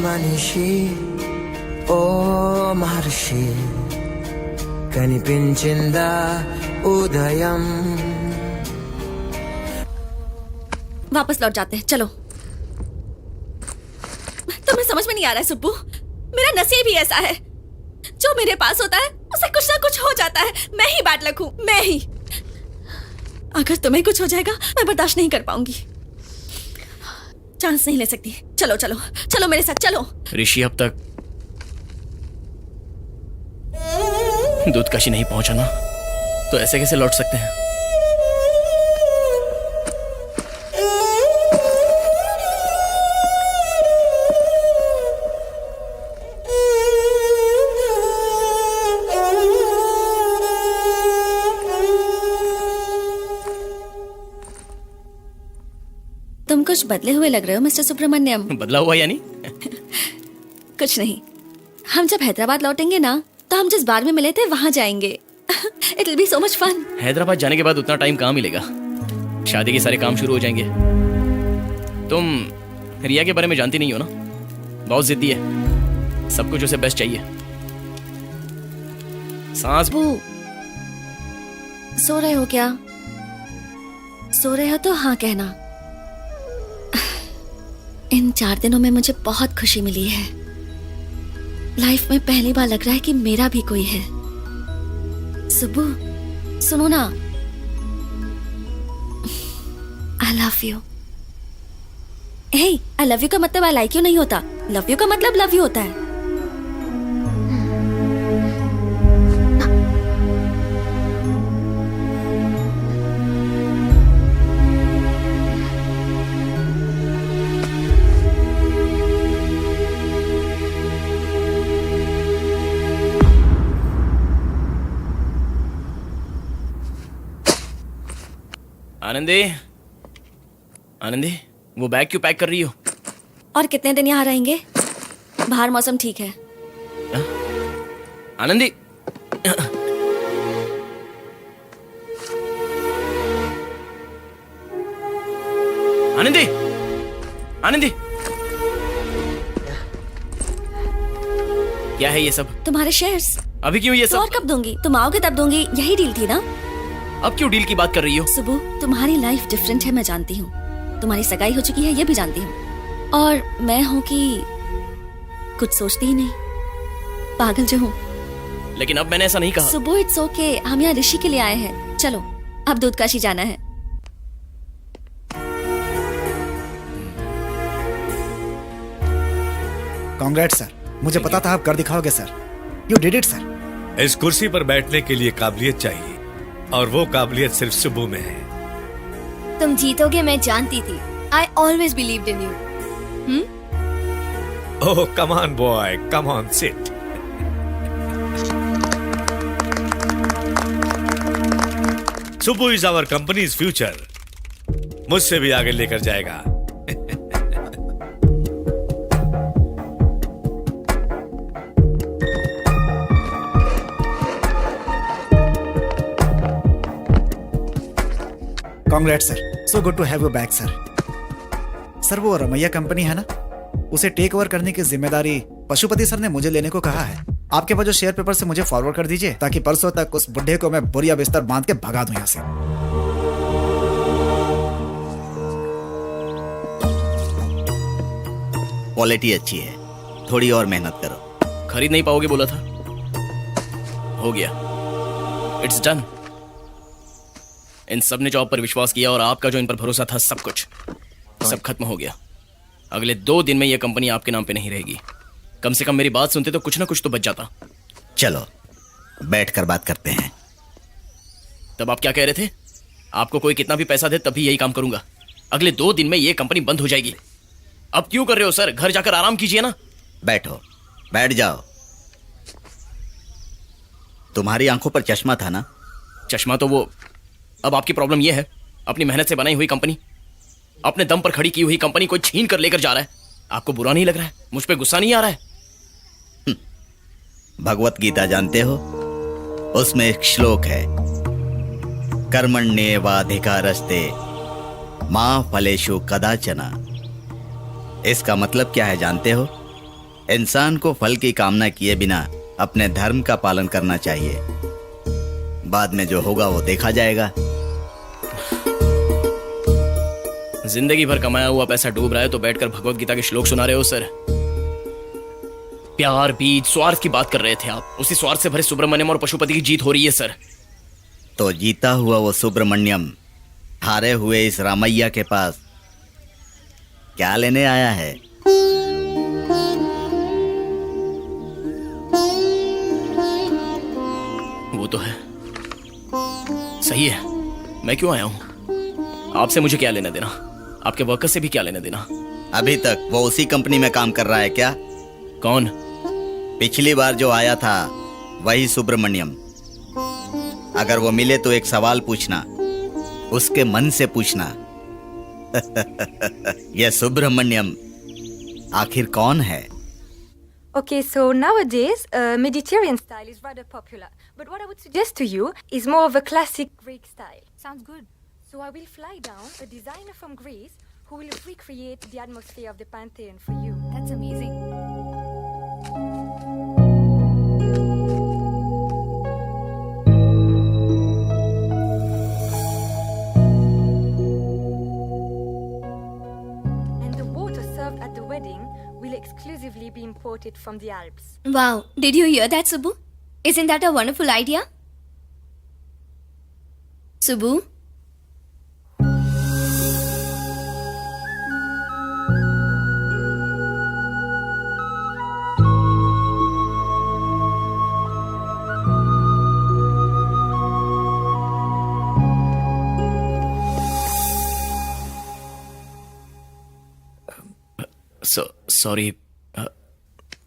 మనిషి ఓ మహర్షి కనిపించిందా ఉదయం वापस लौट जाते हैं, चलो। तुम्हें समझ में नहीं आ रहा है सुब्बू, मेरा नसीब ही ऐसा है। जो मेरे पास होता है उसे कुछ ना कुछ हो जाता है। मैं ही बैड लक हूं, मैं ही। अगर तुम्हें कुछ हो जाएगा मैं बर्दाश्त नहीं कर पाऊंगी। चांस नहीं ले सकती। चलो चलो चलो मेरे साथ चलो। ऋषि अब तक दूध काशी नहीं पहुंचा ना, तो ऐसे कैसे लौट सकते हैं? तुम कुछ बदले हुए लग रहे हो मिस्टर सुब्रमण्यम। बदला हुआ यानी? कुछ नहीं, हम जब हैदराबाद लौटेंगे ना तो हम जिस बार में मिले थे वहां जाएंगे। It will be so much fun. Hyderabad जाने के बाद उतना टाइम कहाँ मिलेगा? शादी के सारे काम शुरू हो जाएंगे। तुम रिया के बारे में जानती नहीं हो ना, बहुत जिद्दी है, सब कुछ उसे बेस्ट चाहिए। सांस सो रहे हो क्या? सो रहे हो तो हाँ कहना। इन 4 दिनों में मुझे बहुत खुशी मिली है। लाइफ में पहली बार लग रहा है कि मेरा भी कोई है। सुबु, सुनो ना, I love you. Hey, I love you का मतलब आई लाइक यू नहीं होता। लव यू का मतलब लव यू होता है। आनंदी, आनंदी, वो बैग क्यों पैक कर रही हो? और कितने दिन यहाँ रहेंगे? बाहर मौसम ठीक है। आनंदी, आनंदी, आनंदी, क्या है ये सब? तुम्हारे शेयर्स। अभी क्यों ये तो सब? और कब दूंगी? तुम आओगे तब दूंगी, यही डील थी ना? अब क्यों डील की बात कर रही हो? सुबु, तुम्हारी लाइफ डिफरेंट है, मैं जानती हूँ। तुम्हारी सगाई हो चुकी है, ये भी जानती हूँ। और मैं हूँ कि कुछ सोचती ही नहीं, पागल जो हूँ। लेकिन अब मैंने ऐसा नहीं कहा। सुबु, इट्स ओके, हम यहाँ ऋषि के लिए आए हैं। चलो, अब दूधकाशी जाना है। कांग्रेट्स सर, मुझे पता था आप कर दिखाओगे sir. You did it sir. इस कुर्सी पर बैठने के लिए काबिलियत चाहिए, और वो काबिलियत सिर्फ सुबह में है। तुम जीतोगे, मैं जानती थी। I always believed in you. Oh, come on boy, come on, sit. Subbu is our company's future. मुझसे भी आगे लेकर जाएगा। Congrats sir, so good to have you back sir. Sir, वो रमैया कंपनी है ना, उसे टेक ओवर करने की जिम्मेदारी पशुपति सर ने मुझे लेने को कहा है। आपके पास जो शेयर पेपर से मुझे फॉरवर्ड कर दीजिए, ताकि परसों तक उस बुढ़े को मैं बोरिया बिस्तर बांध के भगा दूं यहाँ से। क्वालिटी अच्छी है, थोड़ी और मेहनत करो। खरीद नहीं पाओगे बोला था, हो गया, इट्स डन। इन सब ने जो आप पर विश्वास किया और आपका जो इन पर भरोसा था, सब कुछ, सब खत्म हो गया। अगले 2 दिन में यह कंपनी आपके नाम पे नहीं रहेगी। कम से कम मेरी बात सुनते तो कुछ ना कुछ तो बच जाता। चलो बैठकर बात करते हैं। तब आप क्या कह रहे थे? आपको कोई कितना भी पैसा दे तभी यही काम करूंगा। अगले 2 दिन में यह कंपनी बंद हो जाएगी। अब क्यों कर रहे हो सर? घर जाकर आराम कीजिए ना। बैठो, बैठ जाओ। तुम्हारी आंखों पर चश्मा था ना? चश्मा तो वो, अब आपकी प्रॉब्लम यह है, अपनी मेहनत से बनाई हुई कंपनी, अपने दम पर खड़ी की हुई कंपनी कोई छीन कर लेकर जा रहा है। आपको बुरा नहीं लग रहा है? मुझ पे गुस्सा नहीं आ रहा है? भगवत गीता जानते हो? उसमें एक श्लोक है, कर्मण्येवाधिकारस्ते मा फलेषु कदाचन। इसका मतलब क्या है जानते हो? इंसान को फल की कामना किए बिना अपने धर्म का पालन करना चाहिए। बाद में जो होगा वो देखा जाएगा। जिंदगी भर कमाया हुआ पैसा डूब रहा है तो बैठकर भगवत गीता के श्लोक सुना रहे हो सर? प्यार, बीज, स्वार्थ की बात कर रहे थे आप। उसी स्वार्थ से भरे सुब्रमण्यम और पशुपति की जीत हो रही है सर। तो जीता हुआ वो सुब्रमण्यम हारे हुए इस रामैया के पास क्या लेने आया है? वो तो है, सही है। मैं क्यों आया हूं? आपसे मुझे क्या लेना देना? आपके वर्कर से भी क्या लेना देना? अभी तक वो उसी कंपनी में काम कर रहा है क्या? कौन? पिछली बार जो आया था वही सुब्रमण्यम। अगर वो मिले तो एक सवाल पूछना, उसके मन से पूछना। यह सुब्रमण्यम आखिर कौन है? Okay, so nowadays, Mediterranean style is rather popular. But what I would suggest to you is more of a classic Greek style. Sounds good. So I will fly down a designer from Greece who will recreate the atmosphere of the Pantheon for you. That's amazing. And the water served at the wedding will will exclusively be imported from the Alps. Wow, did you hear that, Subbu? Isn't that a wonderful idea? Subbu?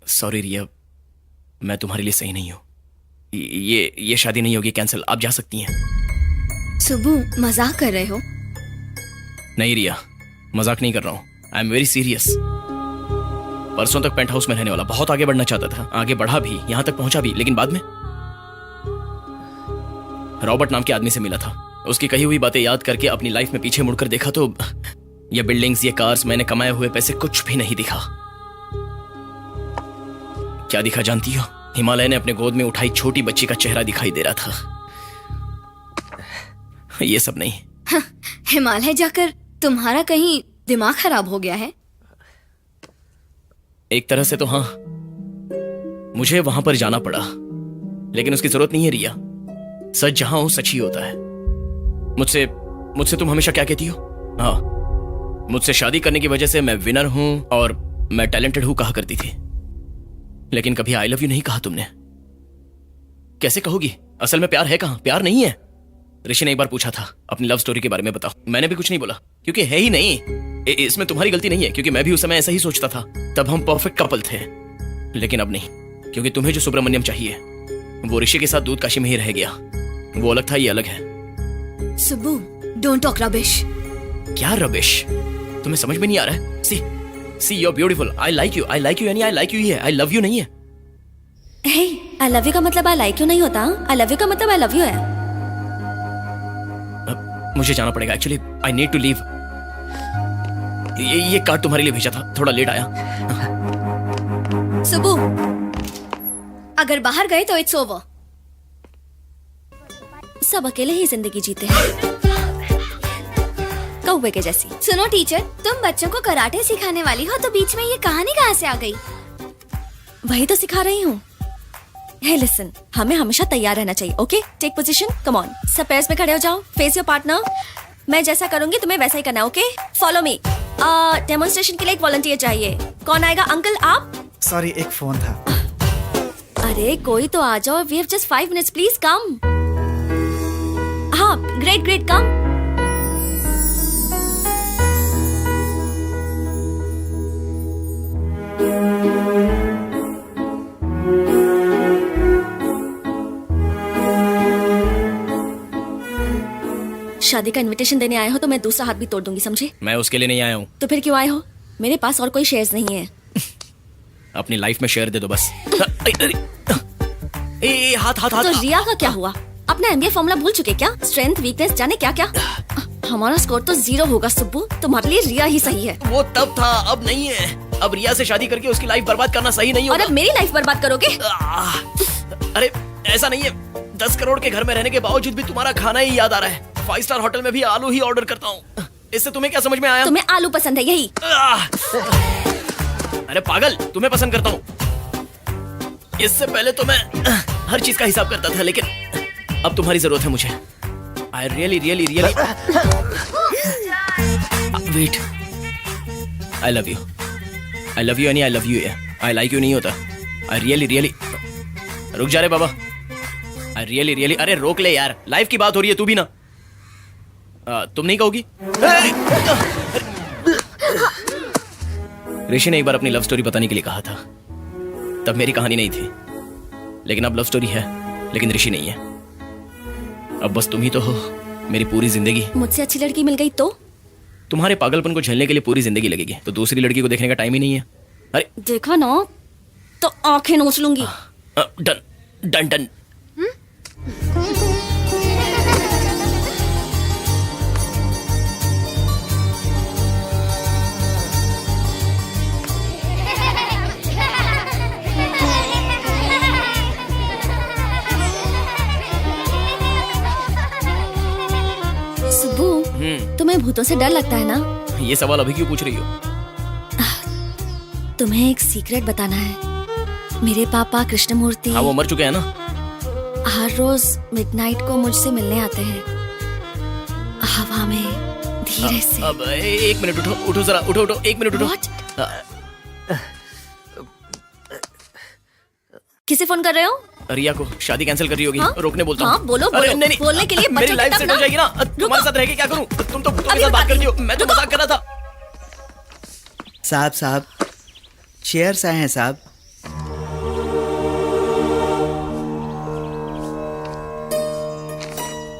Sorry Riya, मैं तुम्हारे लिए सही नहीं हूँ। ये शादी नहीं होगी, कैंसिल। आप जा सकती हैं। सुबू, मजाक कर रहे हो? नहीं रिया, मजाक नहीं कर रहा हूँ। I am very serious. परसों तक पेंट हाउस में रहने वाला, बहुत आगे बढ़ना चाहता था, आगे बढ़ा भी, यहां तक पहुंचा भी, लेकिन बाद में रॉबर्ट नाम के आदमी से मिला था। उसकी कही हुई बातें याद करके अपनी लाइफ में पीछे मुड़कर देखा तो ये बिल्डिंग्स, ये कार्स, मैंने कमाए हुए पैसे, कुछ भी नहीं दिखा। क्या दिखा जानती हो? हिमालय ने अपने गोद में उठाई छोटी बच्ची का चेहरा दिखाई दे रहा था। ये सब नहीं। हाँ, हिमालय जाकर तुम्हारा कहीं दिमाग खराब हो गया है? एक तरह से तो हाँ, मुझे वहां पर जाना पड़ा, लेकिन उसकी जरूरत नहीं है रिया। सच जहां हो सच ही होता है। मुझसे तुम हमेशा क्या कहती हो? हाँ, मुझसे शादी करने की वजह से मैं विनर हूं और मैं टैलेंटेड हूं कहा करती थी, लेकिन कभी आई लव यू नहीं कहा तुमने। कैसे कहोगी? असल में प्यार है कहां? प्यार नहीं है। ऋषि ने एक बार पूछा था अपनी लव स्टोरी के बारे में बताओ, मैंने भी कुछ नहीं बोला, क्योंकि है ही नहीं। इसमें तुम्हारी गलती नहीं है, क्योंकि मैं भी उस समय ऐसा ही सोचता था। तब हम परफेक्ट कपल थे, लेकिन अब नहीं, क्योंकि तुम्हें जो सुब्रमण्यम चाहिए वो ऋषि के साथ दूध काशी में ही रह गया। वो अलग था, ये अलग है। Subbu, don't talk rubbish. क्या रबिश? तुम्हें समझ में नहीं आ रहा है? See you are beautiful, I like you यानी आई लाइक यू ही है, आई लव यू नहीं है। हे, आई लव यू का मतलब आई लाइक यू नहीं होता। आई लव यू का मतलब आई लव यू है। मुझे जाना पड़ेगा, actually I need to leave. ये कार्ड तुम्हारे लिए भेजा था, थोड़ा लेट आया। सुब्बू, अगर बाहर गए तो इट्स ओवर। सब अकेले ही जिंदगी जीते हैं, कौवे के जैसी। सुनो टीचर, तुम बच्चों को कराटे सिखाने वाली हो, तो बीच में ये कहानी कहाँ से आ गई? वही तो सिखा रही हूँ। हे लिसन, हमें हमेशा तैयार रहना चाहिए। Okay, take position, come on, सब पैर्स में खड़े हो जाओ, फेस योर पार्टनर। मैं जैसा करूंगी तुम्हें वैसा ही करना है। Okay, follow me. डेमोन्स्ट्रेशन के लिए एक वॉलंटियर चाहिए। कौन आएगा? अंकल आप? सॉरी, एक फोन था। अरे कोई तो आ जाओ। We have just 5 minutes, please come. हाँ, ग्रेट, कम। शादी का इनविटेशन देने आए हो तो मैं दूसरा हाथ भी तोड़ दूंगी, समझे? मैं उसके लिए नहीं आया हूँ। तो फिर क्यों आए हो? मेरे पास और कोई शेयर्स नहीं है। अपनी लाइफ में शेयर दे दो बस। हाथ। तो रिया का क्या हुआ? अपना एमबीए फॉर्मूला भूल चुके क्या? स्ट्रेंथ, वीकनेस, जाने क्या क्या। हमारा स्कोर तो 0 होगा सुब्बू। तुम्हारे लिए रिया ही सही है। वो तब था, अब नहीं है। अब रिया से शादी करके उसकी लाइफ बर्बाद करना सही नहीं होगा। और अब मेरी लाइफ बर्बाद करोगे? अरे ऐसा नहीं है, 10 करोड़ के घर में रहने के बावजूद भी तुम्हारा खाना ही याद आ रहा है। 5 स्टार होटल में भी आलू ही ऑर्डर करता हूँ। इससे तुम्हें क्या समझ में आया? तुम्हें आलू पसंद है, यही? अरे पागल, तुम्हें पसंद करता हूँ। इससे पहले तो मैं हर चीज का हिसाब करता था, लेकिन अब तुम्हारी जरूरत है मुझे। I really wait. I love you यानी आई लव यू है, आई लाइक यू नहीं होता। आई रियली रुक जा रे बाबा। आई रियली अरे रोक ले यार, लाइफ की बात हो रही है, तू भी ना। तुम नहीं कहोगी? ऋषि ने एक बार अपनी लव स्टोरी बताने के लिए कहा था, तब मेरी कहानी नहीं थी, लेकिन अब लव स्टोरी है, लेकिन ऋषि नहीं है। अब बस तुम ही तो हो मेरी पूरी जिंदगी। मुझसे अच्छी लड़की मिल गई तो? तुम्हारे पागलपन को झेलने के लिए पूरी जिंदगी लगेगी, तो दूसरी लड़की को देखने का टाइम ही नहीं है। अरे देखा ना, तो आंखें नोच लूंगी। डन। तुम्हें भूतों से डर लगता है ना? ये सवाल अभी क्यों पूछ रही हो? तुम्हें एक सीक्रेट बताना है। मेरे पापा कृष्णमूर्ति हाँ वो मर चुके हैं ना। हर रोज मिडनाइट को मुझसे मिलने आते हैं, हवा में धीरे से। अब एक मिनट उठो, उठो जरा, उठो उठो, एक मिनट उठो। किसे फोन कर रहे हो? रिया को। शादी कैंसिल कर रही होगी। हाँ? रोकने बोलता हूँ। हाँ, बोलो, अरे, बोलो। नहीं, बोलने के लिए मेरी बच्चों लाइफ की सेट तब हो जाएगी ना। तुम्हारे साथ रह के क्या करूँ? तुम तो मेरे साथ बात करती हो, मैं तो मजाक कर रहा था। साहब शेयर्स आए हैं साहब।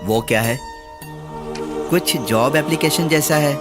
वो क्या है? कुछ जॉब एप्लीकेशन जैसा है।